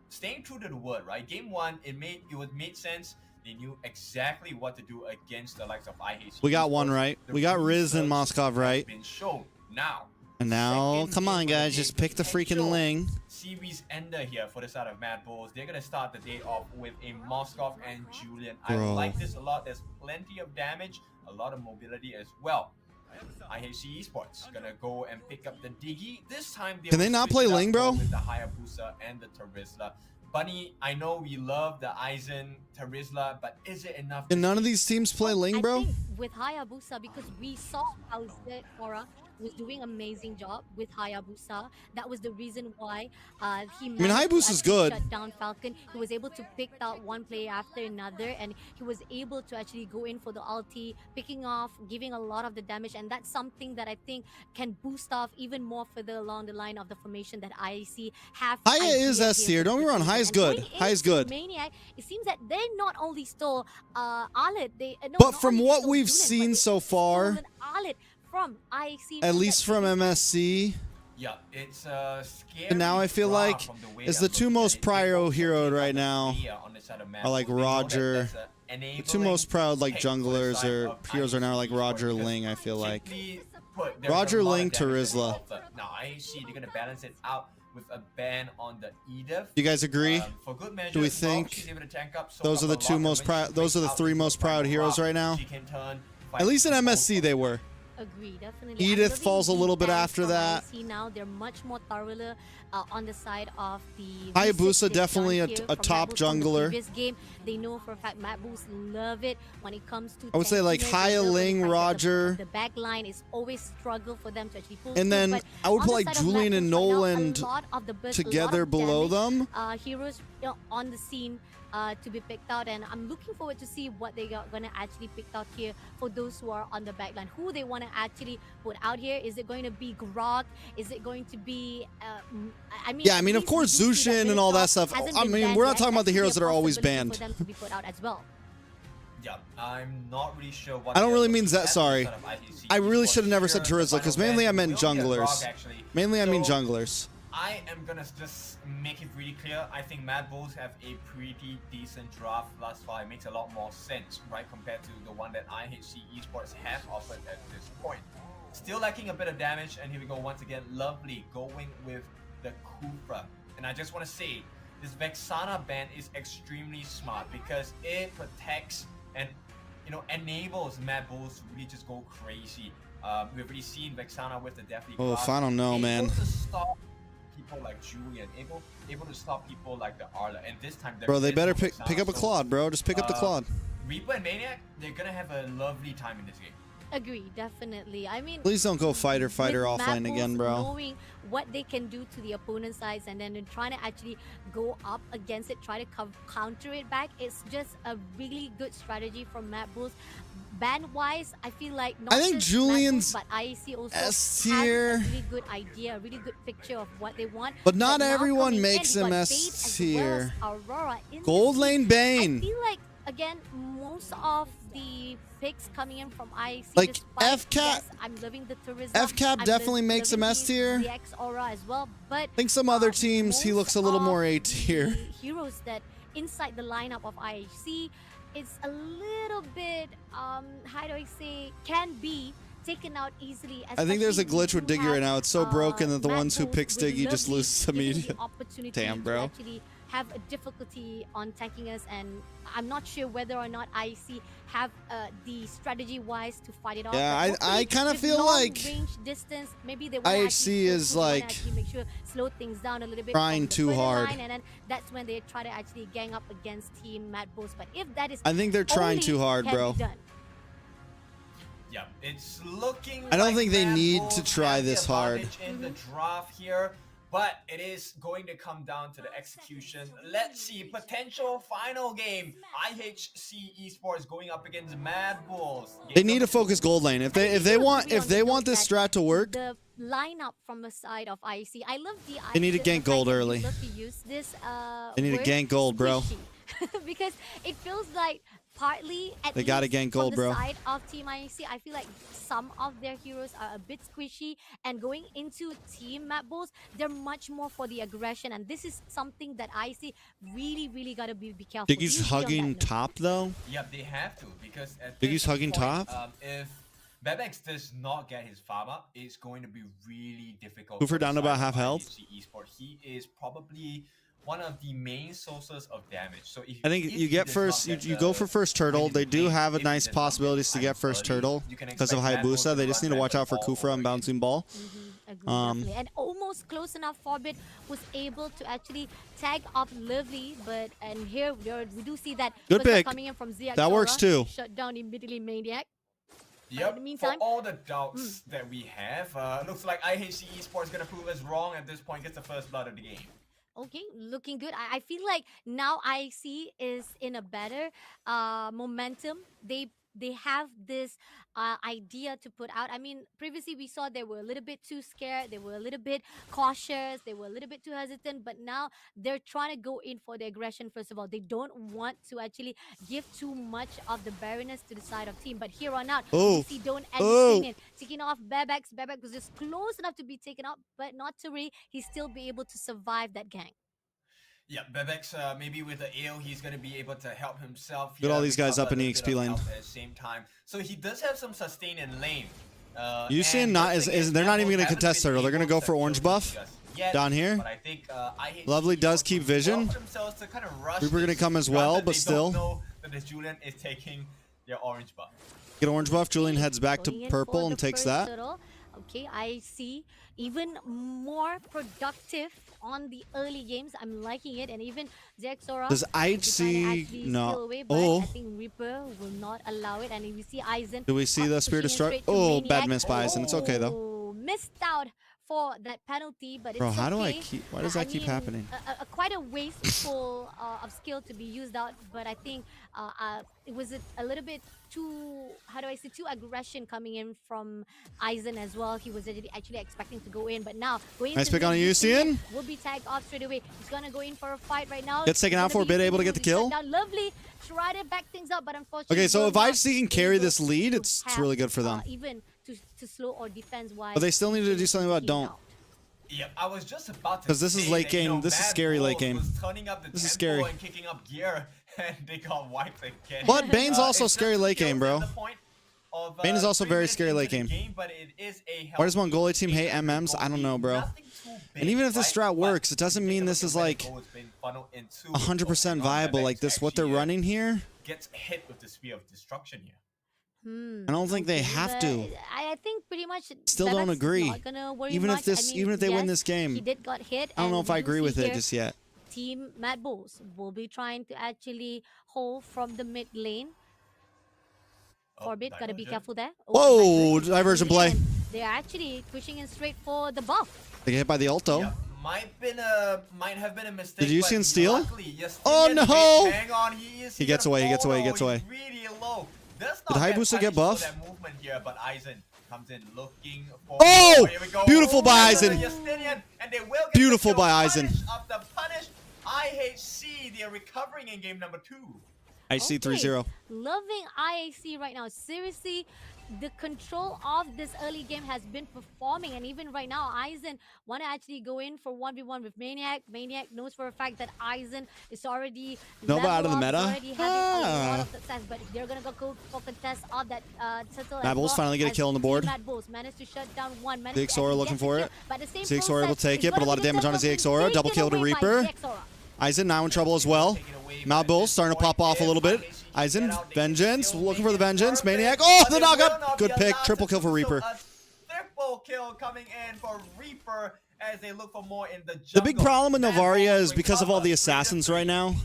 staying true to the word, right? Game 1, it made sense. They knew exactly what to do against the likes of IHC. We got one right. We got Riz and Moskov right. Been shown. Now, And now, second come on, game of the guys, day, just pick the freaking potential Ling. Series ender here for the side of Mad Bulls. They're gonna start the day off with a Moskov and Julian. I Bro. like this a lot. There's plenty of damage, a lot of mobility as well. IHC Esports gonna go and pick up the Diggy. This time Can they will not switch play it up Ling, bro? With the Hayabusa and the Terizla. Bunny, I know we love the Aizen Terizla, but is it enough? Can none of these teams play Ling, I bro? think with Hayabusa, because we saw how Aurora was doing amazing job with Hayabusa. That was the reason why he managed to Hayabusa's actually good. shut down Falcon. He was able to pick out one player after another, and he was able to actually go in for the ulti, picking off, giving a lot of the damage, and that's something that I think can boost off even more further along the line of the formation that IC have. Haya is S tier. Don't get me wrong. Haya's good. Haya's good. Maniac, it seems that they not only stole Alit, But from what we've seen so far, Alit from IC, at least from MSC, Yeah, it's scary. and now I feel draw like from the way is they're the two looking at most it. prio They heroed also right take now Mia on the side of Mad are like Bulls. They know that Roger. that's a The two most proud like pick for the junglers side or of heroes are now like IHC Roger because Ling, I feel like. simply put, there's Roger a lot of Ling, damage that they Terizla. offer. Now IHC, they're gonna balance it out with a ban on the Edith. You guys agree? For good measure, Do we as well, think she's able to tank up, soak those are up the a two lot, most and when proud? she Those are the breaks out three into most a proud fight heroes rock, right now. she can turn, At fight least in both MSC of they them. were. Agree, definitely. Edith I'm falls a loving little the bit bans after from that. IC now. They're much more thorough on the side of the Hayabusa research they've definitely done a here a from top Mad Bulls from the jungler. previous game. They know for a fact Mad Bulls love it when it comes to I would say like tankiness. They Haya, love the Ling, fact that Roger, the back line is always struggle for them to actually pull and through, then but I would on put the like side of Julian Mad and Bulls right now, Noland a lot of the burst, a lot together of below damage, them. heroes on the scene to be picked out, and I'm looking forward to see what they are gonna actually pick out here for those who are on the backline. Who they want to actually put out here? Is it going to be Grok? Is it going to be? I mean, yeah, I mean, of course, Zushin and all that stuff. I mean, we're not talking about the heroes that are always banned. For them to be put out as well. Yeah, I'm not really sure what. I don't really mean that. Sorry, I really should have never said Terizla because mainly I meant junglers. Mainly I mean junglers. I am gonna just make it really clear. I think Mad Bulls have a pretty decent draft thus far. It makes a lot more sense, right, compared to the one that IHC Esports have offered at this point. Still lacking a bit of damage, and here we go once again. Lovely going with the Kufra, and I just want to say this Vexana ban is extremely smart because it protects and enables Mad Bulls to really just go crazy. We've already seen Vexana with the Deathly Oh, Glass, if I don't know, man. able to stop people like Julian, able to stop people like the Arla, and this time Bro, they better pick up a Claude, bro. Just pick up the Claude. Reaper and Maniac, they're gonna have a lovely time in this game. Agree, definitely. I mean, Please don't go fighter with offline Mad again, Bulls bro. knowing what they can do to the opponent's sides and then trying to actually go up against it, try to counter it back. It's just a really good strategy from Mad Bulls. Ban-wise, I feel like not I think just Julian's Mad Bulls, but IEC also S has tier. a really good idea, a really good picture of what they want. But not now everyone coming makes in, we him got S Bait as tier. well as Aurora in the Gold team. lane Bane. I feel like, again, most of the picks coming in from IC, Like, despite, Fcap- yes, I'm loving the Terizla. Fcap I'm definitely makes him loving S tier. The X Aura as well, but I think some other teams he most looks a little more of A tier. the heroes that inside the lineup of IHC, it's a little bit, how do I say, can be taken out easily. I think there's a especially glitch we with do Diggy right have, now. It's so broken that the Mad ones who Bulls pick with Diggy just Lovely lose given the immediately. opportunity Damn, to bro. actually have a difficulty on tanking us, and I'm not sure whether or not IC have the strategy wise to fight it off. Yeah, But I hopefully kinda with feel long like range distance, maybe they wanna IHC actually is they wanna like actually make sure slow things down a little bit, trying from the too further hard. line, and then that's when they try to actually gang up against Team Mad Bulls. But if that is I think they're trying only too hard, can bro. be done. Yeah, it's looking. I don't like think they Mad need Bulls to try have the this hard. advantage in the draft here, but it is going to come down to the execution. Let's see, potential final game. IHC Esports going up against Mad Bulls. They need to focus gold lane. If they want Agree on the note this that strat to work, the lineup from the side of IC, I love the. They need to the gank fact gold that we early. love to use this, They need to word, gank gold, bro. squishy. Because it feels like partly at They gotta least gank gold, from the bro. side of Team IC, I feel like some of their heroes are a bit squishy, and going into Team Mad Bulls, they're much more for the aggression, and this is something that IC really gotta be careful. Diggy's You be on that hugging note. top though. Yep, they have to, because at Diggy's this hugging point, top? If Bebex does not get his farm up, it's going to be really difficult. Hoofer for the down to side about of half health. IHC Esports. He is probably one of the main sources of damage. So if I think if you he get does first. not get You go the for first turtle. win They do game, have a if he nice does not get possibilities to get first early, turtle you can because of expect Mad Bulls Hayabusa. to They just run need to red watch out for all Kufra over and again. bouncing ball. Agree, definitely. And almost close enough. Forbid was able to actually tag up Lovely, but and here we do see that Good Berserk pick. coming in from ZX That works Aura, too. Shut down immediately Maniac. Yep, in the meantime, for all the doubts that we have, looks like IHC Esports gonna prove us wrong at this point, gets the first blood of the game. okay, looking good. I feel like now IC is in a better momentum. They have this idea to put out. I mean, previously we saw they were a little bit too scared. They were a little bit cautious. They were a little bit too hesitant. But now they're trying to go in for the aggression. First of all, they don't want to actually give too much of the barrenness to the side of team. But here on out, Oh. we see don't Oh. anything in. Taking off Bebex. Bebex was just close enough to be taken out, but not to really. He still be able to survive that gang. Yeah, Bebex, maybe with the AO, he's going to be able to help himself. Get all these guys up in the EXP lane. At the same time. So he does have some sustain in lane. You seeing not is they're not even going to contest turtle. They're going to go for orange buff down here. But I think IHC Lovely does keep vision. themselves to kind of rush Reaper going to this. come as Granted, well, they but don't still. know that this Julian is taking their orange buff. Get orange buff. Julian heads back Going to in purple for and the takes first that. turtle. Okay, I see even more productive on the early games. I'm liking it, and even Zexora. Does IHC no? Away, but Oh, I think Reaper will not allow it, and we see Eisen. do we see the Spear pushing it Destruct? straight to Oh, Maniac. bad miss by Eisen. It's okay though. Oh, missed out for that penalty, but Bro, it's how okay. do I keep? Why does that keep mean, happening? Quite a wasteful of skill to be used out, but I think it was a little bit too, how do I say, too aggression coming in from Aizen as well. He was actually expecting to go in, but now going Nice into pick on mid, Yusian. will be tagged off straight away. He's gonna go in for a fight right now. Gets taken out for a bit, able to get the kill. Lovely, try to back things up, but unfortunately. Okay, so will if not IHC can be carry able this lead, to it's have, really good for them. even to slow or defense wise. But they still need to do something about don't. Yep, I was just about to. Because this is late say that, you game. know, This is Mad scary late Bulls game. was turning up the This is tempo scary. and kicking up gear, and they got wiped again. But Bane's also It's scary just late game, bro. the point of, Bane is also 3 very minutes scary into late the game. But it is a Why does healthy Mongolia team game hate for MMs? I don't know, bro. Nothing too big, And even if this right? strat works, it doesn't mean this is like 100% viable. Like this, what they're running here. Gets hit with the spear of destruction here. I don't think they have to. I think pretty much. Still don't Sebek's agree. not gonna worry Even if much. this, I mean, even if they win yes, this game, he did got hit. I don't know and if I we do agree see with it here just yet. Team Mad Bulls will be trying to actually hold from the mid lane. Forbid, gotta be careful there. Whoa, diversion play. And they're actually pushing in straight for the buff. They get hit by the ulto. Yep. Might have been a mistake. Did you see him steal? Luckily, Oh no! Hang on, He gets away. He gets away. He gets away. Really low. Does Did not Hayabusa get punished for buff? that movement here, but Aizen comes in looking for. Oh! Here we go. Beautiful by Another Aizen. Justinian, and they will get Beautiful the kill. by Aizen. Punish after punish. IHC, they're recovering in game number 2. I see 3-0. Loving IAC right now. Seriously, the control of this early game has been performing, and even right now, Aizen want to actually go in for 1v1 with Maniac. Maniac knows for a fact that Aizen is already Nova out of the meta? already having a lot of success, but they're gonna go for contest of that turtle. Mad Bulls finally get a kill on the board. Mad Bulls managed to shut down one. ZX Aura looking for it. ZX Aura Aura will take it, but a lot of damage on his ZX Aura. Double kill to Reaper. Aizen now in trouble as well. Mad Bulls starting to pop off a little bit. Aizen, Vengeance, looking for the Vengeance. Maniac, oh, the knockup! Good pick, triple kill for Reaper. Triple kill coming in for Reaper as they look for more in the jungle. The big problem with Novaria is because of all the assassins right now.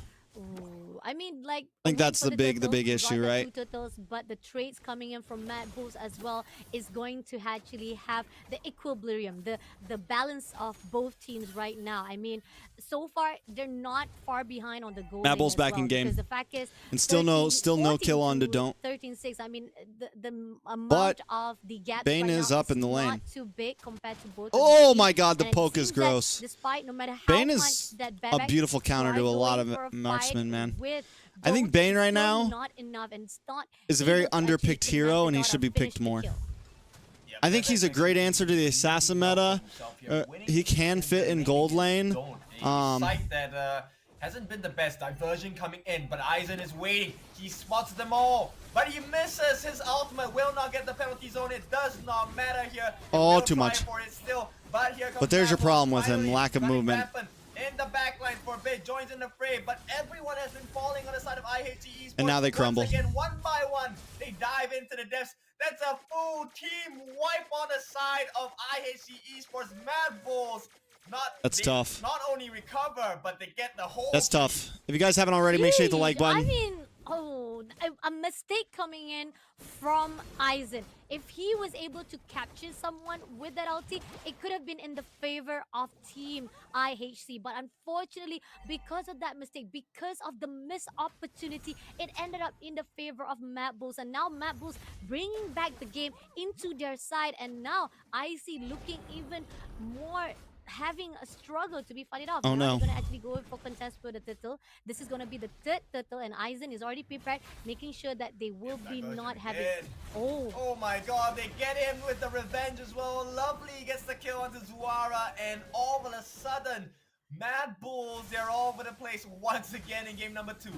I mean, like, I think that's the big issue, right? Turtles, but the trades coming in from Mad Bulls as well is going to actually have the equilibrium, the balance of both teams right now. I mean, so far they're not far behind on the goal. Mad Bulls back in game. Because the fact is, And still no kill on to don't. 13-6. I mean, the amount But of the gaps Bane right is now up in the lane. not too big compared to both. Oh of the my teams. god, the And it poke is seems that gross. despite no matter how Bane much is that a Bebek beautiful counter to a tried lot going of for a marksmen, fight man. with I think Don't, Bane right it's now still not enough, and it's not is a very able to actually underpicked hero, and he connect the should be dot and picked finish the more. kill. I think he's a great answer to the assassin meta. He can fit in gold lane. Sight that hasn't been the best. Diversion coming in, but Aizen is waiting. He spots them all, but he misses. His ultimate will not get the penalty zone. It does not matter here. Oh, too much. For it still, but here comes But there's your Mad Bulls problem with him, finally lack of running movement. weapon In the backline, Forbid joins in the fray, but everyone has been falling on the side of IHC Esports. And now they crumble. Once again, one by one, they dive into the depths. That's a full team wipe on the side of IHC Esports. Mad Bulls. That's tough. Not only recover, but they get the whole. That's tough. If you guys haven't already, make sure you hit the like button. I mean, a mistake coming in from Aizen. If he was able to capture someone with that ulti, it could have been in the favor of Team IHC. But unfortunately, because of that mistake, because of the missed opportunity, it ended up in the favor of Mad Bulls. And now Mad Bulls bringing back the game into their side. And now IHC looking even more having a struggle to be fighting off. Oh, now no. they're gonna actually go for contest for the turtle. This is gonna be the third turtle, and Aizen is already prepared, making sure that they will be not having. Oh my god, they get him with the revenge as well. Lovely gets the kill onto Zuara, and all of a sudden, Mad Bulls, they're all over the place once again in game number 2.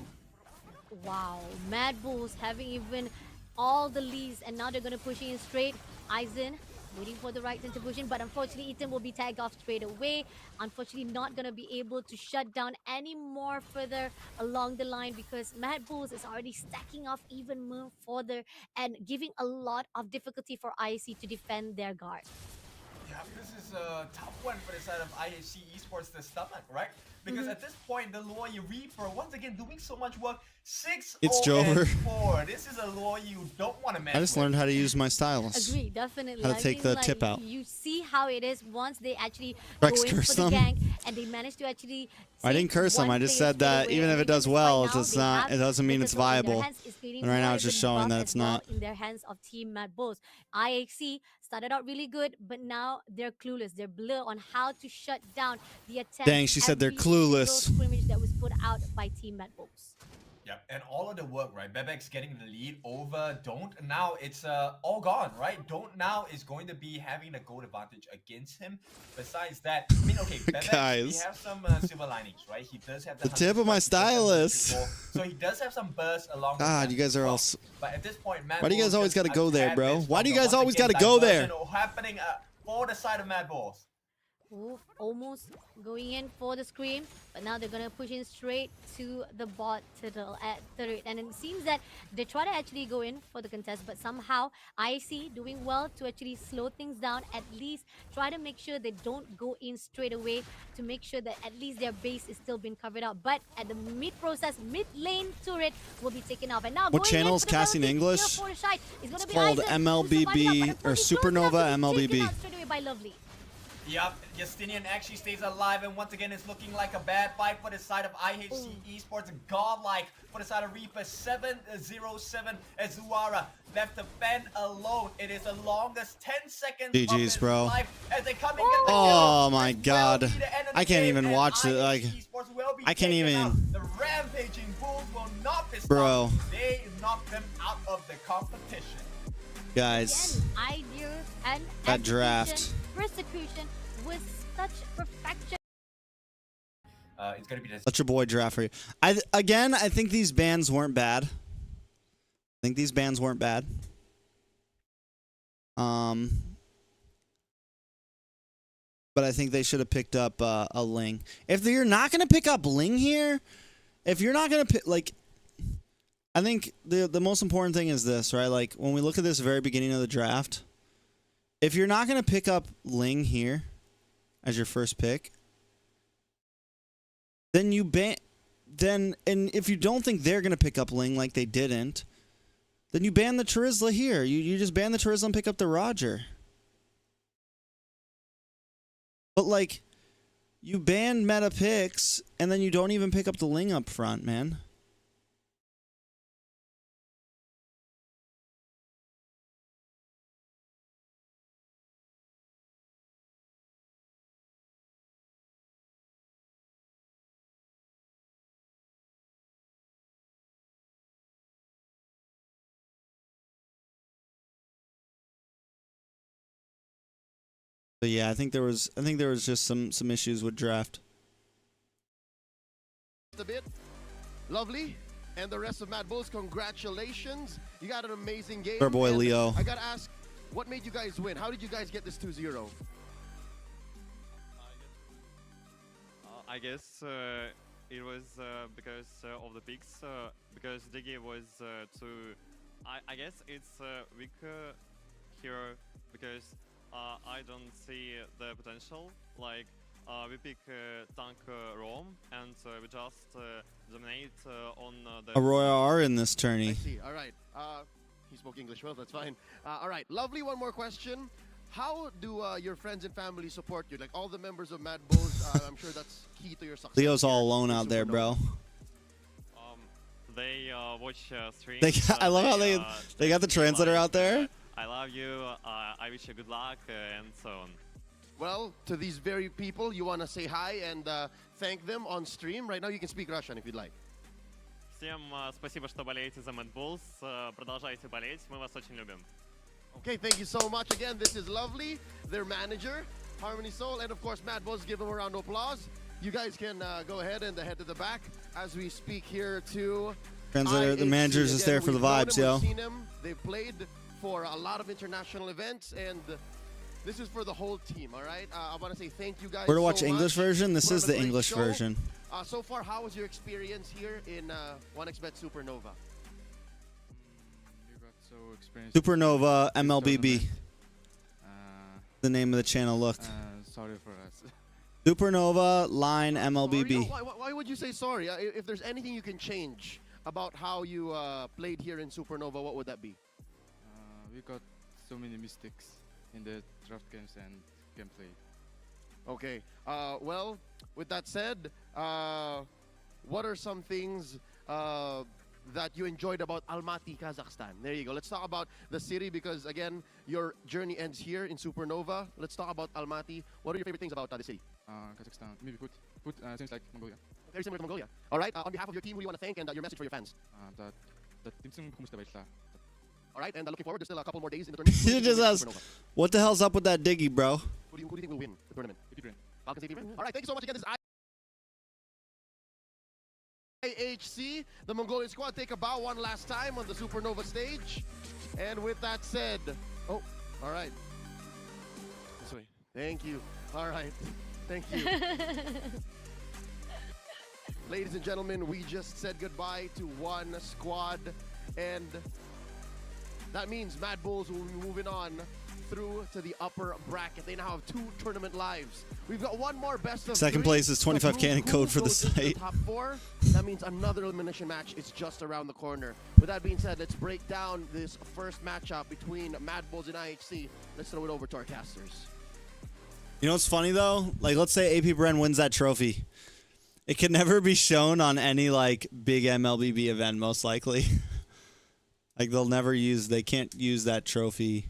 Wow, Mad Bulls having even all the leads, and now they're gonna push in straight. Aizen waiting for the right intervention, but unfortunately Ethan will be tagged off straight away. Unfortunately not going to be able to shut down any more further along the line, because Mad Bulls is already stacking off even more further and giving a lot of difficulty for IAC to defend their guard. Yeah, this is a tough one for the side of IHC Esports to stomach, right? Because at this point, the Loyal Reaper, once again, doing so much work, 6 It's Jover. 4. This is a lure you don't want to mess I just with. learned how to use my stylus. Agree, definitely. How to I take think, the tip out. You see how it is once they actually TREX go in curse for the them. gank and they manage to actually. I didn't curse them. I just said that even if it does well, it does not. It doesn't mean it's viable. And right now, it's just showing that it's not. In their hands of Team Mad Bulls. IAC started out really good, but now they're clueless. They're blur on how to shut down the attempt. Dang, she said they're every single clueless. Scrimmage that was put out by Team Mad Bulls. Yep, and all of the work, right? Bebek's getting the lead over Don't. Now it's all gone, right? Don't now is going to be having a gold advantage against him. Besides that, I mean, okay, Bebek, Guys. we have some silver linings, right? He does have The tip of my stylus. So he does have some burst along God, with you guys are all. But at this point, Mad Why do you guys Bulls always just got to go a there, tad bro? bit Why do you stronger. guys always Once got to again, go there? diversion happening for the side of Mad Bulls. Ooh, almost going in for the scream, but now they're gonna push in straight to the bot turtle at third, and it seems that they try to actually go in for the contest, but somehow IC doing well to actually slow things down, at least try to make sure they don't go in straight away to make sure that at least their base is still being covered up. But at the mid process, mid lane turret will be taken off, and now What going channel in is for the casting penalty English? here for the side is gonna be Called Aizen, MLBB who's or Supernova MLBB. straight away by Lovely. Yep, Justinian actually stays alive, and once again it's looking like a bad fight for the side of IHC Esports. Godlike for the side of Reaper. 707 as Zuara left to fend alone. It is the longest 10 seconds of GG's, his bro. life as they come and get the Oh kill. my This God. will be the end of the I can't game, even and watch it, IHC like, Esports will be I can't taken even- out. The rampaging Bulls will not be stopped. Bro. They knocked them out of the competition. Guys, Again, ideas and that draft. execution with such perfection. It's gonna be this. Let your boy draft for you. I think these bans weren't bad. But I think they should have picked up a Ling. If you're not gonna pick up Ling here, if you're not gonna pick, like, I think the most important thing is this, right? Like, when we look at this very beginning of the draft, if you're not gonna pick up Ling here as your first pick, then you ban. And if you don't think they're gonna pick up Ling like they didn't, then you ban the Charizla here. You just ban the Charizla and pick up the Roger. But, like, you ban meta picks, and then you don't even pick up the Ling up front, man. But yeah, I think there was just some issues with draft. A bit. Lovely. And the rest of Mad Bulls, congratulations. You got an amazing game. Our boy And Leo. I got to ask, what made you guys win? How did you guys get this 2-0? I guess it was because of the picks. Because Diggy was too. I guess it's weaker here because I don't see the potential. Like we pick tank Rom and we just dominate on the. Aurora are in this I tourney. see. All right. He spoke English well. That's fine. All right. Lovely. One more question. How do your friends and family support you? Like all the members of Mad Bulls, I'm sure that's key to your success. Leo's all here alone in out there, Supernova. bro. They watch streams. I love how they got the translator out there. I love you. I wish you good luck and so on. Well, to these very people, you want to say hi and thank them on stream. Right now, you can speak Russian if you'd like. Всем спасибо, что болеете за Mad Bulls. Продолжайте болеть. Мы вас очень любим. Okay, thank you so much. Again, this is Lovely, their manager, Harmony Soul, and of course, Mad Bulls. Give them a round of applause. You guys can go ahead and head to the back as we speak here to Translator, the IHC. manager's just Again, there for the we've known vibes, them, yo. we've seen them. They've played for a lot of international events, and this is for the whole team, all right? I want to say thank you guys We're to watch so English much. version. This Put is on a the great English show. version. So far, how was your experience here in 1xBet Supernova? Supernova MLBB. The name of the channel. Look. Sorry for us. Supernova line Sorry? MLBB. Why would you say sorry? If there's anything you can change about how you played here in Supernova, what would that be? We got so many mistakes in the draft games and gameplay. Okay. Well, with that said, what are some things that you enjoyed about Almaty, Kazakhstan? There you go. Let's talk about the city because, again, your journey ends here in Supernova. Let's talk about Almaty. What are your favorite things about the city? Kazakhstan, maybe put seems like Mongolia. Very similar to Mongolia. All right. On behalf of your team, who do you want to thank and your message for your fans? That team sung kumusta ba sila? All right. And looking forward, there's still a couple more days in the tournament. You just asked, what the hell's up with that diggy, bro? Who do you think will win the tournament? Bren. Falcon Bren. All right. Thank you so much again. This is IHC. The Mongolian squad take a bow one last time on the Supernova stage. And with that said, oh, all right. This way. Thank you. All right. Thank you. Ladies and gentlemen, we just said goodbye to one squad, and that means Mad Bulls will be moving on through to the upper bracket. They now have 2 tournament lives. We've got one more best of Second 3. place is 25 cannon code for the goes into site. top 4. That means another elimination match is just around the corner. With that being said, let's break down this first matchup between Mad Bulls and IHC. Let's throw it over to our casters. You know what's funny though? Like, let's say AP Bren wins that trophy. It can never be shown on any like big MLBB event, most likely. Like they can't use that trophy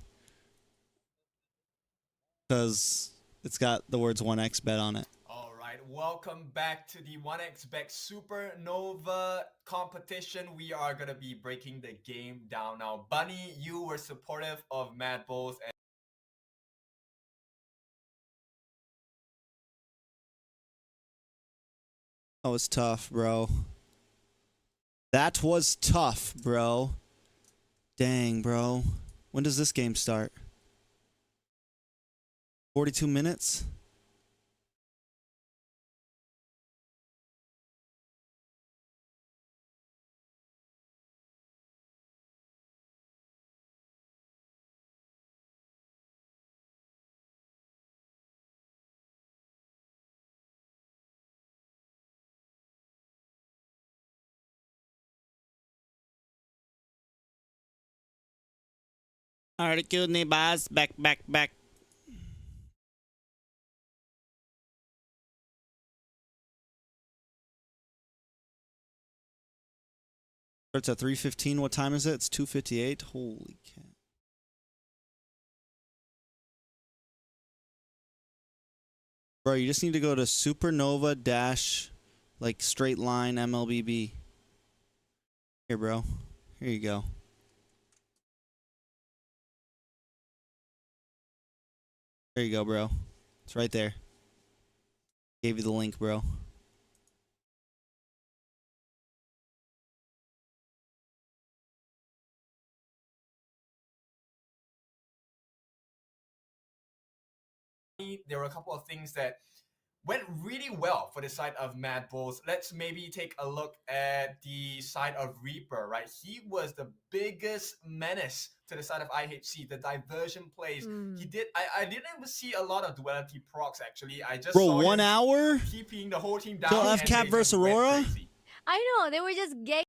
because it's got the words 1x bet on it. All right, welcome back to the 1xBet Supernova competition. We are gonna be breaking the game down now. Bunny, you were supportive of Mad Bulls and That was tough, bro. That was tough, bro. Dang, bro. When does this game start? 42 minutes? Alright, kill me, boss. Back. Starts at 3:15. What time is it? It's 2:58. Holy cow. Bro, you just need to go to Supernova dash, like, straight line MLBB. Here, bro. Here you go. There you go, bro. It's right there. Gave you the link, bro. there were a couple of things that went really well for the side of Mad Bulls. Let's maybe take a look at the side of Reaper, right? He was the biggest menace to the side of IHC, the diversion plays. He did, I didn't even see a lot of duality procs actually. I just saw 1 hour? keeping the whole team down. Kill Fcap versus Aurora? I know, they were just gay.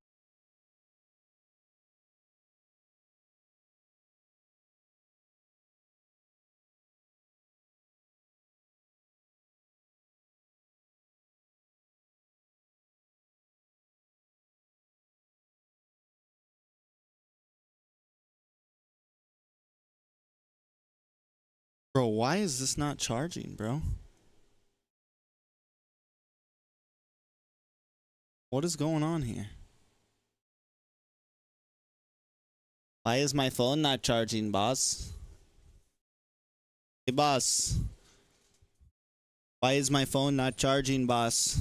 Bro, why is this not charging, bro? What is going on here? Why is my phone not charging, boss? Hey, boss. Why is my phone not charging, boss?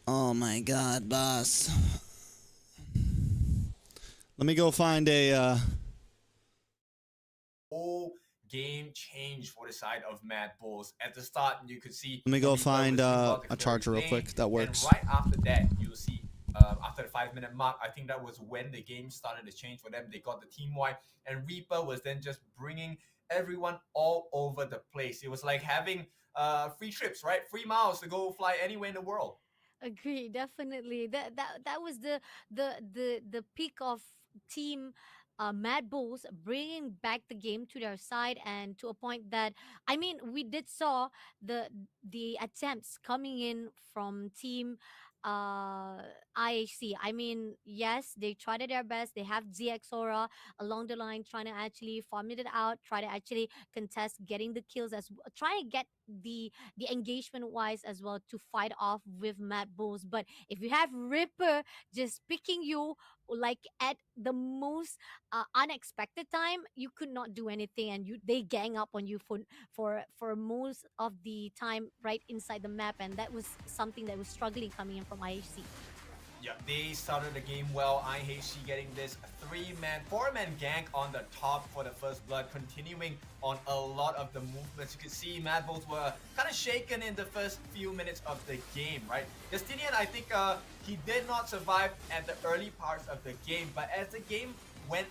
Oh my god, boss. Let me go find a. Whole game changed for the side of Mad Bulls. At the start, you could see. Let me go Reaper find was involved a in charger real lane, quick. That works. And right after that, you'll see. After the 5-minute mark, I think that was when the game started to change for them. They got the team wide, and Reaper was then just bringing everyone all over the place. It was like having free trips, right? Free miles to go fly anywhere in the world. Agree, definitely. That was the peak of team Mad Bulls bringing back the game to their side, and to a point that, I mean, we did saw the attempts coming in from team IHC. I mean, yes, they tried their best. They have Aurora along the line trying to actually farm it out, try to actually contest getting the kills, as try to get the engagement wise as well, to fight off with Mad Bulls. But if you have Ripper just picking you like at the most unexpected time, you could not do anything, and they gang up on you for most of the time right inside the map, and that was something that was struggling coming in from IHC. Yeah, they started the game well. IHC getting this 4-man gank on the top for the first blood, continuing on a lot of the movements. You can see Mad Bulls were kind of shaken in the first few minutes of the game, right? Justinian, I think he did not survive at the early parts of the game, but as the game went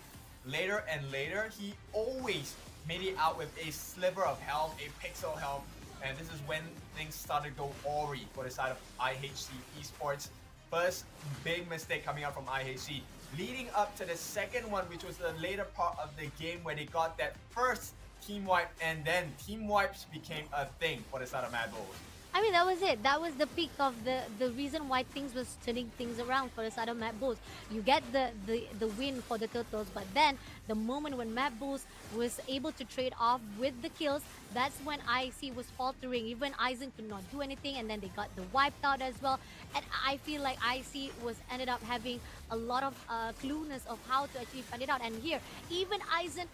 later and later, he always made it out with a sliver of health, a pixel health, and this is when things started to go awry for the side of IHC Esports. First big mistake coming out from IHC, leading up to the second one, which was the later part of the game where they got that first team wipe, and then team wipes became a thing for the side of Mad Bulls. I mean, that was it. That was the peak of the reason why things was turning things around for the side of Mad Bulls. You get the win for the Turtles, but then the moment when Mad Bulls was able to trade off with the kills, that's when IC was faltering. Even Aizen could not do anything, and then they got the wiped out as well. And I feel like IC was ended up having a lot of clueless of how to actually find it out. And here, even Aizen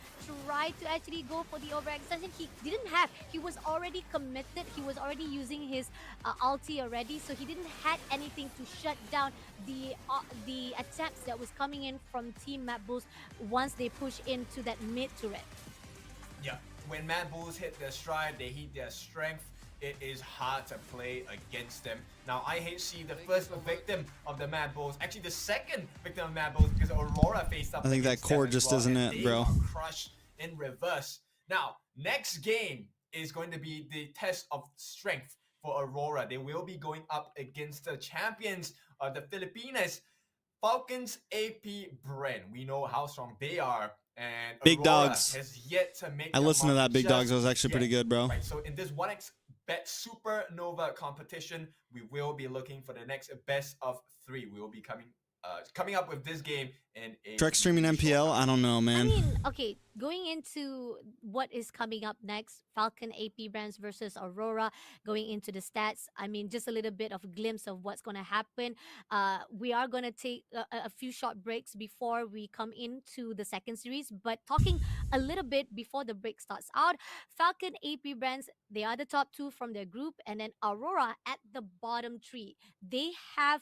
tried to actually go for the overextension. He didn't have. He was already committed. He was already using his ulti already, so he didn't had anything to shut down the attempts that was coming in from Team Mad Bulls once they push into that mid turret. Yeah, when Mad Bulls hit their stride, they hit their strength, it is hard to play against them. Now IHC, the first victim of the Mad Bulls, actually the second victim of Mad Bulls, because Aurora faced up. I think that core just isn't it, bro. Crushed in reverse. Now, next game is going to be the test of strength for Aurora. They will be going up against the champions of the Philippines, Falcons AP Bren. We know how strong they are. And Big Aurora Dogs. has yet to make I listened to that Big Dogs. It was just actually yet. pretty good, bro. Right, so in this 1x Bet Supernova competition, we will be looking for the next best of 3. We will be coming up with this game in a TREX streaming MPL? I don't know, man. I mean, okay, going into what is coming up next, Falcon AP brands versus Aurora, going into the stats, I mean, just a little bit of a glimpse of what's going to happen. We are going to take a few short breaks before we come into the second series, but talking a little bit before the break starts out, Falcon AP brands, they are the top 2 from their group, and then Aurora at the bottom 3. They have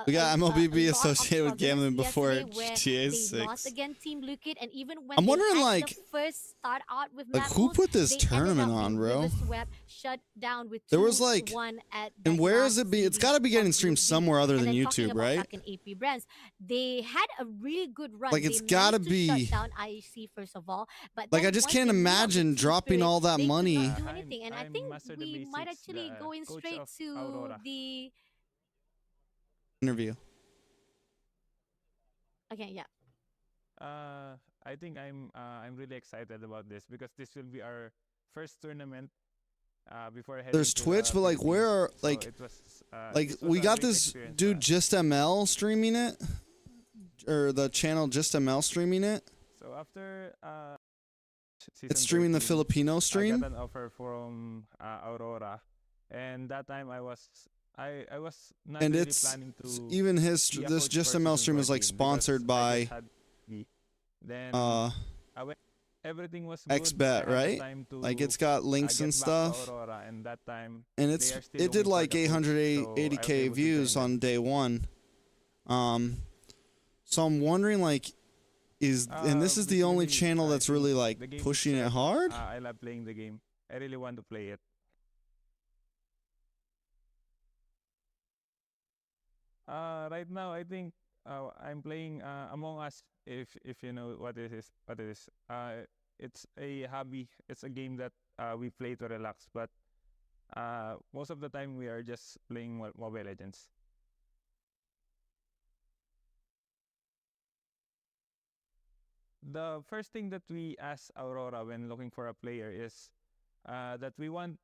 We got MLBB a lot of associated with gambling before yesterday where GTA they 6. lost against Team Blue Kid, and even when I'm they wondering, had like- the first start out with like, Mad who Bulls, put this they ended tournament up on, being bro? river-swept, shut down with There was, like- 2-1 at And that where last is it be? It's series got to be getting of streamed Group B. somewhere other And than then talking YouTube, about right? Falcon AP brands, they had a really good run. Like, They it's gotta managed to be- shut down IEC first of all, but Like, then I just once can't they moved up imagine with Team dropping Spirit, all that they could money. not do anything. And I I'm think Master the we might B6, actually the go in coach straight of to Aurora. the. Interview. Okay, yeah. I think I'm really excited about this because this will be our first tournament before heading There's to, Twitch, but like, Philippines. where are, So like, it was, like this was we a got great this experience for dude us. Just ML streaming it, or the channel Just ML streaming it. So after season It's streaming the 13, Filipino I stream. got an offer from Aurora, and that time I was not And really it's planning to even his be a this coach Just for ML season stream is like 14 because sponsored I by just had B. Then uh I went, everything was good. XBet, I had the right? time to, Like, it's got links get and back to stuff. Aurora, and that time And they it's are still it did looking for like the coach, so I was 880K able to views join them. on day 1. So I'm wondering, like, and this is the only channel that's really like the game pushing it itself, hard. I love playing the game. I really want to play it. Right now, I think I'm playing Among Us. If you know what it is, it's a hobby. It's a game that we play to relax. But most of the time, we are just playing Mobile Legends. The first thing that we ask Aurora when looking for a player is that we want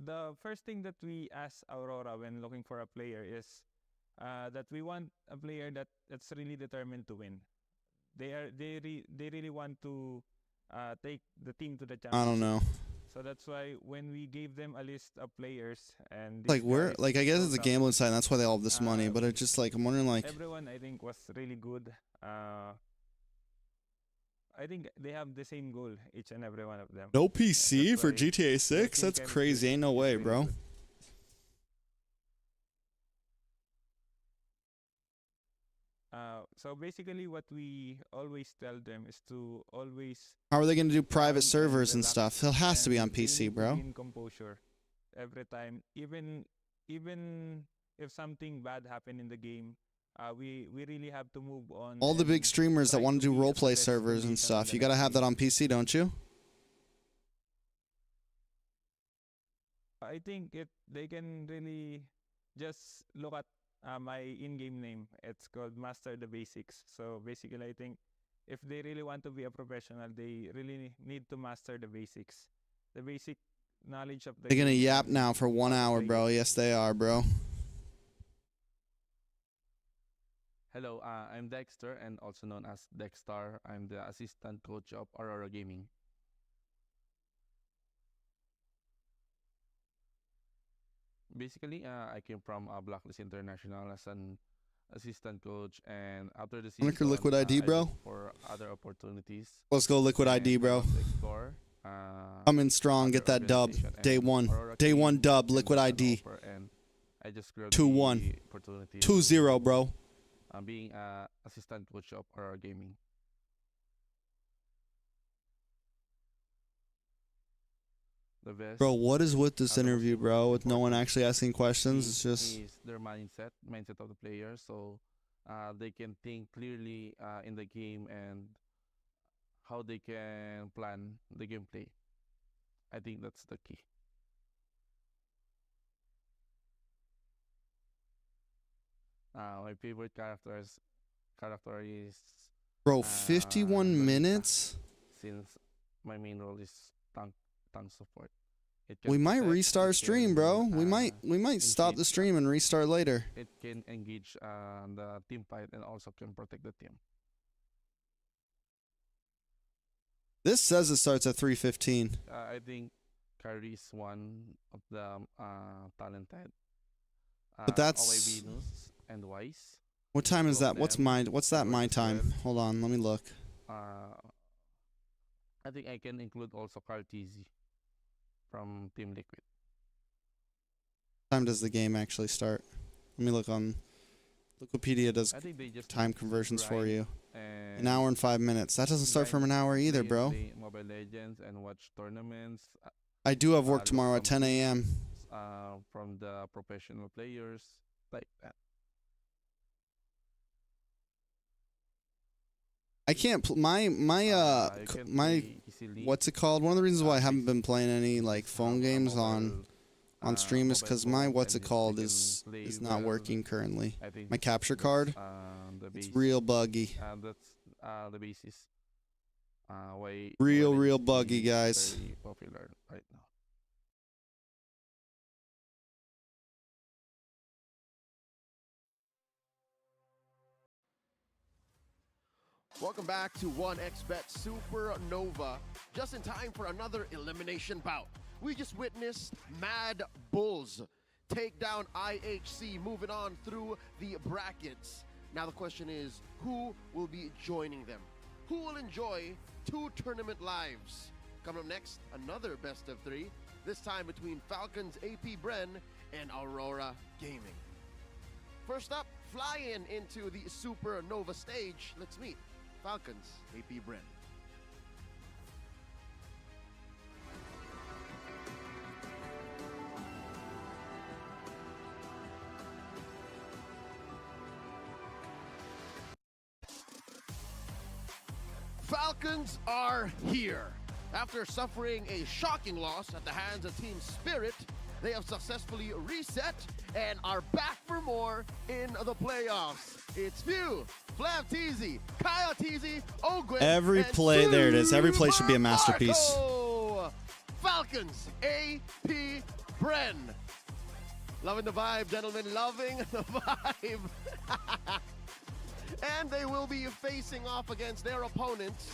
the first thing that we ask Aurora when looking for a player is that we want a player that's really determined to win. They really want to take the team to the championship. I don't know. So that's why when we gave them a list of players and Like I guess it's a gambling site, and that's why they all have this money. But it's just like I'm wondering, like everyone I think was really good. I think they have the same goal, each and every one of them. no PC That's for why GTA 6. team That's chemistry crazy. Ain't no is way, really bro. good. So basically, what we always tell them is to always How are they gonna do private calm servers and relax, stuff? It has to be on and we PC, need to bro. gain composure every time, even if something bad happened in the game, we really have to move on. All the big and streamers that try want to do be as roleplay best servers we and can stuff, the you gotta next have that game. on PC, don't you? I think they can really just look at my in-game name. It's called Master the Basics. So basically, I think if they really want to be a professional, they really need to master the basics, the basic knowledge of the They're gonna game yap and now for 1 how to hour, play bro. it. Yes, they are, bro. Hello, I'm Dexter, and also known as Dexstar. I'm the assistant coach of Aurora Gaming. Basically, I came from Blacklist International as an assistant coach, and after the Wanna season, Liquid ID, I bro? looked for other opportunities. Let's go Liquid and ID, I bro. want to explore, Come in strong, other get that dub. organization, Day and one. Aurora Day came one dub, and Liquid made an ID. offer, and I just grabbed 2-1. the opportunity 2-0, bro. being assistant coach of Aurora Gaming. The best Bro, what is with this the most interview, bro? With no one important actually asking questions? thing It's just is their mindset of the player, so they can think clearly in the game and how they can plan the gameplay. I think that's the key. My favorite character is bro, 51 Barista, minutes? since my main role is tank support. It We can might protect, restart it stream, can, bro. We might stop engage, the stream and restart later. it can engage the team fight and also can protect the team. This says it starts at 3:15. I think Kyrie is one of the talented. But that's- Venus and Wise. What time is Two of that? What's them that my work time? well. Hold on, let me look. I think I can include also Carl TZ from Team Liquid. What time does the game actually start? Let me look on Wikipedia does I think they just time need to conversions for grind you. and An hour and 5 minutes. That doesn't start grind, from an hour either, play bro. Mobile Legends and watch tournaments. I do have work look tomorrow at some 10 a.m. tips, from the professional players like that. I can't my You can my play easily, what's it called? One of the reasons why I haven't basic, been playing any like phone games on stream is because my what's it called is not working currently. I think My capture that's, card, the it's base. real buggy. That's the basis. Why Real Mobile buggy, Legends is guys. very popular right now. Welcome back to 1xBet Supernova. Just in time for another elimination bout. We just witnessed Mad Bulls take down IHC, moving on through the brackets. Now the question is, who will be joining them? Who will enjoy 2 tournament lives? Coming up next, another best of 3. this time between Falcon's AP Bren and Aurora Gaming. First up, flying into the Supernova stage, let's meet Falcon's AP Bren. Falcons are here. After suffering a shocking loss at the hands of Team Spirit, they have successfully reset and are back for more in the playoffs. It's Few, Flav TZ, Kyle TZ, Ogwin. Every play, there it is. Every play should be a masterpiece. Falcons, AP Bren. Loving the vibe, gentlemen. Loving the vibe. And they will be facing off against their opponents,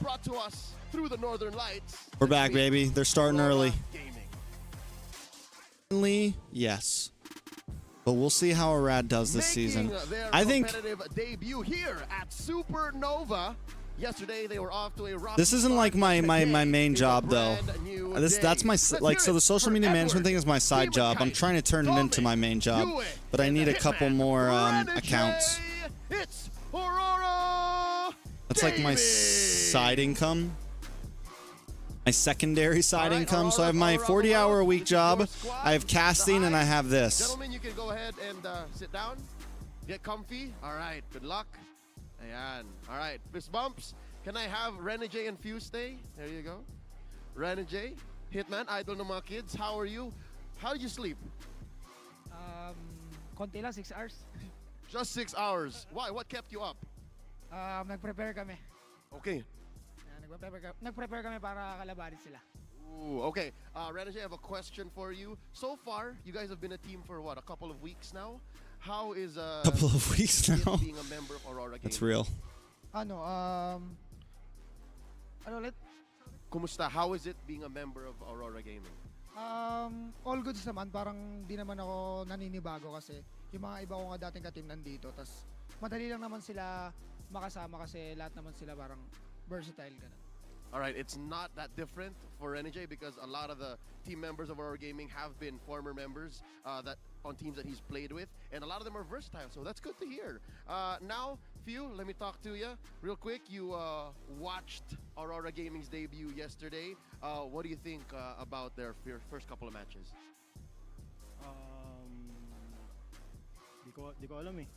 brought to us through the Northern Lights. We're back, baby. They're starting early. Yes. But we'll see how Arad does this season. I think debut here at Supernova. Yesterday they were off to a rocky this isn't like my main job though. That's my like, so the social media management thing is my side job. I'm trying to turn it into my main job, but I need a couple more accounts. It's Aurora. That's like my side income, my secondary side income. So I have my 40-hour-a-week job, I have casting, and I have this. Gentlemen, you can go ahead and sit down, get comfy. All right, good luck. Ayan. All right, fist bumps. Can I have Renajay and Fuse stay? There you go. Renajay, Hitman, idol ng mga kids. How are you? How did you sleep? Konti lang, 6 hours. Just 6 hours. Why? What kept you up? Nag-prepare kami. Okay. Nag-prepare kami para kalabanin sila. Ooh, okay. Renajay, I have a question for you. So far, you guys have been a team for what, a couple of weeks now? How is couple of weeks now? Being a member of Aurora Gaming? That's real. Kumusta? How is it being a member of Aurora Gaming? All goods naman, parang di naman ako naninibago kasi yung mga iba ko nga dating ka-team nandito. Tas madali lang naman sila makasama kasi lahat naman sila parang versatile ganun. All right, it's not that different for NJ because a lot of the team members of Aurora Gaming have been former members that on teams that he's played with, and a lot of them are versatile, so that's good to hear. Now, Few, let me talk to you real quick. You watched Aurora Gaming's debut yesterday. What do you think about their first couple of matches? Di ko alam eh.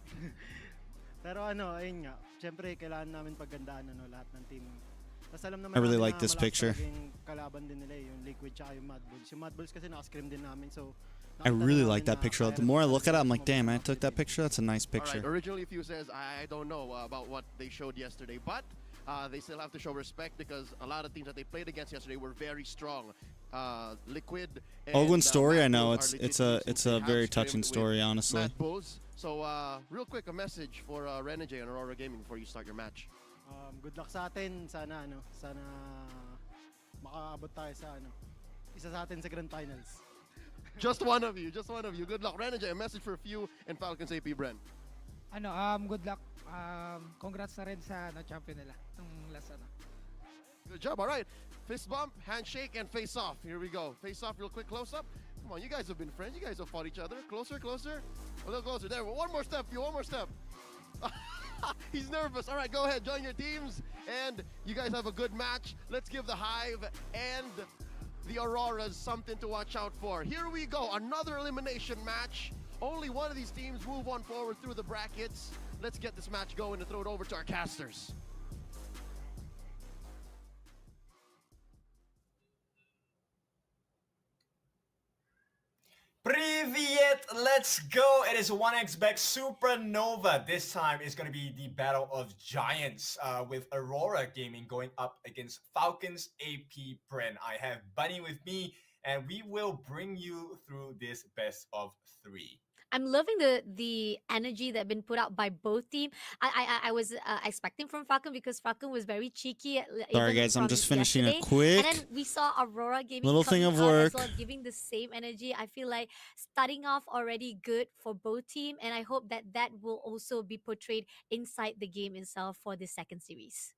Pero ayun nga, syempre kailangan namin paggandaan lahat ng team. I really like this picture. Kalaban din nila yung Liquid tsaka yung Mad Bulls. Yung Mad Bulls kasi naka-scrim din namin, so I really like that picture. The more I look at it, I'm like, damn, I took that picture. That's a nice picture. All right, originally, Few says, I don't know about what they showed yesterday, but they still have to show respect because a lot of teams that they played against yesterday were very strong. Liquid. Ogwin's story, I know it's a very touching story, honestly. Mad Bulls. So, real quick, a message for Renajay and Aurora Gaming before you start your match. Good luck sa atin. Sana makaabot tayo sa isa sa atin sa Grand Finals. Just one of you. Good luck. Renajay, a message for Few and Falcon's AP Bren. Good luck. Congrats na rin sa champion nila ng last Good job. All right. Fist bump, handshake, and face off. Here we go. Face off real quick, close up. Come on, you guys have been friends. You guys have fought each other. Closer. A little closer. There. One more step, Few. One more step. He's nervous. All right, go ahead. Join your teams. And you guys have a good match. Let's give the Hive and the Auroras something to watch out for. Here we go. Another elimination match. Only one of these teams move on forward through the brackets. Let's get this match going and throw it over to our casters. Привет! Let's go! It is 1x back Supernova. This time it's going to be the Battle of Giants with Aurora Gaming going up against Falcon's AP Bren. I have Bunny with me and we will bring you through this best of 3. I'm loving the energy that been put out by both team. I was expecting from Falcon because Falcon was very cheeky. Sorry guys, I'm just finishing a quick. And then we saw Aurora Gaming little thing of work, as well, giving the same energy. I feel like starting off already good for both team, and I hope that will also be portrayed inside the game itself for the second series.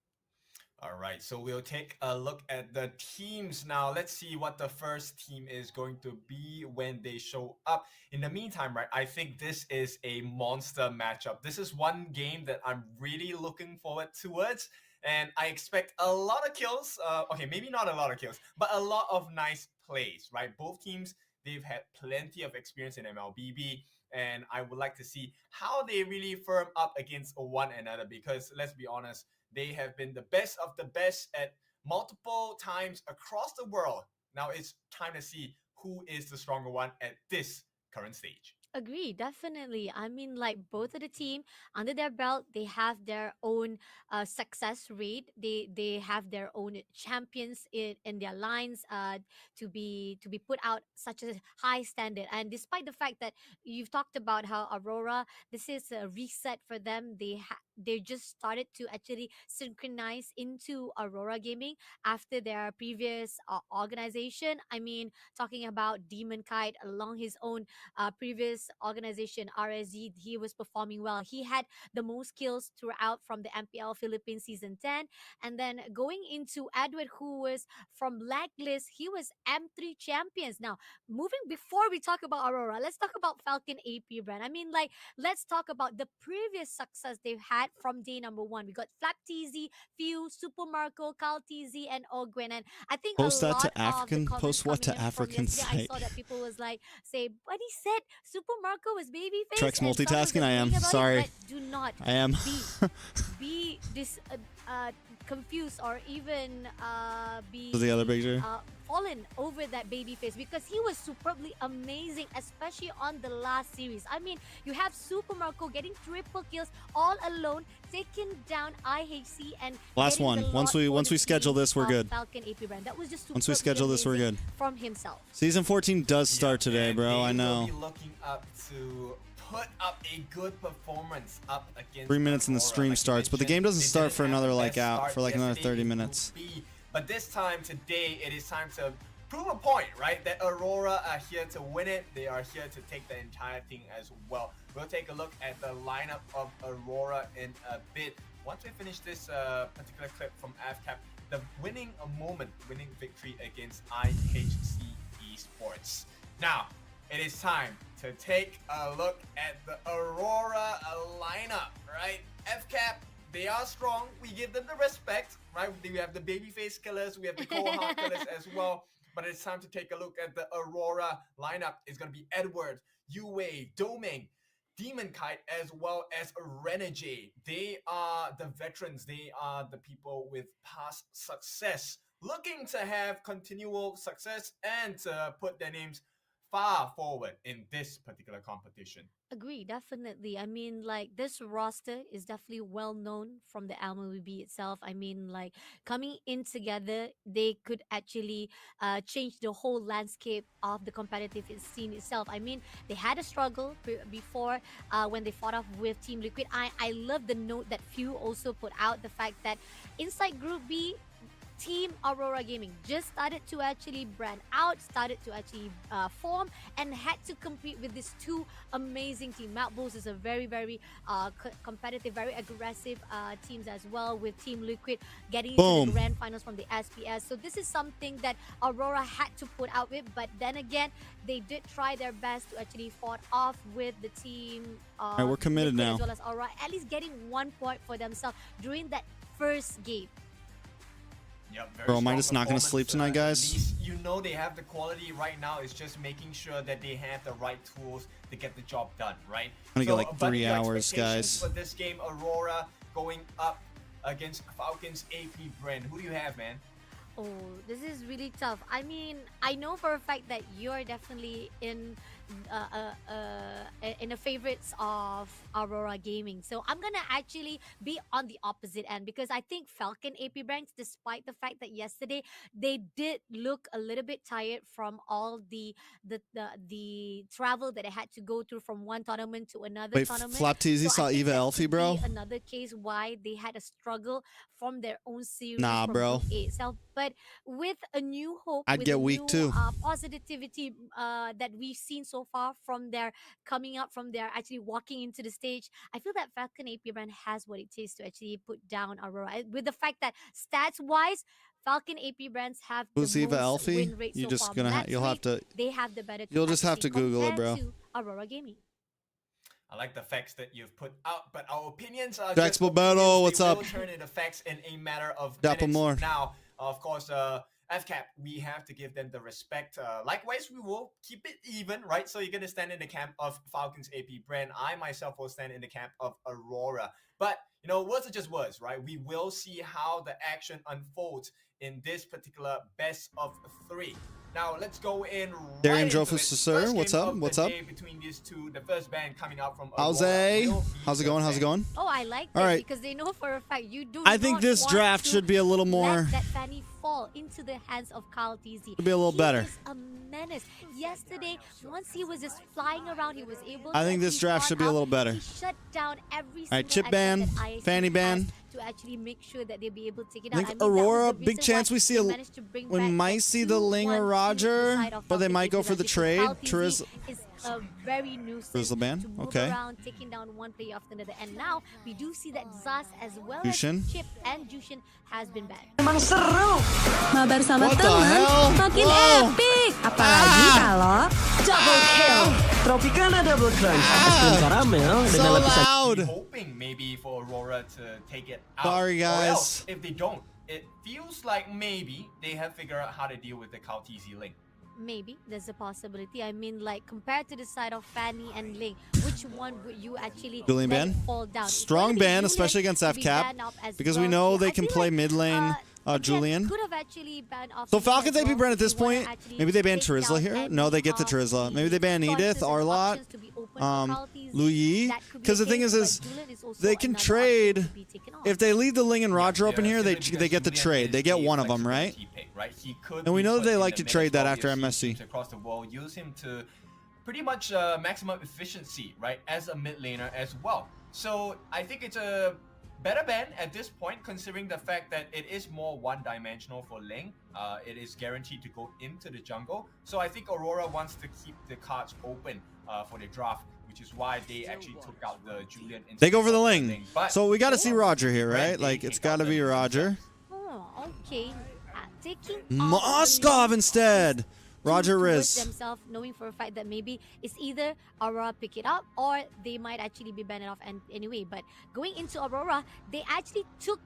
All right, so we'll take a look at the teams now. Let's see what the first team is going to be when they show up. In the meantime, right, I think this is a monster matchup. This is one game that I'm really looking forward towards, and I expect a lot of kills. Okay, maybe not a lot of kills, but a lot of nice plays, right? Both teams, they've had plenty of experience in MLBB, and I would like to see how they really firm up against one another because, let's be honest, they have been the best of the best at multiple times across the world. Now it's time to see who is the stronger one at this current stage. Agree, definitely. I mean, like both of the team under their belt, they have their own success rate. They have their own champions in their lines to be put out such a high standard. And despite the fact that you've talked about how Aurora, this is a reset for them. They just started to actually synchronize into Aurora Gaming after their previous organization. I mean, talking about Demon Kite along his own previous organization RSG, he was performing well. He had the most kills throughout from the MPL Philippines season 10, and then going into Edward, who was from Blacklist, he was M3 champions. Now, moving before we talk about Aurora, let's talk about Falcon AP brand. I mean, like, let's talk about the previous success they've had from day number one. We got Flap TZ, Few, Super Marco, Cal TZ, and Ogwen. And I think Post a that lot to of the African. comments Post what coming to in from African yesterday, I site. saw that people was like, say, but he said Super Marco was babyface. TREX and some was multitasking. I am agreeing about it, sorry. but do not I am. be confused or even be Was the other picture? fallen over that baby face because he was superbly amazing, especially on the last series. I mean, you have Super Marco getting triple kills all alone, taking down IHC and Last getting one. the Once lot we for once the we schedule team this, we're of good. Falcon AP brand. That was just Once we superbly schedule this, we're amazing good. from himself. Season 14 does start today, And bro. I they know. will be looking up to put up a good performance up against 3 minutes and the Aurora. stream Like you starts, but the mentioned, game doesn't they start didn't for have another the like best out start for like another yesterday 30 in minutes. Group B, but this time today, it is time to prove a point, right? That Aurora are here to win it. They are here to take the entire thing as well. We'll take a look at the lineup of Aurora in a bit. Once we finish this particular clip from Fcap, the winning victory against IHC Esports. Now, it is time to take a look at the Aurora lineup, right? Fcap, they are strong. We give them the respect, right? We have the babyface killers, we have the cold heart killers as well. But it's time to take a look at the Aurora lineup. It's going to be Edward, Yue, Doming, Demon Kite, as well as Renegade. They are the veterans. They are the people with past success, looking to have continual success and to put their names far forward in this particular competition. Agree, definitely. I mean, like this roster is definitely well known from the MLB itself. I mean, like coming in together, they could actually change the whole landscape of the competitive scene itself. I mean, they had a struggle before when they fought off with Team Liquid. I love the note that Few also put out the fact that inside Group B, Team Aurora Gaming just started to actually brand out, started to actually form, and had to compete with these two amazing teams. Mount Bulls is a very, very competitive, very aggressive teams as well, with Team Liquid getting into the grand finals from the SPS. So this is something that Aurora had to put out with, but then again, they did try their best to actually fought off with the team. All right, we're committed Liquid now. as well as Aurora, at least getting 1 point for themselves during that first game. Yep, very Bro, am I strong just not gonna sleep performance, tonight, at guys? least you know they have the quality right now. It's just making sure that they have the right tools to get the job done, right? I'm gonna get like but 3 your hours, expectations guys. for this game, Aurora going up against Falcon's AP Bren. Who do you have, man? Oh, this is really tough. I mean, I know for a fact that you're definitely in the favorites of Aurora Gaming. So I'm gonna actually be on the opposite end because I think Falcon AP Branks, despite the fact that yesterday they did look a little bit tired from all the travel that they had to go through from one tournament to another Wait, tournament. Flap TZ I saw think Eva that Elfie, could bro? be another case why they had a struggle from their own series Nah, from bro. Group A itself. But with a new hope, I'd with get a weak new too. positivity that we've seen so so far from their coming up from their actually walking into the stage. I feel that Falcon AP brand has what it takes to actually put down Aurora. With the fact that stats wise, Falcon AP brands have the Who's Eva most Elfie? win rate You so just far. gonna you'll have to They have the better. you'll just have to capacity Google it, compared bro. to Aurora Gaming. I like the facts that you've put out, but our opinions are Jaxable just opinions. Battle, what's They up? will turn into facts in a matter of Dapple minutes. more. Now, of course, Fcap, we have to give them the respect. Likewise, we will keep it even, right? So you're going to stand in the camp of Falcon's AP brand. I myself will stand in the camp of Aurora. But, you know, words are just words, right? We will see how the action unfolds in this particular best of 3. Now let's go in right Darian into Drofus, it. sir. First What's game up? of What's the up? day between these two, the first band coming out from How's Aurora it? will be How's it the going? How's it Fan. going? Oh, I like All this right. because they know for a fact you do. I think not this want draft to should be a little more. let that Fanny fall into the hands of Kyle TZ. Should be a little He better. is a menace. Yesterday, once he was just flying around, he was able. I to think this actually draft farm should be a out. little better. He shut down every All right, single chip ban, attempt that ISC Fanny has ban. to actually make sure that they'll be able to take it I out. think mean, that was Aurora, the big reason chance why we see they a managed to bring we back might see the Ling or 2-1 Roger, side of but they Falcon might go AP for the because trade. Kyle TZ Teriz is a very nuisance Rizla ban, to move okay. around, taking down one player after another. And now we do see that Zaz as well Jushin. as Chip and Jushin has been banned. Emang seru. Mabar sama What the teman hell? makin Whoa. epic. Apalagi kalau double kill. Tropicana double crunch atas krim karamel So dengan lapisan loud. Hoping maybe for Aurora to take it out. Sorry, Or guys. else, if they don't, it feels like maybe they have figured out how to deal with the Kaltizi Link. Maybe there's a possibility. I mean, like compared to the side of Fanny and Ling, which one would you actually Julian let ban. fall down? It's Strong gonna be ban, Julian especially against to be Fcap, banned up as because we well know here. they I can feel play like, mid lane. again, Julian. could have actually banned off So Julian Falcons as AP well brand at if this you wanna point, actually maybe they ban take Terizla down here. any No, they get the of Terizla. Maybe they ban choices Edith, and Arlott, options to be open for Kaltizi. Lu Yi. That could be Because the a thing case, is but Julian is also they can another option trade. to be taken off. If they leave the Ling and Roger open Yeah, here, they simply they get the because trade. Julian They is get the one of them, right? flexibility pick, right? He could And we be know put they in like the to trade that minutes after while we have MSC. teams across the world, use him to pretty much maximum efficiency, right? As a mid laner as well. So I think it's a better ban at this point, considering the fact that it is more one-dimensional for Ling. It is guaranteed to go into the jungle. So I think Aurora wants to keep the cards open for the draft, which is why they actually took out the Julian. They go for the instead of Ling. But So we got to see Roger here, Bren, right? they Like it's take out got to the be Ling Roger. Oh, okay. Taking Moskov instead. Roger towards Riz. themselves, knowing for a fact that maybe it's either Aurora pick it up or they might actually be banned off and anyway. But going into Aurora, they actually took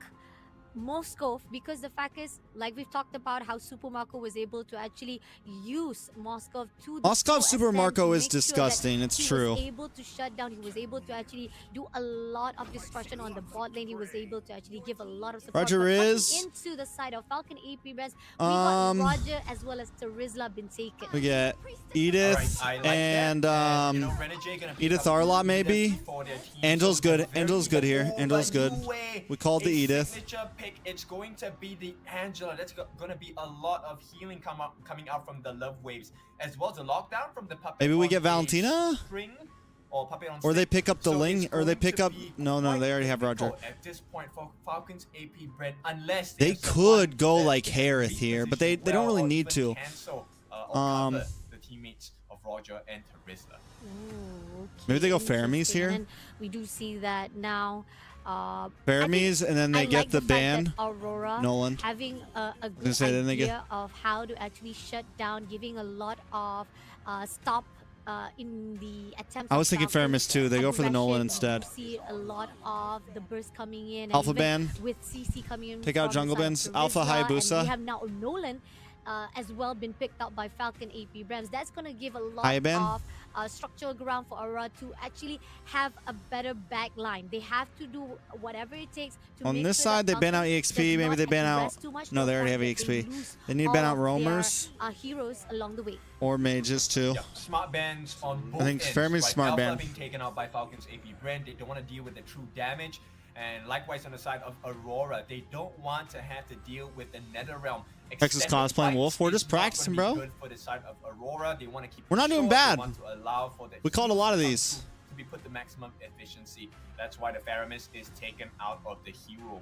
Moskov because the fact is, like we've talked about, how Super Marco was able to actually use Moskov to the Moskov full Super extent Marco to is make sure that disgusting, it's he true. was able to shut down. He was able to actually do a lot of destruction on the bot lane. He was able to actually give a lot of support. Roger But coming Riz. into the side of Falcon AP Brands, we got Um, Roger as well as Terizla been taken. We get Edith Alright, I like and that. You know, Renegade gonna pick Edith up Arlott Edith maybe. for their team. Angel's So good. they're very Angel's good here. bold, Angel's but good. no way. We called the A Edith. signature pick. It's going to be the Angela. That's gonna be a lot of healing coming out from the love waves, as well as the lockdown from the puppet. Maybe we on get a Valentina? Spring, or puppet on Or they stick. pick up the So Ling, it's or they going pick to up. be No, quite they already have Roger. difficult at this point for Falcon's AP Bren, unless They there's someone could go that like can Harith here, but they don't well really or need even to. cancel, or Um, cover the teammates of Roger and Terizla. Ooh, Maybe they go okay, Faramis interesting. here? And then we do see that now. Faramis, and then they I get like the fact ban. that Aurora Nolan. having a gonna good say, then they idea get- of how to actually shut down, giving a lot of stop in the attempts. I of was thinking Falcon Faramis too. They go for the Nolan aggression. instead. You see a lot of the burst coming in. and Alpha even ban. with CC coming in. Take out from the jungle side of bans. Alpha Terizla, and Hayabusa. we have now Nolan. As well been picked up by Falcon AP Brems. That's going to give a lot Hayaban. of structural ground for Aurora to actually have a better back line. They have to do whatever it takes to On make this sure side, they that ban out Falcon EXP. does Maybe not they ban out. aggress too much No, to they the already have point that they EXP. lose They need to all ban out of their, roamers heroes along the way. or mages too. Smart bans on both I think ends, Faramis' right? smart Alpha ban. being taken out by Falcon's AP Bren. They don't want to deal with the true damage. And likewise on the side of Aurora, they don't want to have to deal with the Netherrealm. TREX is Extended cosplaying Wolf. fights We're is just not gonna practicing, be bro. good for the side of Aurora. They want to keep We're not it doing short. bad. They want to allow for the We called a lot of heroes these. to be put the maximum efficiency. That's why the Faramis is taken out of the hero pool.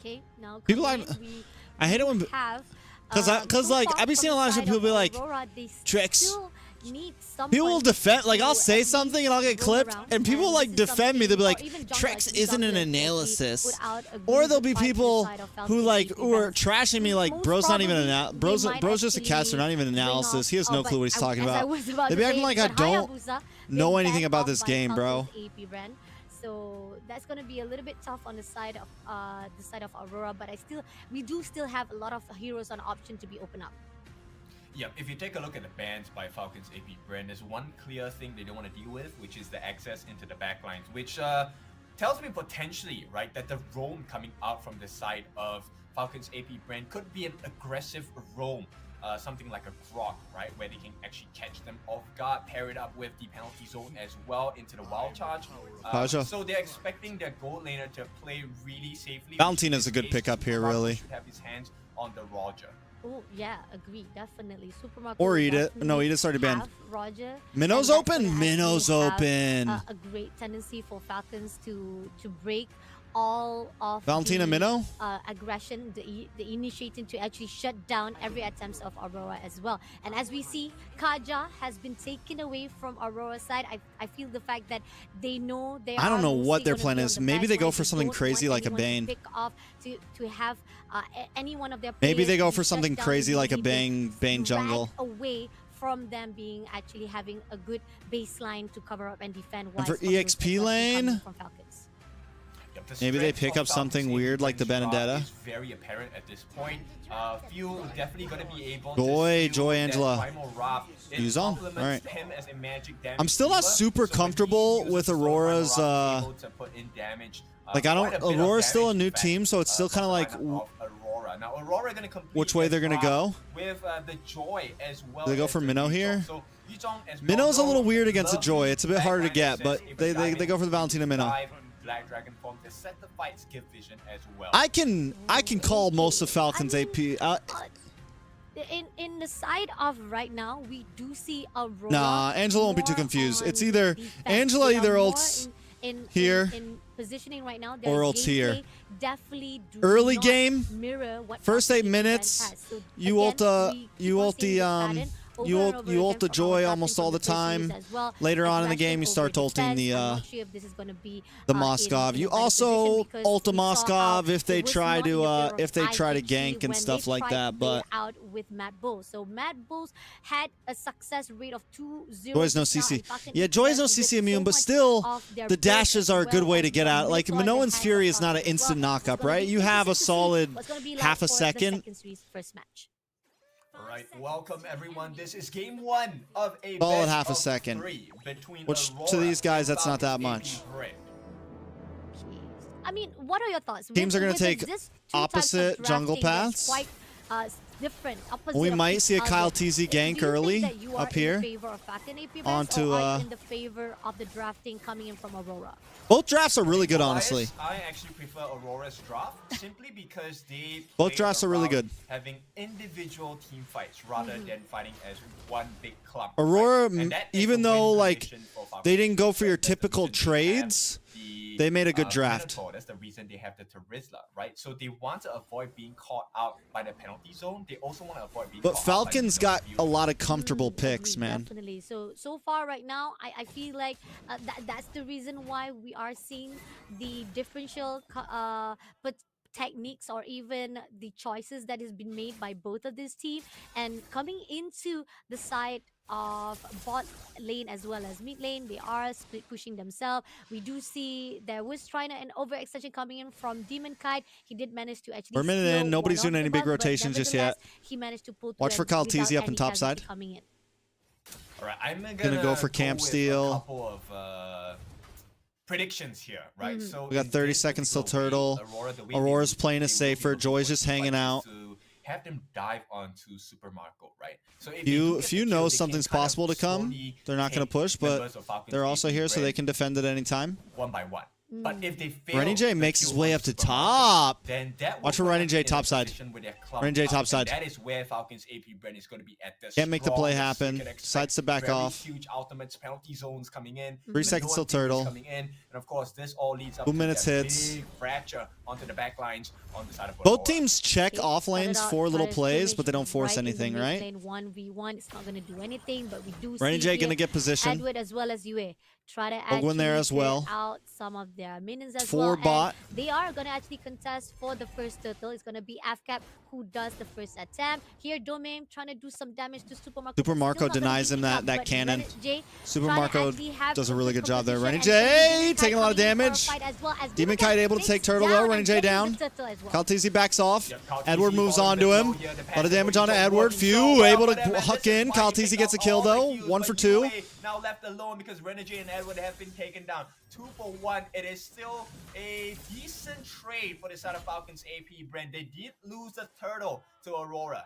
Okay, now People coming like- in, we I hate it when- have Cause so like far I've been from seeing a the lot of side people be like, Aurora, they TREX, still need someone People will defend, like, I'll to say at something and I'll get least clipped, roam around, and people will, like, this is defend me. They'll be something- like, or even TREX junglers, isn't an junglers to actually analysis. put out a Or really there'll be good fight to the people side of who, Falcon like, AP who are Bren. trashing me like, Most bro's not even probably bro's they might bro's just a actually caster, not even bring analysis. off- He has no but clue what he's talking as I about. was about They to be acting say, like I but don't Hayabusa know been anything banned about off this by game, bro. Falcon's AP Bren. So that's gonna be a little bit tough on the side of Aurora, but we do still have a lot of heroes on option to be open up. Yeah, if you take a look at the bans by Falcon's AP Bren, there's one clear thing they don't want to deal with, which is the access into the backlines, which tells me potentially, right, that the roam coming out from the side of Falcon's AP Bren could be an aggressive roam, something like a Grok, right, where they can actually catch them off guard, pair it up with the penalty zone as well into the wild charge. Kaja. So they're expecting their gold laner to play really safely. Valentina's a good pickup here, really. Should have his hands on the Roger. Oh yeah, agree, definitely. Supermarket Or will eat it. definitely No, eat it's already banned. have Roger. Minnow's and that's open. gonna Minnow's actually open. have, a great tendency for Falcons to break all of Valentina the, Minnow? Aggression, the initiating to actually shut down every attempts of Aurora as well. And as we see, Kaja has been taken away from Aurora's side. I feel the fact that they know they I don't are know what mostly their gonna plan be on is. the Maybe back they go line. for something Don't crazy want like a anyone to Bane. pick off to have any one of their Maybe players they go to for be shut something down crazy like a immediately, Bane drag jungle. away from them being actually having a good baseline to cover up and defend. And for whilst Falcons EXP are coming lane? from Falcons. Maybe they pick up something weird like the Benedetta. Is very apparent at this point. Few definitely going to be able Joy, to Joy steal Angela. that Primal Wrath. It Use on. complements All right. him as a magic damage I'm still not dealer, super so when he comfortable uses with the Primal Aurora's Wrath, able to put in damage, like I quite don't a bit of Aurora's still a damage, new in fact, team, so it's still kind of like of Aurora. Now Aurora going to complete which way they're his gonna wrath go. with the Joy as well. Do they go as for the Minnow Yuzong. here? So Yuzong, as we Minnow's a all little know, weird against the loves Joy. these It's a bit harder to backline get, access, but able they to dive go for the in, Valentina Minnow. dive, Black Dragon form to set the fights, give vision as well. I can call most of Falcon's AP. In the side of right now, we do see Aurora. Nah, Angela won't be too more confused. on It's either defense. Angela They are either more ults in here in positioning right now. or Their ults here. gameplay definitely do Early not game, mirror what first 8 Falcon minutes, defense has. So you again, ult we you keep on ult seeing the this pattern you over and ult over you again ult the from Joy our almost drafting all the from time. series as well. Later on in the game, you Aggression start over ulting defense. the I'm not sure if this is gonna be the in Moskov. a You better also position because ult the we saw how Moskov if they it was try not in to the favor of if they try to IHG gank and when stuff they like tried that. to play But out with Mad Bulls. So Mad Bulls had a success rate of 2-0. Joy's no just now, CC. and Falcon Yeah, AP Joy's no Bren did CC immune, so but much still, of their the burst dashes as are a good well way to as get out. Like, deploy the Minoan's hand Fury of is not an Falcon as instant well. knockup, It's gonna right? be You have a interesting to see solid what's gonna be like half a for the second. second series first match. All right, welcome everyone. This is game 1 of a Solid best half a of second. 3 between Which Aurora to these guys, and that's not that Falcons much. AP Bren. I mean, what are your thoughts? Teams are gonna take this opposite jungle paths. Quite different. We opposite of might each see a other. Kyle TZ Do gank you think early that you are up in here. favor of Falcon AP Onto, or are you in the favor of the drafting coming in from Aurora? Both drafts are really good, honestly. I actually prefer Aurora's draft simply because they Both play drafts are really around good. having individual team fights rather than fighting as one big clump. Aurora, right? And that is even a though win like position for Falcon. they didn't go for your That's the typical reason they have trades, the, they made a good draft. Minotaur. That's the reason they have the Terizla, right? So they want to avoid being caught out by the penalty zone. They also want to avoid being But caught out by Falcon's Minotaur got a lot of comfortable picks, man. Definitely. So far right now, I feel like that's the reason why we are seeing the differential but techniques or even the choices that has been made by both of this team, and coming into the side of bot lane as well as mid lane, they are split pushing themselves. We do see there was trying an overextension coming in from Demon Kite. He did manage to actually We're a minute steal in, nobody's one of doing any the big buff, but rotations just yet. nevertheless, he managed to pull Watch through for Kyle without TZ up in any top casualty side. coming in. All right, I'm Gonna go for camp with steal. A couple of predictions here, right? So We got in 30 this seconds till particular Turtle. way, Aurora, the way they Aurora's will- playing it they will be safer. looking Joy's for just hanging fights out. to have them dive onto Supermarket, right? So If you know something's possible to come, they're not going to push, but they're also here so they can defend at any time. one by one. But if they fail, Renny J makes his way up to top. then that Watch for Renny J top side. Renny J top side. That is where Falcon's AP Bren is going to be at the Can't make the play strongest. You happen. can expect Sides to back very off. Huge ultimates, penalty zones coming in. 3 seconds till turtle. Coming in, and of course this all leads up 2 to minutes that hits. big fracture onto the back lines on the side of Both Aurora. teams check off lanes for little plays, but they don't force anything, right? 1v1, it's not going to do anything, but we do Renny see J here gonna get position. Edward as well as UA try to Ogwin there as actually well. clear out some of their minions as 4 well. and bot. They are going to actually contest for the first turtle. It's going to be Fcap who does the first attempt. Here, Domain trying to do some damage to Super Marco. Super Marco denies him that cannon. Super Marco does a really good job there. Renny J taking a lot of damage. Demon Kite able to take turtle though. Renny J down. Kaltizi backs off. Edward moves on to him. A lot of damage on Edward. Few able to huck in. Kaltizi gets a kill though. 1 for 2. Now left alone because Renegade and Edward have been taken down. 2 for 1. It is still a decent trade for the side of Falcon's AP Bren. They did lose the turtle to Aurora.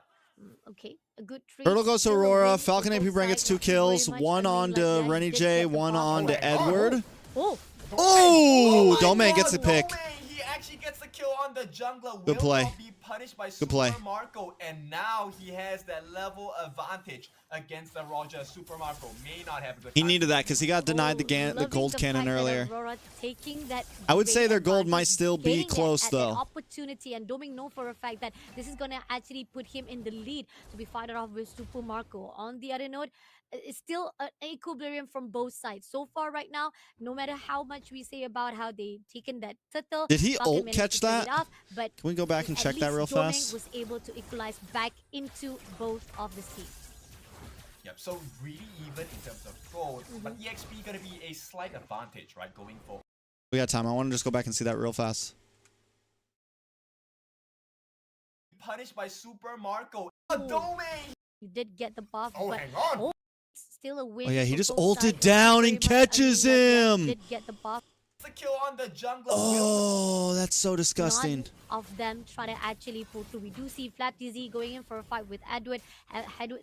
Okay, a good trade. Turtle goes to Still a Aurora. win Falcon for AP both Bren gets sides. 2 kills. Very much 1 a on win, to but yeah, Renny he did J, get the 1 buff. on to Edward. Oh, Oh, Domain gets the pick. He actually gets the kill on the jungler. Good Will play. not be punished by Good play. Super Marco, and now he has that level advantage against the Roger. Super Marco may not have a good He time. needed that because he got denied the gold cannon earlier. Aurora taking that I would say great their gold might advantage, still be getting close at that though. opportunity, and Doming know for a fact that this is gonna actually put him in the lead to be fighted off with Super Marco. On the other note, it's still an equilibrium from both sides. So far right now, no matter how much we say about how they taken that turtle. Did he Falcon ult managed catch to trade it that? off, but Can we go back and at check that least real Doming fast? was able to equalize back into both of the teams. Yep, so really even in terms of gold, but EXP gonna be a slight advantage, right, going forward. We got time. I want to just go back and see that real fast. Punished by Super Marco. Domain! You did get the buff, Oh, but hang on. still a win. Oh yeah, he for just both ulted sides. down Very and much a catches win, but yeah, him. Did get the buff. The kill on the jungler. Oh, that's so disgusting. None of them try to actually pull through. We do see Flat TZ going in for a fight with Edward. Edward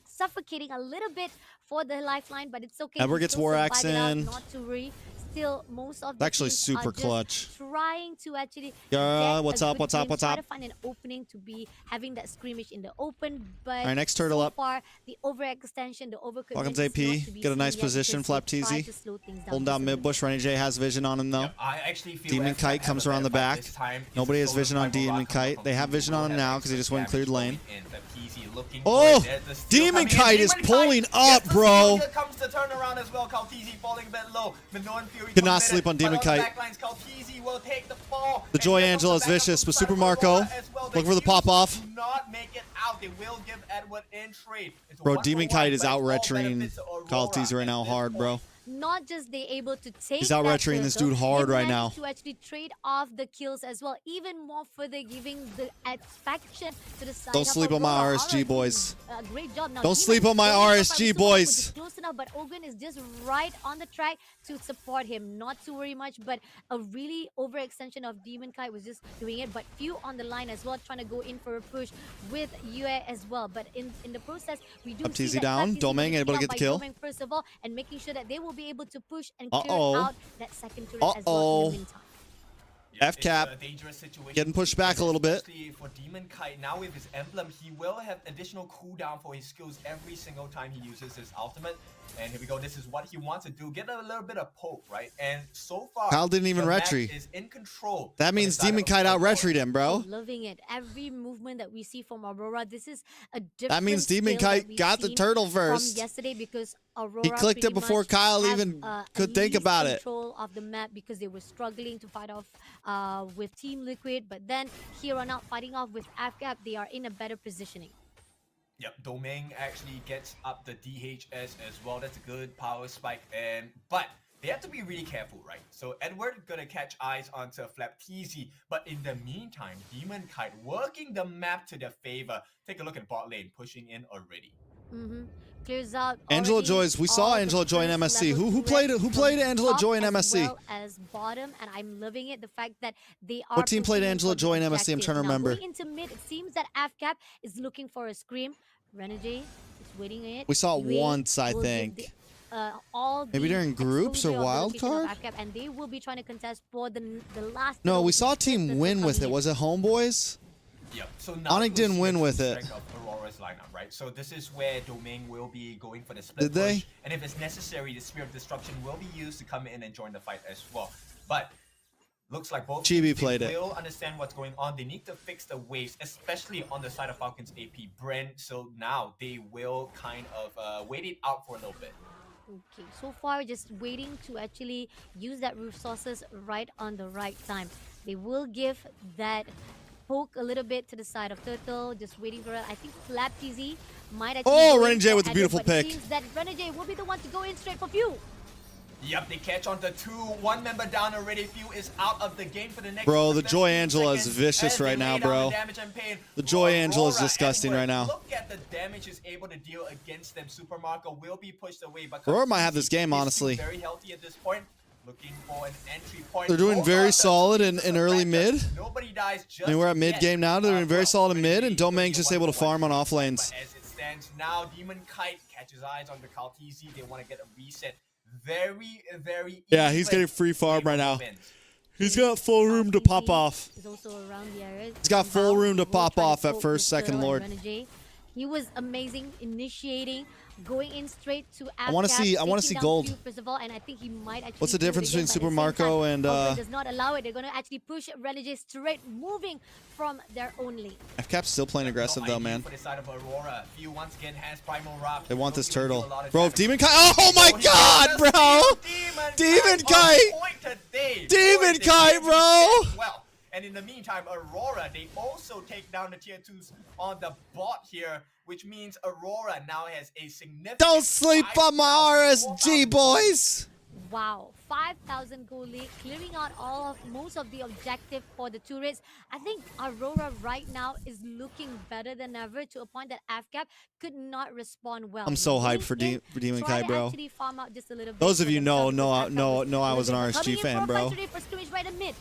suffocating a little bit for the lifeline, but it's okay. Edward He gets still War survived it out, in. Not to worry. Still, most of the Actually teams super are just clutch. trying to actually Yeah, get what's a up, good what's up, win, what's try up? to find an opening to be having that scrimmage in the open, but All right, next turtle so up. far the overextension, the overcommitment Falcon's is AP. not to be Get a seen nice yet position. because Flap they tried TZ. to slow things down Holding just down a mid little bush. Renny J has vision on him though. I actually feel Demon FCAP Kite have comes a around the better fight back. this time. It's Nobody a has solo vision on fight. Demon Aurora Kite. come They up have with vision on him will now have because he just went damage cleared lane. going in. The PZ looking Oh, for it. There's the steal Demon coming in. Kite is Demon pulling Kite up, gets the bro. steal. Here comes the turnaround as well. Kaltizi falling a bit low. Minoan Fury Cannot committed, sleep on but Demon the Kite. backlines, Kaltizi will take the fall. The Joy Angela is vicious, but Super Marco looking for the pop off. Do not make it out. They will give Edward in trade. It's Bro, 1 for Demon 1, Kite is but it's out all retroing benefits to Aurora Kaltizi right at now this hard, bro. point. Not just they able to take He's out that retroing this turtle, dude hard they right managed now. to actually trade off the kills as well, even more further giving the satisfaction to the side Don't of sleep on my Aurora. RSG, Aurora boys. doing a great job now. Don't Demon sleep on my going up by RSG, Super boys. Marco, just close enough, but Ogun is just right on the track to support him. Not to worry much, but a really overextension of Demon Kite was just doing it. But few on the line as well, trying to go in for a push with UA as well. But in the process, we do Up see TZ that down. Flat TZ Domeng getting able to out get the by kill. Domeng first of all, and making sure that they will be able to push and clear Uh-oh. out that second turret as well in the meantime. Fcap It's a dangerous situation. getting pushed back a little bit. Especially for Demon Kite, now with his emblem, he will have additional cooldown for his skills every single time he uses his ultimate. And here we go, this is what he wants to do, get a little bit of poke, right? And so far, Kyle didn't even the map retry. is in control. That on the means side Demon of Kite out Aurora. retried him, bro. Loving it. Every movement that we see from Aurora, this is a different That means Demon skill that Kite we've got the seen turtle first. from yesterday, because Aurora He clicked it pretty before much Kyle have, even at could think least about it. control of the map because they were struggling to fight off with Team Liquid, but then here on out fighting off with Fcap, they are in a better positioning. Yep, Domeng actually gets up the DHS as well. That's a good power spike. But they have to be really careful, right? So Edward gonna catch eyes onto Flap TZ, but in the meantime, Demon Kite working the map to their favor. Take a look at bot lane, pushing in already. Clears out Angela already Joy's. We saw all the Angela Joy in first MSC. level Who played turrets Angela from Joy in top MSC? as well as bottom, and I'm loving it. The fact that they are. What team played pushing in Angela for the Joy in MSC? I'm objective. trying to Now, remember. going into mid, it seems that Fcap is looking for a scream. Renegade is waiting it. We saw it UA once, I will give think. the all Maybe the during groups or exposure of the wild location of card? Fcap, and they will be trying to contest for the last. No, little we saw a bit team that's win with coming it. in. Was it Homeboys? Yep. So now Onyx we'll didn't see win the with true it. strength of Aurora's lineup, right? So this is where Domain will be going for the split Did they? push, and if it's necessary, the Spear of Destruction will be used to come in and join the fight as well. But looks like both Chibi teams, played they it. will understand what's going on. They need to fix the waves, especially on the side of Falcon's AP Bren. So now they will kind of wait it out for a little bit. Okay, so far just waiting to actually use that resources right on the right time. They will give that poke a little bit to the side of Turtle, just waiting for it. I think Flap TZ might actually. Oh, go in Renegade for with a Edward, beautiful but it pick. seems that Renegade will be the one to go in straight for Few. Yep, they catch on to two. One member down already. Few is out of the game for the next. Bro, the 13 Joy Angela is seconds vicious as they right now, lay down bro. the damage and pain. The Joy Aurora, Angela is disgusting Edward, right now. Look at the damage is able to deal against them. Super Marco will be pushed away, but Aurora might have this game, is honestly. very healthy at this point. Looking for an entry point. They're doing Both very are solid the in early mid. Nobody dies just I mean, we're at mid yet. game now. They're doing very solid in mid, and Renegade Domang's just able to farm on off lanes. But as it stands now, Demon Kite catches eyes on the Kaltizi. They want to get a reset. Very Yeah, he's getting free farm right now. He's got full room to pop off. Is also around the area. He's got full room to Will pop try to off at poke first, with second Turtle Lord. and Renegade. He was amazing, initiating, going in straight to I wanna Fcap, see- I wanna taking see down gold. Few, first of all, and I think he might actually. What's the do it difference again, between but at the Super same Marco time, and, Aurora does not allow it. They're going to actually push Renegade straight, moving from their own lane. Fcap's still playing aggressive though, man. For the side of Aurora, Few once again has Primal Rock. They want this Looking to deal turtle. a lot of Bro, damage. Demon Kite. Oh my god, bro! Demon Kite! Demon Kite, bro! Well, and in the meantime, Aurora, they also take down the tier 2s on the bot here, which means Aurora now has a significant. Don't sleep on my RSG, boys! Wow, 5,000 gold lead, clearing out most of the objective for the turrets. I think Aurora right now is looking better than ever, to a point that Fcap could not respond well. I'm so They hyped for did Demon try Kite, to bro. actually farm out just a little bit Those of for you know, themselves, because Fcap I was an coming RSG in fan, for a bro. fight today for skirmish right in mid.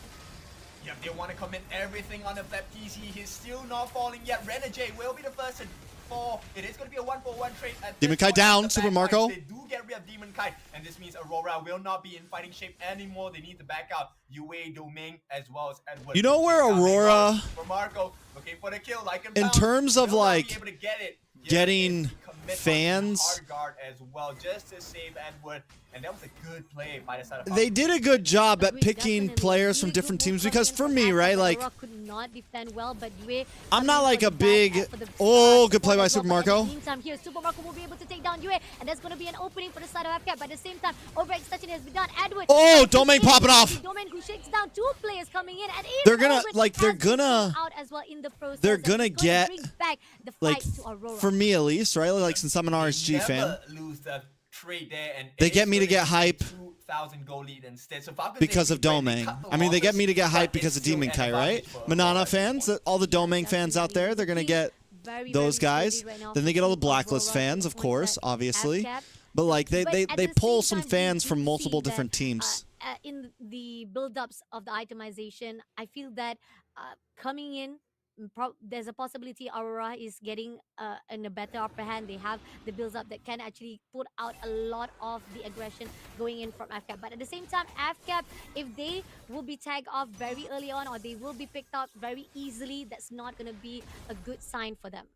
Yep, they want to commit everything on the Flap TC. He's still not falling yet. Renegade will be the first to fall. It is going to be a 1-for-1 trade at Demon this Kite point. down, The Super backlash, Marco. They do get rid of Demon Kite, and this means Aurora will not be in fighting shape anymore. They need to back out Yue, Domain, as well as Edward. You know where Aurora, For Marco, looking for the kill, like in terms of will not be like able to get it. getting Commit fans, on hard guard as well, just to save Edward, and that was a good play by the side of they did a good job at picking players from different teams, because for me, right, like, Aurora could not defend well, but Yue I'm not coming like for a the big, back for the oh, good support play by as well, Super but Marco. in the meantime, here, Super Marco will be able to take down Yue, and that's going to be an opening for the side of Fcap. But at the same time, overextension has been done. Edward. Oh, Domain popping off. Domain who shakes down two players coming in, and even They're gonna, Edward like, they're has been gonna, thrown out as well in the process. they're That's gonna get, bring back the like, fight to Aurora. for me at least, right, like, since I'm an RSG fan, lose the trade there, and they get me to get hype 2,000 goal lead instead. So Falcons, because they of cut the Domain. I mean, they get me to get hype because of Demon Kite, right? Manana fans, all the Domain fans out there, they're gonna get those guys. Then they get all the Blacklist fans, of course, obviously. But like they pull some fans from multiple different teams. In the build-ups of the itemization, I feel that coming in, there's a possibility Aurora is getting in a better upper hand. They have the builds up that can actually put out a lot of the aggression going in from Fcap. But at the same time, Fcap, if they will be tagged off very early on, or they will be picked out very easily, that's not going to be a good sign for them.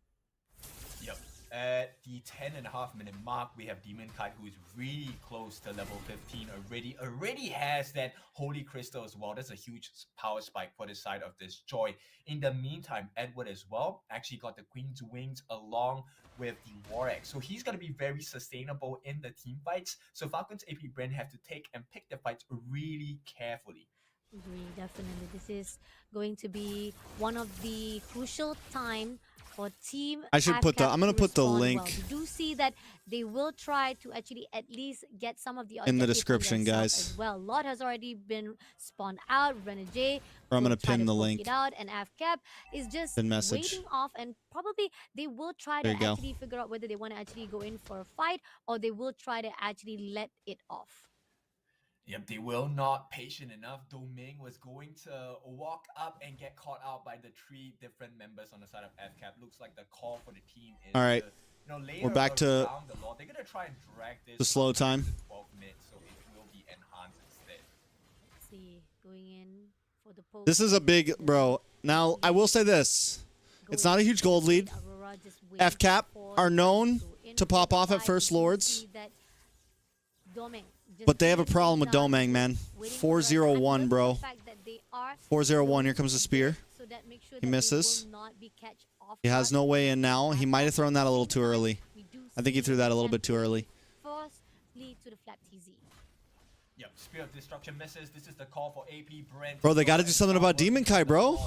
Yep. At the 10.5-minute mark, we have Demon Kite, who is really close to level 15 already. Already has that Holy Crystal as well. That's a huge power spike for the side of this Joy. In the meantime, Edward as well actually got the Queen's Wings along with the Warwick. So he's going to be very sustainable in the team fights. So Falcon's AP Bren have to take and pick the fights really carefully. Agree, definitely. This is going to be one of the crucial time for team. I should put the, I'm gonna put the link We do see that they will try to actually at least get some of the in the objectives for description, themselves guys. as well. Lot has already been spawned out. Renegade. Or I'm will gonna try pin to the poke link. it out, and Fcap is just Pin message. waiting off, and probably they will try There to you go. actually figure out whether they want to actually go in for a fight, or they will try to actually let it off. Yep, they will not patient enough. Domain was going to walk up and get caught out by the 3 different members on the side of Fcap. Looks like the call for the team is All right. to you know, later We're back to around the Lord, they're gonna try and drag this the slow time. 12 minutes, so it will be enhanced instead. Let's see, going in for the poke. This is a big, bro. Now, I will say this. It's not a huge gold lead. Fcap are known to pop off at First Lords. But they have a problem with Domang, man. 4-0-1, bro. 4-0-1. Here comes the spear. He misses. He has no way in now. He might have thrown that a little too early. I think he threw that a little bit too early. Yep, Spear of Destruction misses. This is the call for AP Bren. Bro, they got to do something about Demon Kai, bro.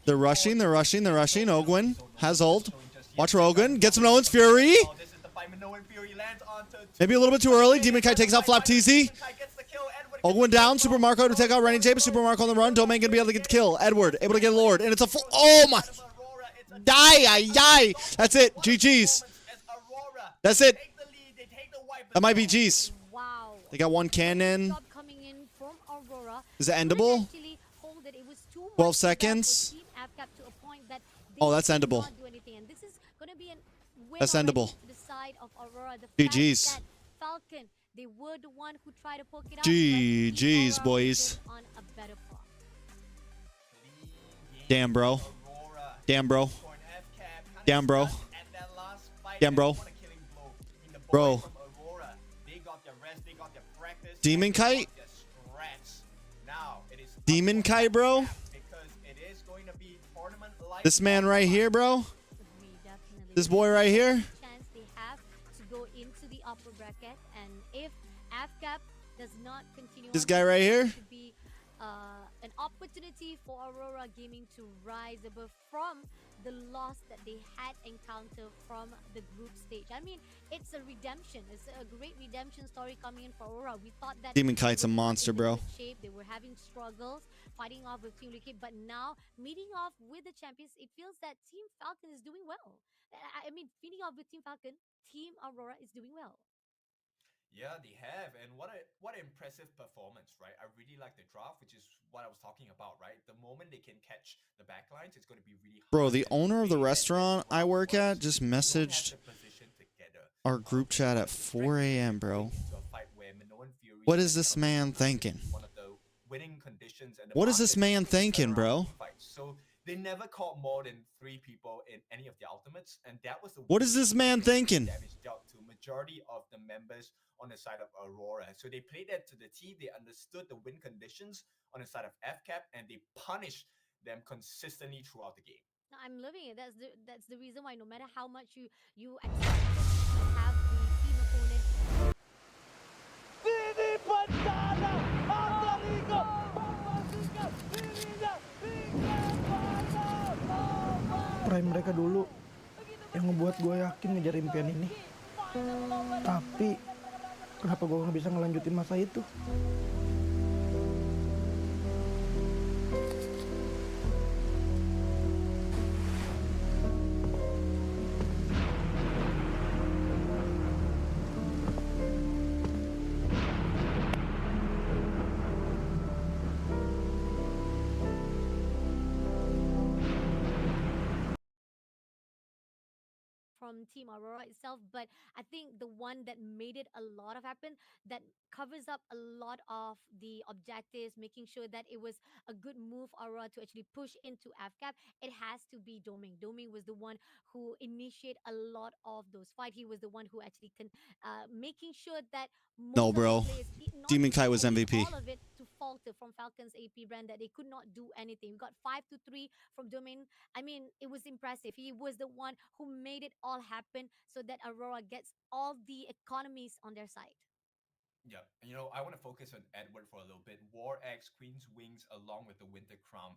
They're rushing. They're rushing. They're rushing. Ogwin has ult. Watch Rogan. Gets him Owen's Fury. Maybe a little bit too early. Demon Kai takes out Flap TZ. Ogwin down. Super Marco to take out Rennie J. Super Marco on the run. Domain gonna be able to get the kill. Edward able to get Lord. And it's a full. Oh my. Die. That's it. GG's. That's it. That might be G's. Wow. They got one cannon. Coming in from Aurora. Is it endable? 12 seconds. Oh, that's endable. That's endable. GG's. Falcon, they were the one who tried to poke it out. GG's, boys. Damn, bro. Damn, bro. Damn, bro. Damn, bro. Bro. Demon Kite? Demon Kite, bro? This man right here, bro? This boy right here? This guy right here? An opportunity for Aurora Gaming to rise above from the loss that they had encountered from the group stage. I mean, it's a redemption. It's a great redemption story coming in for Aurora. We thought that Demon Kite's a monster, bro. They were having struggles fighting off with Team Liquid, but now meeting off with the champions, it feels that Team Falcon is doing well. I mean, meeting off with Team Falcon, Team Aurora is doing well. Yeah, they have, and what an impressive performance, right? I really like the draft, which is what I was talking about, right? The moment they can catch the backlines, it's going to be really hard. Bro, the owner of the restaurant I work at just messaged our group chat at 4 a.m., bro. What is this man thinking? What is this man thinking, bro? So they never caught more than 3 people in any of the ultimates, and that was the What is this man thinking? damage dealt to majority of the members on the side of Aurora. So they played that to the T. They understood the win conditions on the side of Fcap, and they punished them consistently throughout the game. No, I'm loving it. That's the reason why no matter how much you have the team opponent. Prime mereka dulu yang ngebuat gue yakin ngejar impian ini. Tapi kenapa gue nggak bisa ngelanjutin masa itu? From Team Aurora itself, but I think the one that made it a lot of happen, that covers up a lot of the objectives, making sure that it was a good move Aurora to actually push into Fcap, it has to be Doming. Doming was the one who initiated a lot of those fights. He was the one who actually making sure that No, bro. Demon Kai was MVP. all of it to falter from Falcon's AP brand, that they could not do anything. We got 5-3 from Domain. I mean, it was impressive. He was the one who made it all happen so that Aurora gets all the economies on their side. Yeah, you know, I want to focus on Edward for a little bit. War X, Queen's Wings, along with the Winter Crown,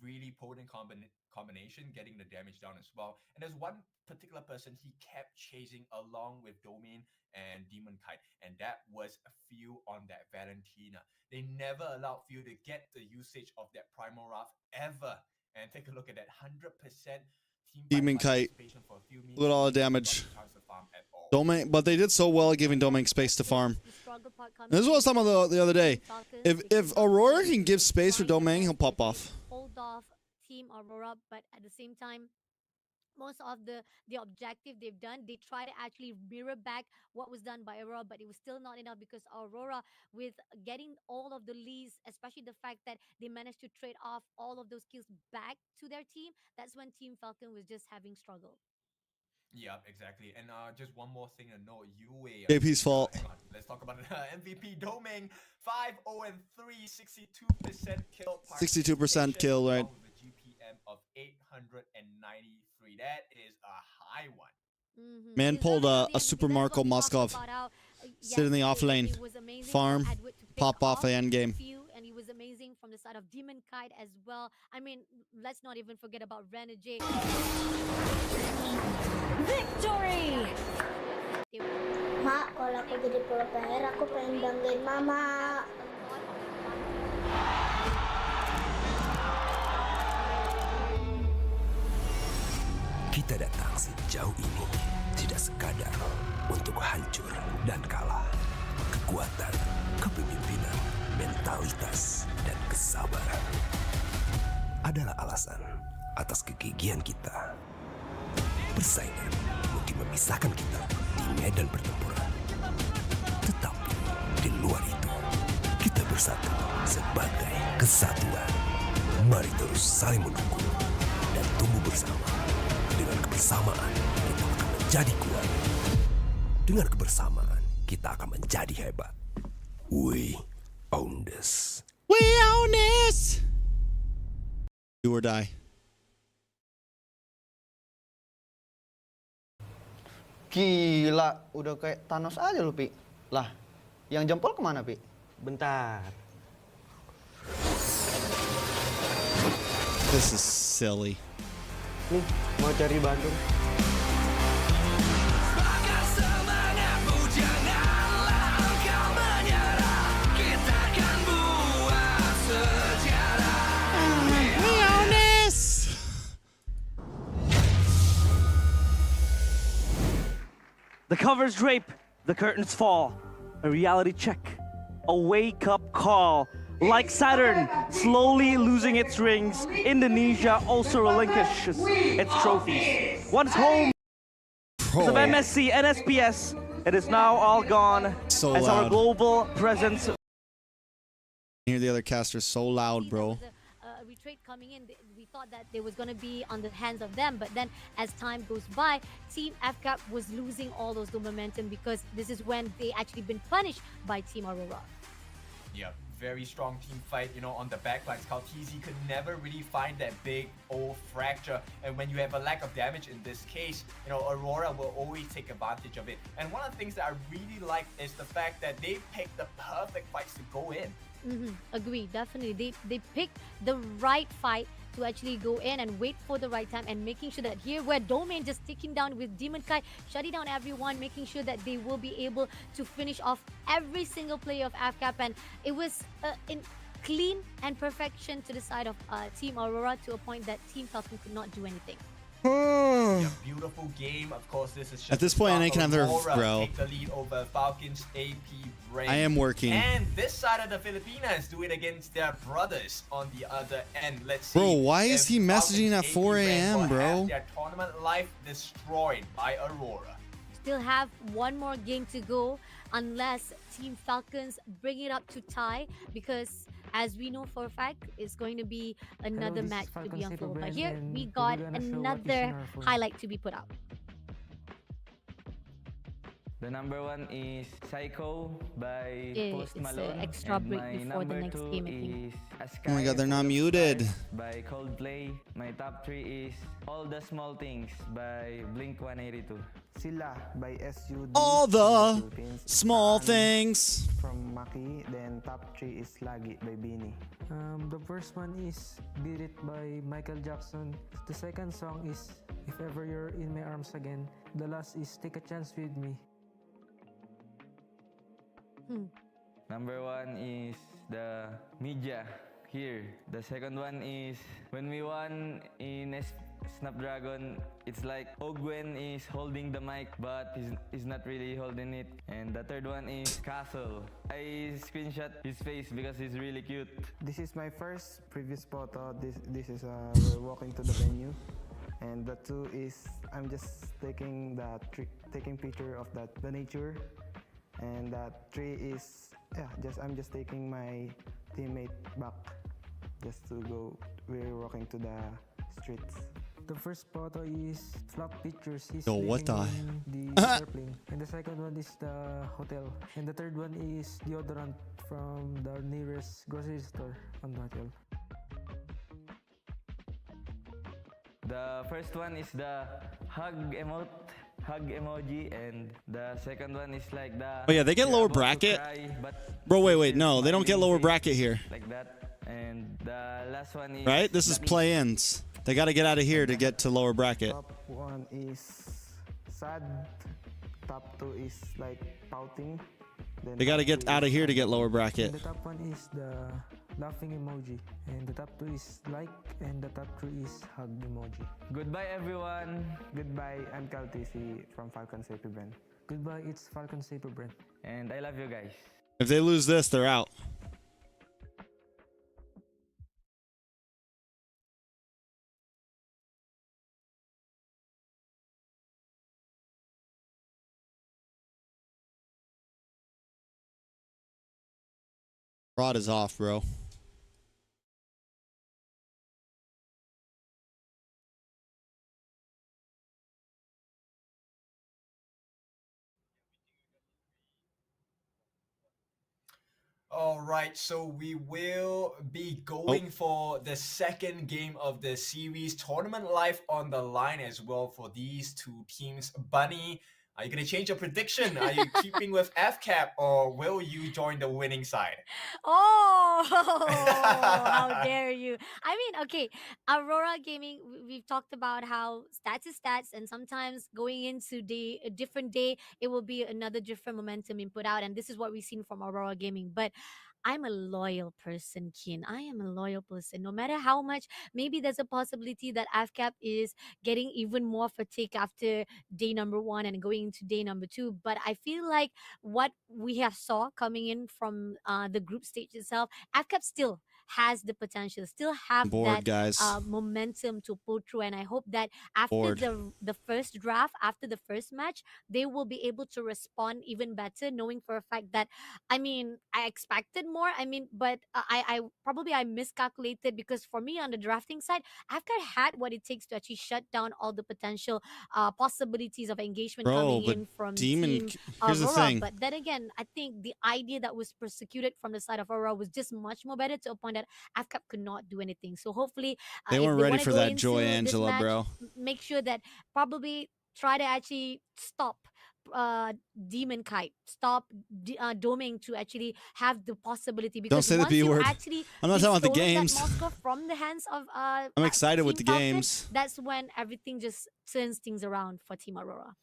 really potent combination, getting the damage down as well. And there's one particular person he kept chasing along with Domain and Demon Kite, and that was Few on that Valentina. They never allowed Few to get the usage of that Primal Wrath ever. And take a look at that 100% team Demon Kite. Look at all the damage. Domain, but they did so well at giving Domain space to farm. This is what I was talking about the other day. If Aurora can give space for Domain, he'll pop off. Hold off Team Aurora, but at the same time, most of the objective they've done. They try to actually mirror back what was done by Aurora, but it was still not enough because Aurora, with getting all of the leads, especially the fact that they managed to trade off all of those kills back to their team, that's when Team Falcon was just having struggle. Yeah, exactly. And just one more thing to note, UA. JP's fault. Hang on, let's talk about MVP Doming. 5-0-3, 62% kill. 62% kill, right? With a GPM of 893. That is a high one. Man pulled a Super Marco Moskov. Sit in the off lane, farm, pop off the end game. And he was amazing from the side of Demon Kite as well. I mean, let's not even forget about Renegade. Victory! Ma, kalau aku jadi pro player, aku pengen banggain mama. Kita datang sejauh ini tidak sekadar untuk hancur dan kalah. Kekuatan, kepemimpinan, mentalitas, dan kesabaran adalah alasan atas kegigihan kita. Persaingan mungkin memisahkan kita di medan pertempuran. Tetapi di luar itu, kita bersatu sebagai kesatuan. Mari terus saling mendukung dan tumbuh bersama. Dengan kebersamaan, kita akan menjadi kuat. Dengan kebersamaan, kita akan menjadi hebat. We own this. We own this! Do or die. Gila, udah kayak Thanos aja lu, Pi. Lah, yang jempol kemana, Pi? Bentar. This is silly. Nih, mau cari Bandung. The covers drape, the curtains fall. A reality check, a wake-up call. Like Saturn, slowly losing its rings, Indonesia also relinquishes its trophies. Once home of MSC and SPS, it is now all gone So as our loud. global presence. Hear the other caster so loud, bro. Retreat coming in, we thought that they was going to be on the hands of them, but then as time goes by, Team Fcap was losing all those momentum because this is when they actually been punished by Team Aurora. Yeah, very strong team fight, you know, on the backlines. Calteezy could never really find that big old fracture, and when you have a lack of damage in this case, you know, Aurora will always take advantage of it. And one of the things that I really like is the fact that they picked the perfect fights to go in. Agree, definitely. They picked the right fight to actually go in and wait for the right time, and making sure that here where Domain just taking down with Demon Kite, shutting down everyone, making sure that they will be able to finish off every single player of Fcap, and it was in clean and perfection to the side of Team Aurora to a point that Team Falcon could not do anything. Yeah, beautiful game. Of course, this is just At this point, they can have their bro. Take the lead over Falcon's AP Bren. I am working. And this side of the Filipinas do it against their brothers on the other end. Let's see. Bro, why is he if messaging at Falcon's 4 AP Bren a.m., will bro? have their tournament life destroyed by Aurora. Still have one more game to go unless Team Falcons bring it up to tie, because as we know for a fact, it's going to be another match to be unfolded. But here we got another highlight to be put out. The number one is Psycho by Post It's Malone. an extra and break my before the number next two game, I think. is Oh my god, they're not muted. By Coldplay. My top three is All the Small Things by Blink 182. Sila by SUD. All the Philippines. small things. From Maki. Then top 3 is Lagi by Bini. The first one is Beat It by Michael Jackson. The second song is If Ever You're in My Arms Again. The last is Take a Chance With Me. Number one is the media here. The second one is when we won in Snapdragon, it's like Ogwen is holding the mic, but he's not really holding it. And the third one is Castle. I screenshot his face because he's really cute. This is my first previous photo. This is we're walking to the venue, And the 2 is I'm just taking taking picture of the nature. And that 3 is I'm just taking my teammate back just to go. We're walking to the streets. The first photo is flop pictures. He's Yo, what the? the airplane. And the second one is the hotel. And the third one is deodorant from the nearest grocery store on the hotel. The first one is the hug emoji, and the second one is like the. Oh yeah, they get lower bracket. Bro, wait, no, they don't get lower bracket here. Like that, and the last one is. Right? This is play-ins. They got to get out of here to get to lower bracket. Top 1 is sad. Top 2 is like pouting. Then They got to top get 2 out of is here to happy. get lower bracket. And the top 1 is the laughing emoji. And the top 2 is like. And the top 3 is hug emoji. Goodbye, everyone. Goodbye, I'm TC from Falcon Safety Bren. Goodbye, it's Falcon Safety Bren. And I love you guys. If they lose this, they're out. Rod is off, bro. All right, so we will be going for the second game of the series. Tournament life on the line as well for these two teams. Bunny, are you going to change your prediction? Are you keeping with Fcap, or will you join the winning side? Oh, how dare you. I mean, okay, Aurora Gaming, we've talked about how stats is stats, and sometimes going into a different day, it will be another different momentum input out, and this is what we've seen from Aurora Gaming. But I'm a loyal person, Kin. I am a loyal person. No matter how much, maybe there's a possibility that Fcap is getting even more fatigue after day number 1 and going into day number 2. But I feel like what we have saw coming in from the group stage itself, Fcap still has the potential, still have Bored, that guys. momentum to pull through. And I hope that after Bored. the first draft, after the first match, they will be able to respond even better, knowing for a fact that, I mean, I expected more. I mean, but I probably I miscalculated, because for me on the drafting side, Fcap had what it takes to actually shut down all the potential possibilities of engagement Bro, coming but in from Demon, team here's the Aurora. thing. But then again, I think the idea that was persecuted from the side of Aurora was just much more better, to a point that Fcap could not do anything. So hopefully, They if weren't they ready wanna for go that into Joy this Angela, match, bro. make sure that probably try to actually stop Demon Kite, stop doming to actually have the possibility, because Don't say the once B you word. actually I'm not talking about the stolen that games. Moscow from the hands of I'm excited with Team the Falcon, games. that's when everything just turns things around for Team Aurora.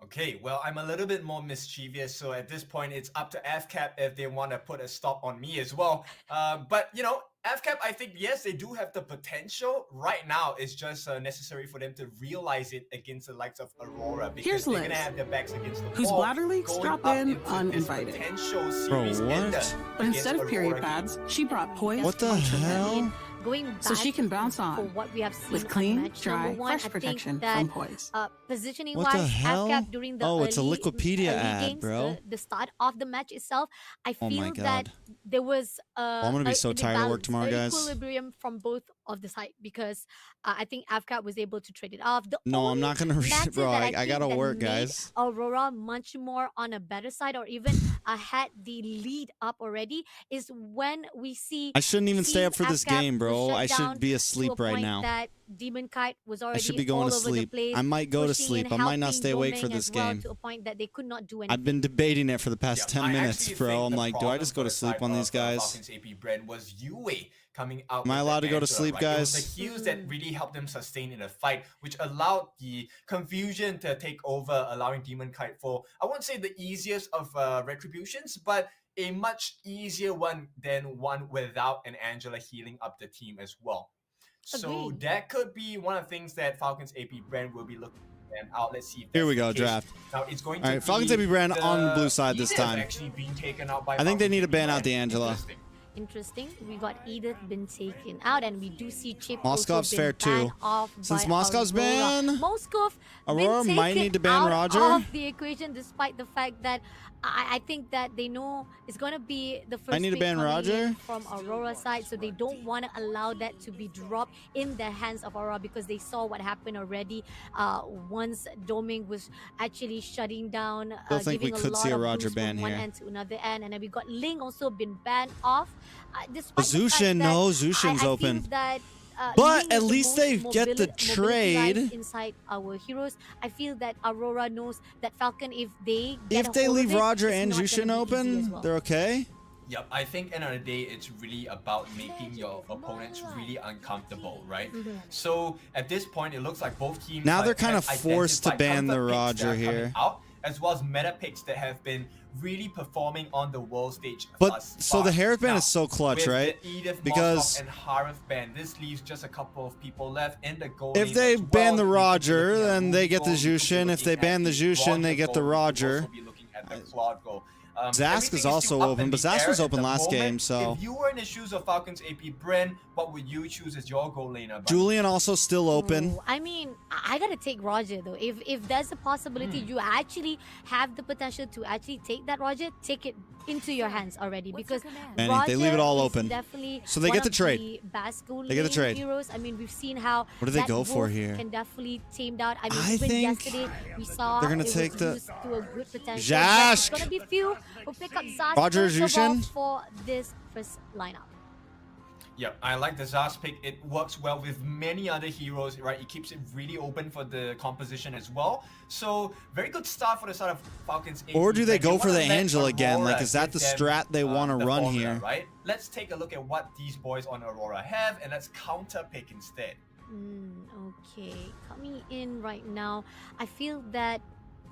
Okay, well, I'm a little bit more mischievous, so at this point, it's up to Fcap if they want to put a stop on me as well. But, you know, Fcap, I think, yes, they do have the potential. Right now, it's just necessary for them to realize it against the likes of Aurora, because Here's they're Liz, going to have their backs against the whose wall. bladder leaks going drop up in into this uninvited. potential series Bro, ender what? But instead against of period Aurora pads, she brought poise. What the hell? Going So she back can bounce for on what we have seen with on clean, match dry, number 1, fresh I protection think that from Poise. positioning What the wise, hell? Fcap during the Oh, it's a early Wikipedia ad, games, bro. the start of the match itself, I Oh my feel that God. there was I'm gonna be so an tired of work imbalance, tomorrow, an guys. equilibrium from both of the side, because I think Fcap was able to trade it off. The No, I'm only not gonna read matter it, bro. that I think gotta that work, made guys. Aurora much more on a better side, or even had the lead up already, is when we see I shouldn't even stay Team up for this Fcap game, was bro. shut I down should be to asleep a right point now. that Demon Kite was I already should be going all to over the sleep. place, I might go to pushing sleep. and I might not helping stay awake for Doming this as well, game. to a point that they could not do anything. I've been debating it for the past 10 I minutes, actually bro. think I'm the like, do I problem just for go to the sleep side on of, these guys? Falcon's AP Bren was Yue coming out. Am I with allowed the to go to Angela, sleep, right? It was guys? the heals that really helped them sustain in the fight, which allowed the confusion to take over, allowing Demon Kite for, I won't say the easiest of retributions, but a much easier one than one without an Angela healing up the team as well. So Agreed. that could be one of the things that Falcon's AP Brand will be looking out. Let's see if Here that's we the go, case. draft. Now it's going All to right, Falcons be AP Bren on the blue side this Edith time. actually being taken out by I think they Falcon's need to AP ban out Brand. the Angela. Interesting. interesting. We got Edith been taken out, and we do see Chip Moscov's also fair been banned too. off Since by Moscov's Aurora. banned, Moskov Aurora been might taken need to ban out Roger. of the equation, despite the fact that I think that they know it's gonna be the first need to pick ban coming Roger. in from Aurora's side, so they don't want to allow that to be dropped in the hands of Aurora, because they saw what happened already once Doming was actually shutting down, Still think we giving could a see lot a of Roger boost ban from one here. end to another end, and then we got Ling also been banned off. Despite the fact Zushin, that no, Zushin's I feel open. that, But Ling at is least the they most get the mobility trade. guys inside our heroes. I feel that Aurora knows that Falcon, if they get If a they hold leave of it, Roger it's and not gonna Jushin be easy open, as well. they're okay. Yep, I think end of the day, it's really about making your opponents really uncomfortable, right? So at this point, it looks like both teams Now like, they're kind of have forced to identified ban the comfort picks that Roger are coming here. out, as well as meta picks that have been really performing on the world stage. But thus so the far. Harith ban Now, is so clutch, with right? The Edith, Because Moskov, and Harith ban, this leaves just a couple of people left in the goal. if lane they as ban well. the You could be Roger, looking at then they get the Rugo, you could be Jushin. If they looking ban the at Jushin, they Roger get the goal, you could Roger. also be looking at the Cloud goal. Zask Everything is also still up open, in but the Zask air was at open the last moment. game, so If you were in the shoes of Falcon's AP Bren, what would you choose as your goal laner? buddy? Julian also still open. Ooh, I mean, I gotta take Roger though. If there's a possibility you actually have the potential to actually take that Roger, take it into your hands already, because Manny, Roger they leave it all is open. definitely So they one get the of trade. the Basco They get the lane trade. heroes. I mean, we've seen how What do they that go for Wolf here? can definitely tamed out. I mean, I even think yesterday we saw they're gonna it take was the- used to a good potential. Jask! It's gonna be few who pick up Zask Roger first of all Jushin? for this first lineup. Yep, I like the Zaz pick. It works well with many other heroes, right? It keeps it really open for the composition as well. So, very good start for the side of Falcons. Or do they go for the wanna let Angel again? Like, Aurora is that give the them, strat they want to the run formula, here? Right? Let's take a look at what these boys on Aurora have, and let's counter pick instead. Okay, coming in right now, I feel that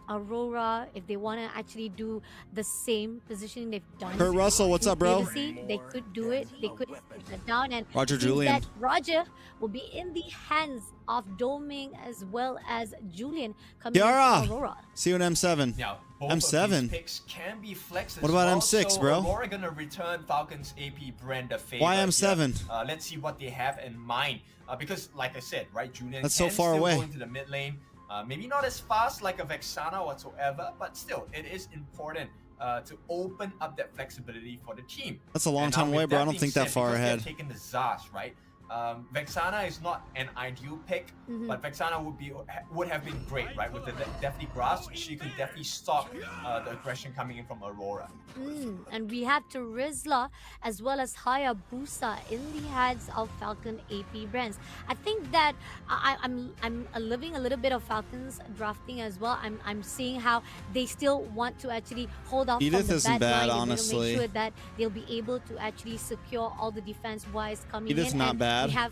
Aurora, if they want to actually do the same positioning they've done. Kurt Russell, what's up, bro? previously, they could do it. They could put that down, and Roger means Julian. that Roger will be in the hands of Doming as well as Julian coming in Kiara, from Aurora. see you in M7. Now, both M7. of these picks can be flexed as What about well, M6, so bro? Aurora gonna return Falcons AP Bren the favor. Why M7? here. Let's see what they have in mind. Because, like I said, right, Julian That's can so far still away. go into the mid lane. Maybe not as fast like a Vexana whatsoever, but still, it is important to open up that flexibility for the team. That's a long And time with away, bro. I don't being think that said, far because they're ahead. taking the Zaz, right? Vexana is not an ideal pick, but Vexana would have been great, right? With the Deathly Grasp, she could definitely stop the aggression coming in from Aurora. And we have Terizla as well as Hayabusa in the hands of Falcon AP brands. I think that I'm living a little bit of Falcons drafting as well. I'm seeing how they still want to actually hold off Edith from the isn't bad bad, line. honestly. Make sure that they'll be able to actually secure all the defense wise coming Edith's in. not And bad. We have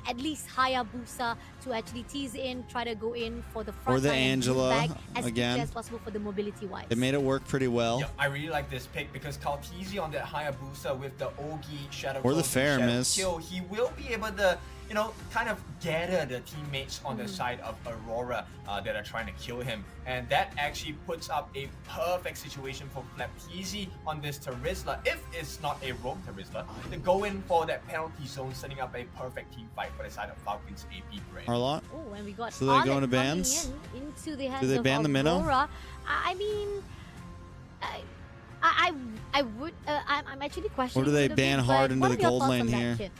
at least Hayabusa to actually tease in, try to go in for the front Or the line and move Angela, back as again. quickly as possible for the mobility wise. They made it work pretty well. Yep, I really like this pick because Kaltizi on that Hayabusa with the Ogi Shadow Or the Clone, fair Shadow miss. Kill, he will be able to, you know, kind of gather the teammates on the side of Aurora that are trying to kill him. And that actually puts up a perfect situation for Flaptizi on this Terizla, if it's not a rogue Terizla, to go in for that penalty zone, setting up a perfect team fight for the side of Falcon's AP Brain. Arlott? Oh, and we got So they Alec go into coming bans? into the hands Do they of ban the minnow? Aurora. I mean, I would. I'm actually questioning. Or do they a little ban bit, hard but into what the are your gold thoughts lane on that, here? Kit?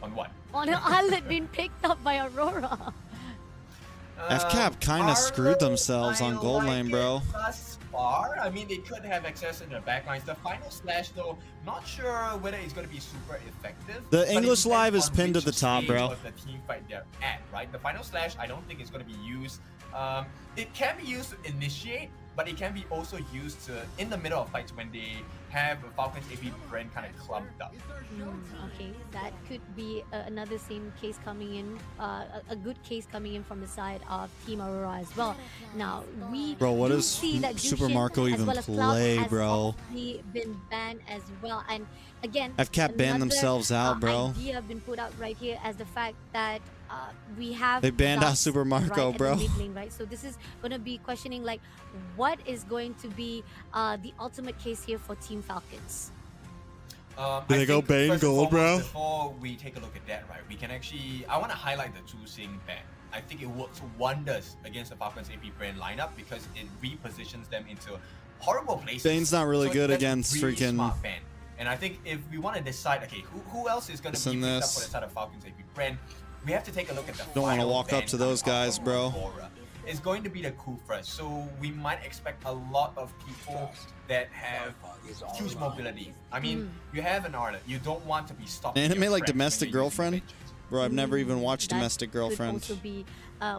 On what? On an island being picked up by Aurora. Fcap kind of screwed themselves on gold lane, bro. Thus far, I mean, they could have access in their backlines. The final slash, though, not sure whether it's going to be super effective. The but it English depends live is on pinned which at the top, stage bro. of the team fight they're at, right? The final slash, I don't think it's going to be used. It can be used to initiate, but it can be also used to in the middle of fights when they have Falcon's AP Bren kind of clumped up. Okay, that could be another same case coming in, a good case coming in from the side of Team Aurora as well. Now we Bro, what do does see that Super Jushin Marco as even well as Cloud play, has bro? obviously been banned as well, and again, Fcap banned another, themselves out, bro. Idea been put out right here as the fact that we have They banned out Zaz Super Marco, right at bro. the mid lane, right? So this is gonna be questioning like what is going to be the ultimate case here for Team Falcons. They go think Bane first and gold, foremost, bro. before we take a look at that, right, we can actually, I want to highlight the Zhu ban. I think it works wonders against the Falcons AP brand lineup because it repositions them into horrible places. Bane's not really good that's against really freaking. smart ban. And I think if we want to decide, okay, who else is going to be picked up for the side of Falcons AP brand, we have to take a look at the Don't want to final walk ban up to those coming out guys, from bro. Aurora. It's going to be the Kufra, so we might expect a lot of people that have huge mobility. I mean, you have an Arlet, you don't want to be stopped. Anime like Domestic Girlfriend? Bro, I've never even watched Domestic Girlfriend. Could also be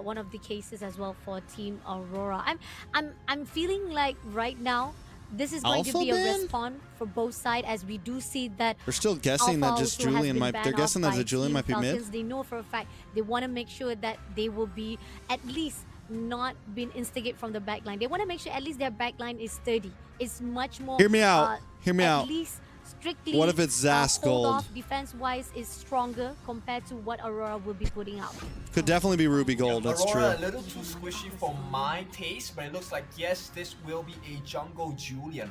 one of the cases as well for Team Aurora. I'm feeling like right now this is going to be a respawn for both sides, as we do see that They're still guessing that just Julian might. They're guessing that the Julian might be mid. They know for a fact they want to make sure that they will be at least not being instigated from the backline. They want to make sure at least their backline is sturdy. It's much more. Hear me out. Hear me out. At least strictly. What if it's Zas hold gold? off defense-wise is stronger compared to what Aurora will be putting out. Could definitely be Ruby gold. That's Aurora true. a little too squishy for my taste, but it looks like yes, this will be a jungle Julian.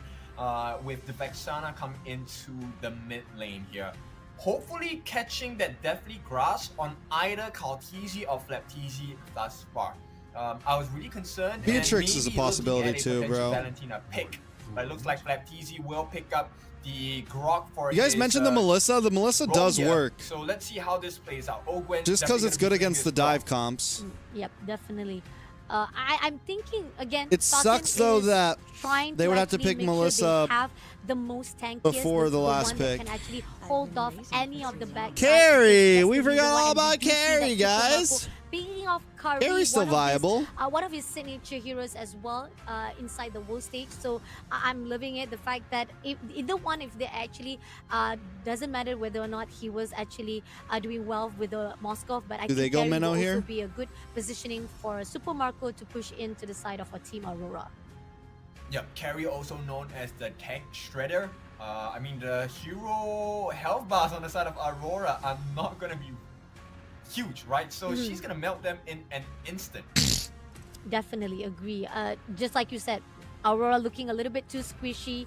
With the Vexana come into the mid lane here. Hopefully catching that deathly grasp on either Kaltizi or Flaptizi thus far. I was really concerned. Beatrix and is a maybe possibility looking at a too, potential bro. Valentina pick, but it looks like Flaptizi will pick up the Grok for You guys his, mentioned the Melissa. The Melissa role does here. work. So let's see how this plays out. Ogwen Just because it's good against the dive comps. Yep, definitely. I'm thinking again. It sucks though that they would have to pick Melissa have the most tankiest, before the last one pick. That can actually hold off any of the back. Carry! We forgot all about Carry, guys. Speaking of Curry, Carry's still viable. One of his signature heroes as well inside the world stage. So I'm loving it. The fact that either one, if they actually doesn't matter whether or not he was actually doing well with the Moskov, but I Do think they go Carry Minnow will here? also be a good positioning for Super Marco to push into the side of a Team Aurora. Yep, Carry also known as the Tank Shredder. I mean, the hero health bars on the side of Aurora are not going to be huge, right? So she's going to melt them in an instant. Definitely agree. Just like you said, Aurora looking a little bit too squishy.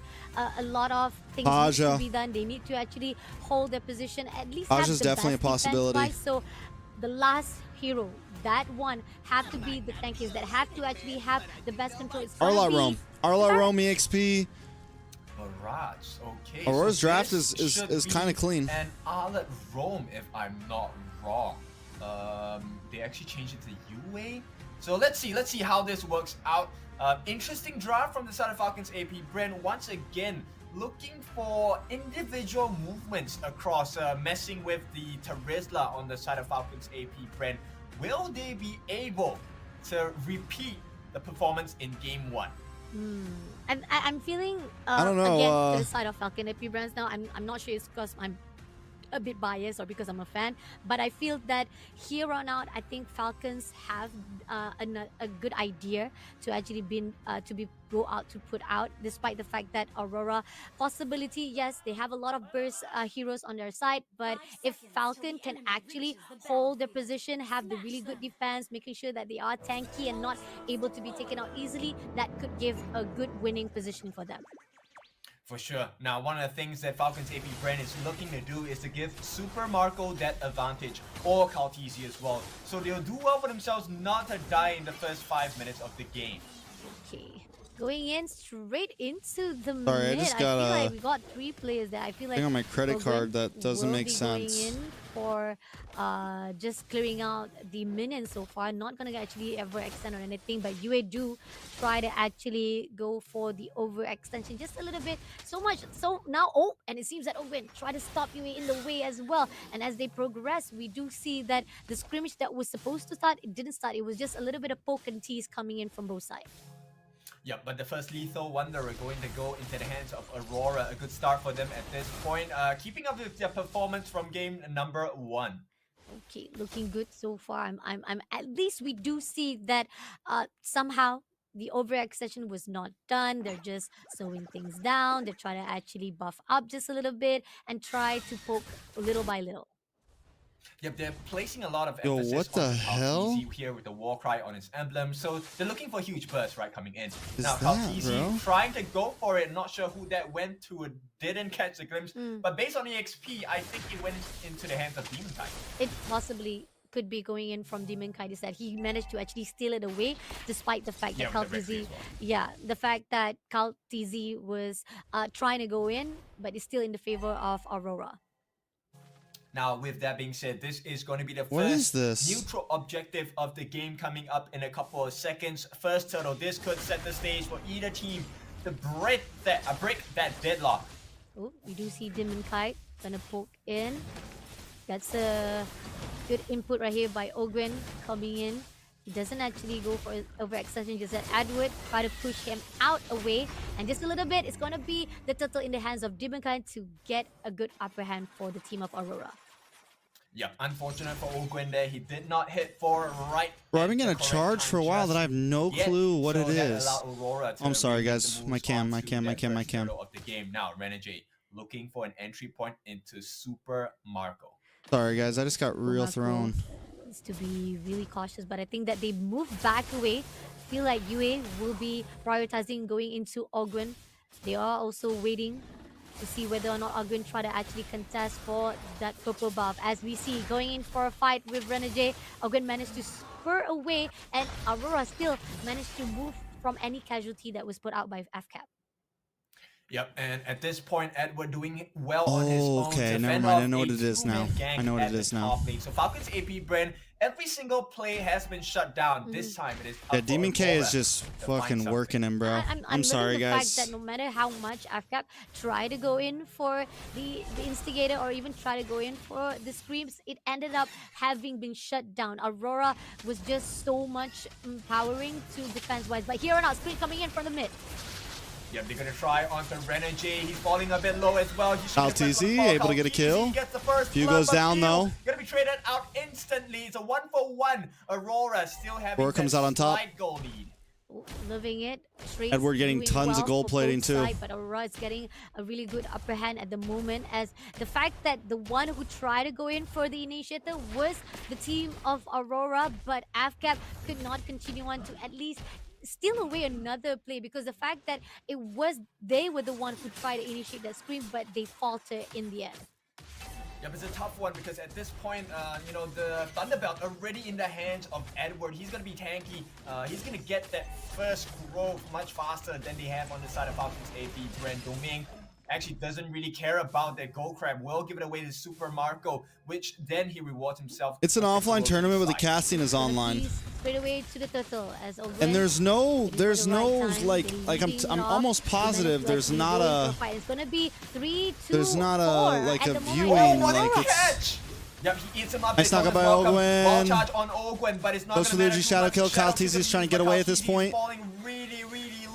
A lot of things need to be done. They need to actually hold their position. At least have Aja's the definitely a best possibility. defense-wise. So the last hero, that one, have to be the tankiest. That have to actually have the best control. It's gonna Arla be Rome. Arla Rome EXP. Mirage, okay. Aurora's so draft this is should kind of be clean. An Arlet Rome, if I'm not wrong. They actually changed it to UA. So let's see how this works out. Interesting draft from the side of Falcons AP. Bren once again looking for individual movements across, messing with the Terizla on the side of Falcons AP. Bren, will they be able to repeat the performance in game 1? I'm feeling I don't know, again to the side of Falcon AP brands now. I'm not sure it's because I'm a bit biased or because I'm a fan, but I feel that here on out, I think Falcons have a good idea to actually go out to put out, despite the fact that Aurora possibility, yes, they have a lot of burst heroes on their side, but if Falcon can actually hold their position, have the really good defense, making sure that they are tanky and not able to be taken out easily, that could give a good winning position for them. For sure. Now, one of the things that Falcons AP brand is looking to do is to give Super Marco that advantage, or Kaltizi as well. So they'll do well for themselves not to die in the first 5 minutes of the game. Okay. Going in straight into the Sorry, I mid. just I got feel a like we got 3 players there. I feel like thing on my credit Ogwen card that doesn't will make be sense. Going in for just clearing out the minions so far. Not gonna actually ever extend or anything, but UA do try to actually go for the overextension just a little bit. So much. So now, and it seems that Ogwen try to stop UA in the way as well. And as they progress, we do see that the scrimmage that was supposed to start, it didn't start. It was just a little bit of poke and tease coming in from both sides. Yep, but the first lethal Wanderer going to go into the hands of Aurora. A good start for them at this point. Keeping up with their performance from game number 1. Okay, looking good so far. I'm at least we do see that somehow the overextension was not done. They're just slowing things down. They're trying to actually buff up just a little bit and try to poke little by little. Yep, they're placing a lot of Yo, emphasis what the on hell? Kaltizi here with the war cry on his emblem. So they're looking for huge bursts, right, coming in. Is Now, that, Kaltizi bro? trying to go for it. Not sure who that went to. Didn't catch the glimpse. But based on EXP, I think it went into the hands of Demon Knight. It possibly could be going in from Demon Kite is that he managed to actually steal it away, despite the fact that Kaltizi, the fact that Kaltizi was trying to go in, but it's still in the favor of Aurora. Now, with that being said, this is going to be the What is first this? neutral objective of the game coming up in a couple of seconds. First turtle, this could set the stage for either team to break that deadlock. Oh, we do see Demon Kite gonna poke in. That's a good input right here by Ogwen coming in. He doesn't actually go for overextension, just let Edward try to push him out away. And just a little bit, it's gonna be the turtle in the hands of Demon Kite to get a good upper hand for the team of Aurora. Yep, unfortunate for Ogwen there. He did not hit for right. Bro, I've been getting a charge for a while that I have no clue what it is. I'm sorry, guys. My cam. Of the game. Now, Renegade looking for an entry point into Super Marco. Sorry, guys. I just got real thrown. Needs to be really cautious, but I think that they moved back away. Feel like UA will be prioritizing going into Ogwen. They are also waiting to see whether or not Ogwen try to actually contest for that purple buff. As we see, going in for a fight with Renegade, Ogwen managed to spur away, and Aurora still managed to move from any casualty that was put out by Fcap. Yep, and at this point, Edward doing well on his own. Okay, never mind. I know what it is now. I know what it is now. So Falcon's AP Bren, every single play has been shut down. This time it is up Yeah, for Demon K Aurora is just to find fucking something. working him, bro. I'm sorry, the guys. fact that no matter how much Fcap try to go in for the instigator or even try to go in for the screams, it ended up having been shut down. Aurora was just so much empowering to defense-wise. But here on out, screen coming in from the mid. Yep, they're gonna try onto Renegade. He's falling a bit low as well. Kaltizi able to get a kill. Few goes down though. Gonna be traded out instantly. It's a 1-for-1. Aurora still having Aurora comes out on top. slight goal lead. Loving it. Trace Edward getting doing tons of well gold for plating both too. side, but Aurora is getting a really good upper hand at the moment, as the fact that the one who tried to go in for the initiator was the team of Aurora, but Fcap could not continue on to at least steal away another play, because the fact that they were the one who tried to initiate that scream, but they faltered in the end. Yep, it's a tough one because at this point, you know, the Thunderbelt already in the hands of Edward. He's going to be tanky. He's going to get that first growth much faster than they have on the side of Falcon's AP. Bren Doming actually doesn't really care about that gold crab. Will give it away to Super Marco, which then he rewards himself. It's an offline tournament, but the casting is online. Straight away to the turtle as And there's no like I'm almost positive there's not a It's gonna be 3-2. there's not a like a viewing like it's. Yep, he eats him up. Nice knock by Ball Ogwen. charge on Ogwen, but it's not Goes for gonna the matter UG too shadow much. kill. Shadow Kaltizi is kill trying to get away at this Kaltizi point. Falling really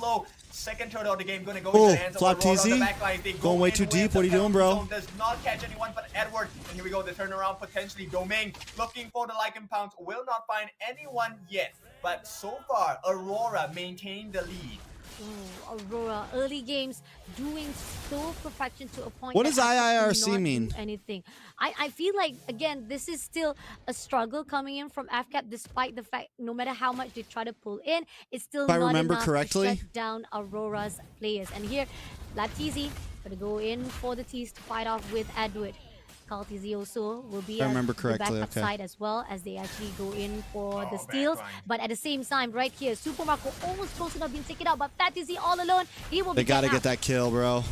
low. Second turtle of the game gonna go Oh, into the hands of flop Aurora on the TZ. back line. They Going go way in too with deep. the What are you doing, bro? zone. Does not catch anyone but Edward. And here we go, the turnaround potentially. Domain looking for the Lycan Pounce. Will not find anyone yet. But so far, Aurora maintained the lead. Ooh, Aurora, early games doing so perfection to a point. What that does Fcap IIRC cannot mean? do anything. I feel like, again, this is still a struggle coming in from Fcap, despite the fact no matter how much they try to pull in, it's still If I not remember enough correctly. to shut down Aurora's players. And here, Latizi gonna go in for the tease to fight off with Edward. Kaltizi also will be I at remember the correctly, backup okay. side as well, as they actually go in for the steals. But at the same time, right here, Super Marco almost close enough being taken out, but Latizi all alone, he will They be gotta taken get out. that kill, bro.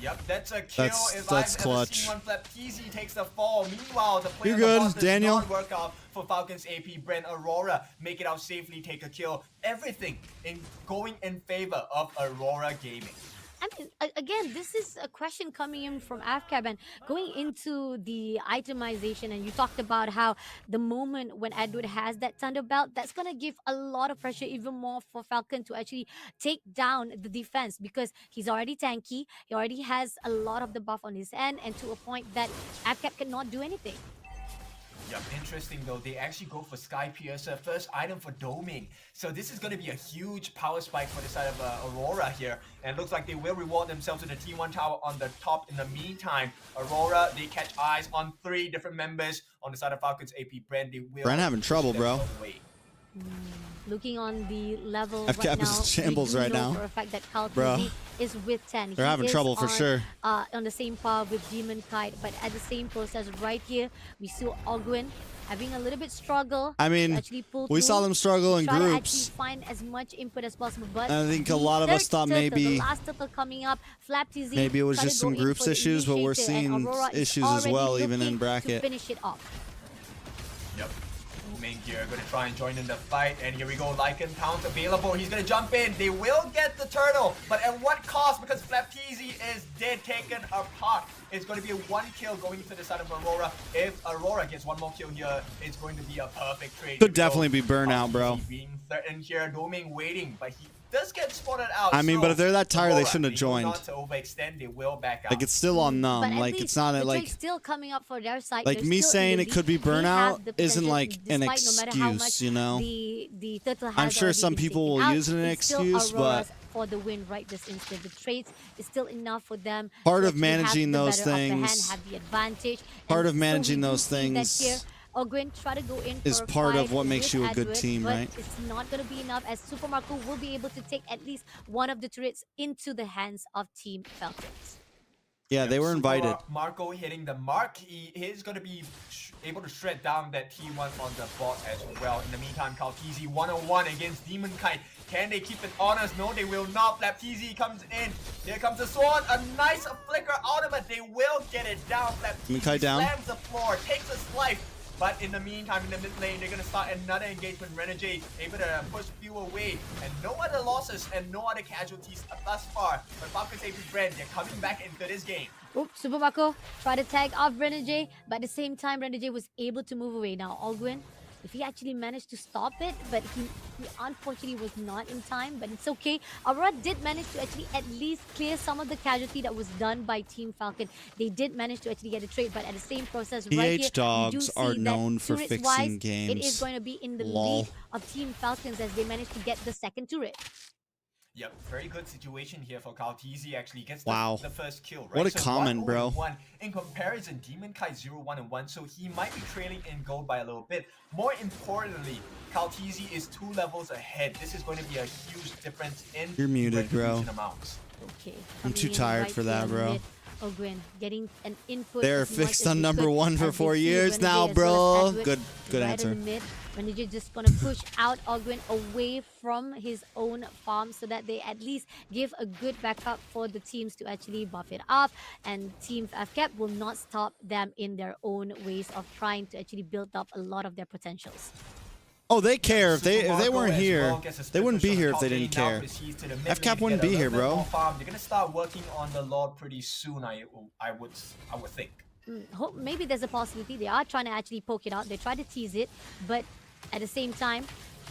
Yep, that's a kill. That's if I've clutch. ever seen one. Flapteasy takes the fall. Meanwhile, the play You're on the good, boss does Daniel. not work out for Falcon's AP. Bren Aurora make it out safely, take a kill. Everything going in favor of Aurora Gaming. I mean, again, this is a question coming in from Fcap and going into the itemization, and you talked about how the moment when Edward has that Thunder Belt, that's going to give a lot of pressure even more for Falcon to actually take down the defense, because he's already tanky, he already has a lot of the buff on his end, and to a point that Fcap cannot do anything. Yep, interesting though. They actually go for Sky Piercer, first item for doming. So this is going to be a huge power spike for the side of Aurora here. And looks like they will reward themselves with the T1 tower on the top in the meantime. Aurora, they catch eyes on 3 different members on the side of Falcon's AP. Bren, they will... Bren having trouble, bro. Looking on the level Fcap right now, is shambles right now. for a fact that Cal Bro. TV is with 10. They're having trouble for sure. On the same par with Demon Kite, but at the same process right here, we saw Ogwin having a little bit struggle. I mean, to actually pull we saw through, them struggle in try to groups. actually find as much input as possible, but I think a the lot of us third thought turtle, maybe the last turtle coming up, Flap TZ maybe it was try to just go some in groups for the issues, but we're initiator, and seeing Aurora is issues as already well, even in looking bracket. to finish it off. Yep. Booming here, gonna try and join in the fight, and here we go, Lycan Pounce available, he's gonna jump in, they will get the turtle, but at what cost? Because Flapteezy is dead, taken apart. It's going to be a 1 kill going to the side of Aurora. If Aurora gets 1 more kill here, it's going to be a perfect trade. Could definitely be burnout, bro. Being threatened here, Doming waiting, but he does get spotted out. I mean, but if they're that tired, Aurora, they shouldn't have they joined. Not to overextend, they will back out. Like, it's still on But numb. at Like, least it's not the like... trade's still coming up for their side. Like They're me still in saying the it could be lead. They have burnout the isn't potential, like an despite no matter how much excuse, you know? The turtle has I'm sure already some been people taken will out. use it as an It's still excuse, Aurora's but for the win right this instant. The trades is still enough for them. Part to of actually have managing the those better upper hand, things- have the advantage. part And of so managing we do those see that things here, Ogwin try to go in is for a part of fight what makes with you a good Edward, team, but right? it's not going to be enough, as Super Marco will be able to take at least one of the turrets into the hands of Team Falcons. yeah, they were invited. Marco hitting the mark. He is going to be able to shred down that T1 on the bot as well. In the meantime, Kaltizi 101 against Demon Kite. Can they keep it honest? No, they will not. Flapteezy comes in. Here comes the sword. A nice flicker ultimate. They will get it down. Demon Flapteezy Kite down. slams the floor, takes a slice. But in the meantime, in the mid lane, they're going to start another engagement. Renegade able to push few away. And no other losses and no other casualties thus far. But Falcons AP Bren, they're coming back into this game. Oops, Super Marco tried to tag off Renegade, but at the same time, Renegade was able to move away. Now, Ogwin, if he actually managed to stop it, but he unfortunately was not in time, but it's okay. Aurora did manage to actually at least clear some of the casualty that was done by Team Falcon. They did manage to actually get a trade, but at the same process, right here, dogs we do are see known that for turrets fixing wise, games. it is going to be in the Lol. lead of Team Falcons as they managed to get the second turret. Yep, very good situation here for Kaltizi. Actually gets Wow. the first kill, right? What a So comment, 1-0 bro. and 1. In comparison, Demon Kite 0-1-1, so he might be trailing in gold by a little bit. More importantly, Kaltizi is 2 levels ahead. This is going to be a huge difference in You're muted, bro. retribution amounts. Okay. I'm too coming in tired right for that, here bro. mid. Ogwin getting an input. They're as much fixed as on we number could, 1 for as we 4 see years Renegade now, as well as bro. Edward Good right answer. in the mid. Renegade just gonna push out Ogwin away from his own farm so that they at least give a good backup for the teams to actually buff it off, and Team Fcap will not stop them in their own ways of trying to actually build up a lot of their potentials. Oh, they care. If they Marco weren't as here, well gets a they split wouldn't push be on the here if top they lane, didn't now care. proceeds to the mid Fcap lane to wouldn't get a be here, little bit bro. more farm. They're gonna start working on the Lord pretty soon, I would think. Hope maybe there's a possibility. They are trying to actually poke it out. They try to tease it, but at the same time,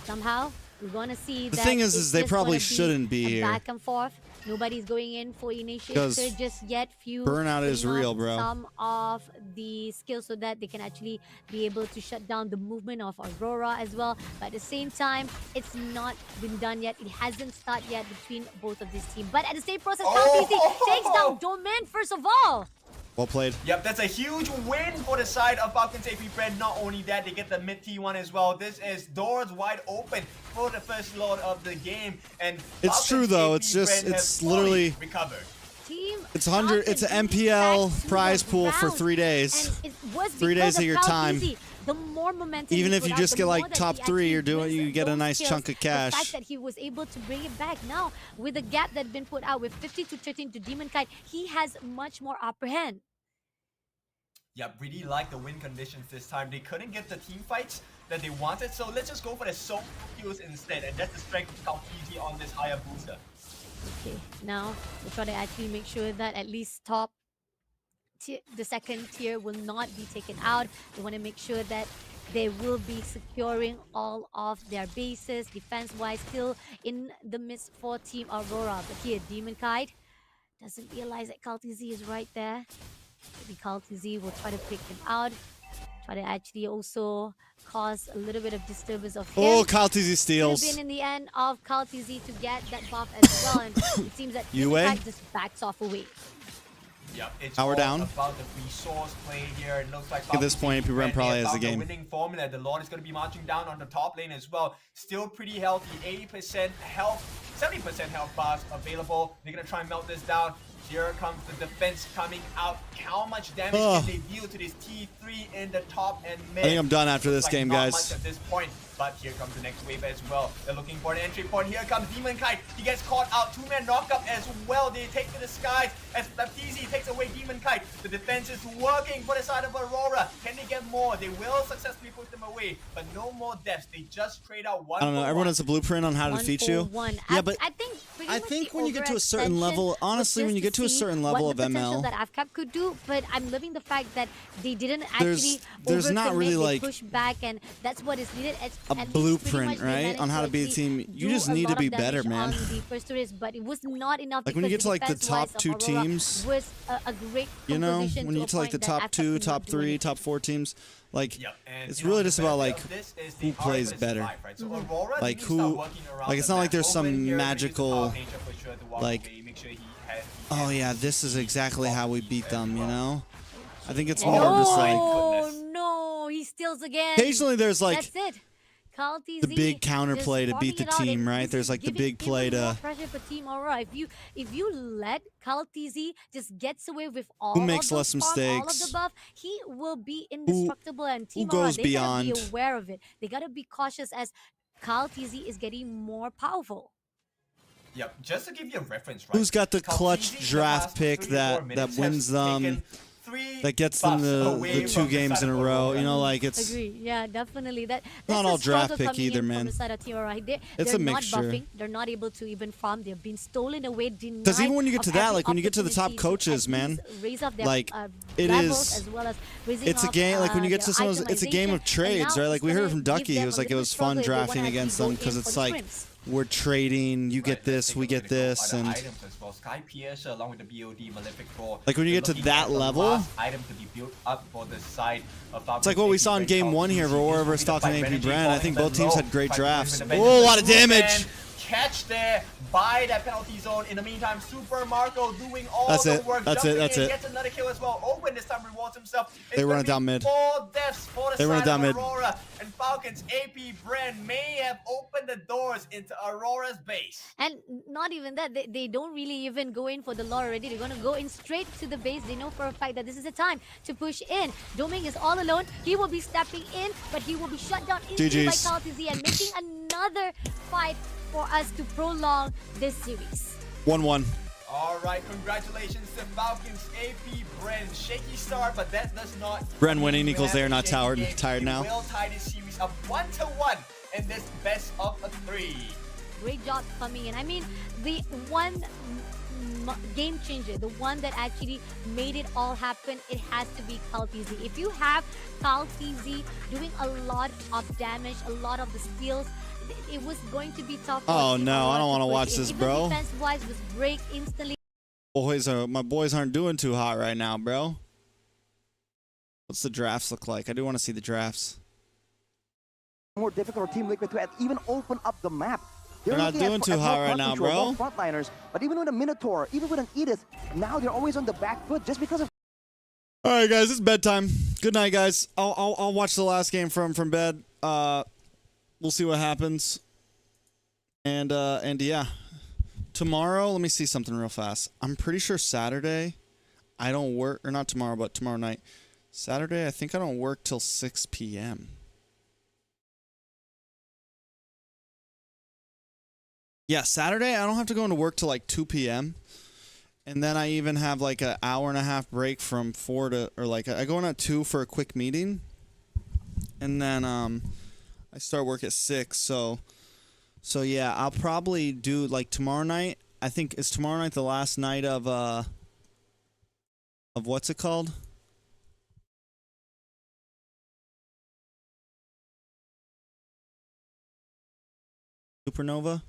somehow we're gonna see The that thing is it's they just probably gonna shouldn't be a here. back and forth. Nobody's going in for initiator Because just yet. Few burnout is putting real, up bro. Some of the skills so that they can actually be able to shut down the movement of Aurora as well. But at the same time, it's not been done yet. It hasn't started yet between both of these teams. But at the same process, Kaltizi takes down Domain first of all. Well played. Yep, that's a huge win for the side of Falcons AP Bren. Not only that, they get the mid T1 as well. This is doors wide open for the first lord of the game. And It's true Falcons though. AP It's just Bren have it's fully literally recovered. Team it's 100. It's an MPL prize pool for 3 days. And it was 3 days because of your time. Kaltizi. The more momentum Even he if put you out, just the get more like that top he 3, actually you get a those nice skills. chunk of cash. The fact that he was able to bring it back now with the gap that's been put out with 50-13 to Demon Kite, he has much more upper hand. Yep, really like the win conditions this time. They couldn't get the team fights that they wanted, so let's just go for the solo kills instead. And that's the strength of Kaltizi on this higher booster. Okay, now we'll try to actually make sure that at least top tier, the second tier will not be taken out. They want to make sure that they will be securing all of their bases defense-wise, still in the midst for Team Aurora. But here, Demon Kite doesn't realize that Kaltizi is right there. Maybe Kaltizi will try to pick him out. try to actually also cause a little bit of disturbance of him. Oh, Kyle TZ Could have steals. been in the end of Kyle TZ to get that buff as well, and it seems that UA? Impact just backs off away. Yep, it's Power all down. about the resource play here. It looks like At this point, AP Bren probably has the game. Winning formula. The Lord is going to be marching down on the top lane as well. Still pretty healthy. 80% health, 70% health bars available. They're going to try and melt this down. Here comes the defense coming out. How much damage can they deal to this T3 in the top and mid? I think I'm done after this game, not guys. much at this point, but here comes the next wave as well. They're looking for an entry point. Here comes Demon Kite. He gets caught out. Two-man knockup as well. They take to the skies as Baptiste takes away Demon Kite. The defense is working for the side of Aurora. Can they get more? They will successfully push them away, but no more deaths. They just trade out one. I don't know. Everyone has a blueprint on how to defeat you. Yeah, but I think when you get to a certain level, honestly, when you get to a certain level of the potential ML, that Fcap could do, but I'm loving the fact that they didn't actually there's not really they like push back, and that's what is needed. a blueprint, right, on how to beat a team. You just need to be better, man. The first race, but it was not enough. Like when you get to like the top two teams, was a great you know, composition when you get to like the top 2, top 3, top 4 teams, like it's really just about like who plays better, like who, like it's not like there's some magical, like, oh yeah, this is exactly how we beat them, you know. I think it's more just like, oh no, he steals again. Occasionally there's like that's it. the big counterplay to beat the team, right? There's like the big play to pressure for Team Aurora. If you let Kyle TZ just gets away with all makes of less those farm, all of mistakes, the buff, he will be indestructible. And Team goes Aurora, they beyond. gotta be aware of it. They gotta be cautious as Kyle TZ is getting more powerful. Yep, just to give you a reference, right? who's got the clutch draft pick that wins them, that gets them the 2 games in a row. You know, like it's Agree. Yeah, definitely. That's not the all draft struggle pick coming either, in man. From the side of Team Aurora. It's they're a mixture. Not buffing. They're not able to even farm. They've been stolen away. Because even when you get to that, like when you get to the top coaches, man, like it is. As well as it's a game. Like when you get to some, it's a game of trades, right? Like we heard from Ducky, he was like it was fun drafting against them because it's like we're trading. You get this, we get this, and along with the BOD Malefic Core. Like when you get to that level, item to be built up for the side of it's like what we saw in game 1 here of Aurora versus Falcon and AP Bren. I think both teams had great drafts. Oh, a lot of damage. Catch there by that penalty zone. In the meantime, Super Marco doing all the work. That's it. Gets another kill as well. Owen this time rewards himself. They run it down mid. 4 deaths for the side of mid. Aurora. And Falcon's AP Bren may have opened the doors into Aurora's base. And not even that, they don't really even go in for the lore already. They're going to go in straight to the base. They know for a fact that this is the time to push in. Doming is all alone. He will be stepping in, but he will be shut down instantly by Kyle TZ and making another fight for us to prolong this series. 1-1. All right, congratulations to Falcons AP Bren. Shaky start, but that does not. Bren winning equals they're not tired now. Will tie this series up 1-1 in this best of 3. Great job coming in. I mean, the one game changer, the one that actually made it all happen, it has to be Kyle TZ. If you have Kyle TZ doing a lot of damage, a lot of the steals, it was going to be tough. Oh no, I don't want to watch this, bro. Defense-wise was break instantly. My boys aren't doing too hot right now, bro. What's the drafts look like? I do want to see the drafts. More difficult for Team Liquid to even open up the map. They're not doing too hot right now, bro. Frontliners, but even with a Minotaur, even with an Edith, now they're always on the back foot just because of. All right, guys, it's bedtime. Good night, guys. I'll watch the last game from bed. We'll see what happens. And yeah. Tomorrow, let me see something real fast. I'm pretty sure Saturday, I don't work, or not tomorrow, but tomorrow night. Saturday, I think I don't work till 6 p.m. Yeah, Saturday, I don't have to go into work till like 2 p.m. And then I even have like an hour and a half break from 4 to, or like I go in at 2 for a quick meeting. And then I start work at 6. So yeah, I'll probably do like tomorrow night. I think is tomorrow night the last night of what's it called? Supernova?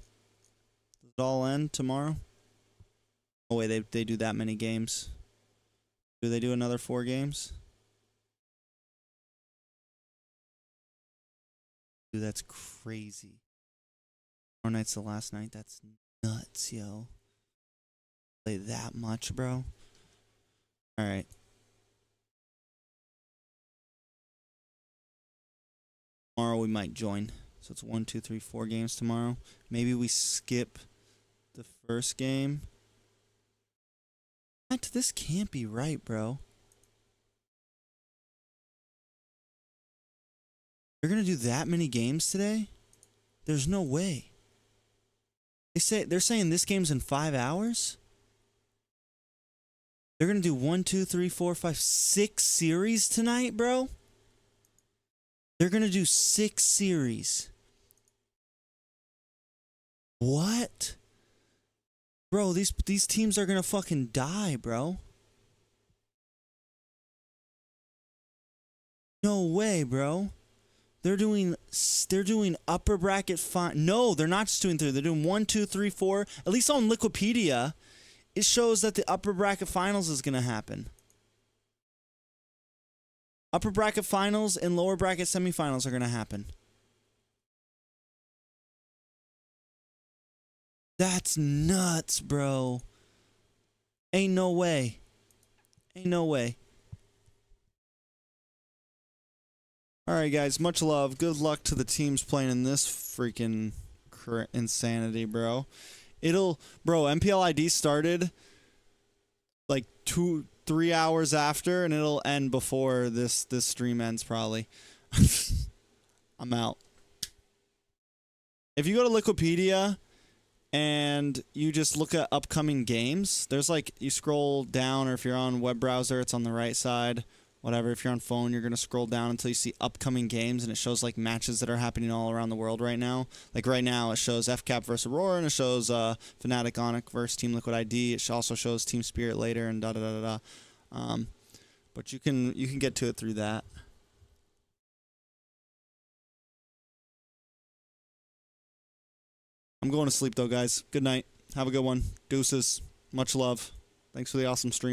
Does it all end tomorrow? Oh wait, they do that many games. Do they do another 4 games? Dude, that's crazy. Tomorrow night's the last night. That's nuts, yo. Play that much, bro. All right. Tomorrow we might join. So it's 1, 2, 3, 4 games tomorrow. Maybe we skip the first game. What? This can't be right, bro. You're gonna do that many games today? There's no way. They're saying this game's in 5 hours? They're gonna do 1, 2, 3, 4, 5, 6 series tonight, bro? They're gonna do 6 series. What? Bro, these teams are gonna fucking die, bro. No way, bro. They're doing upper bracket No, they're not just doing 3. They're doing 1, 2, 3, 4. At least on Liquipedia, it shows that the upper bracket finals is gonna happen. Upper bracket finals and lower bracket semifinals are gonna happen. That's nuts, bro. Ain't no way. Ain't no way. Alright, guys. Much love. Good luck to the teams playing in this freaking insanity, bro. Bro, MPL ID started like 2-3 hours after, and it'll end before this stream ends, probably. I'm out. If you go to Liquipedia and you just look at upcoming games, there's like, you scroll down, or if you're on web browser, it's on the right side. Whatever, if you're on phone, you're going to scroll down until you see upcoming games, and it shows like matches that are happening all around the world right now. Like right now, it shows Fcap versus Aurora, and it shows Fnatic Onyx versus Team Liquid ID. It also shows Team Spirit later, and da-da-da-da-da. But you can get to it through that. I'm going to sleep though, guys. Good night. Have a good one. Deuces. Much love. Thanks for the awesome stream.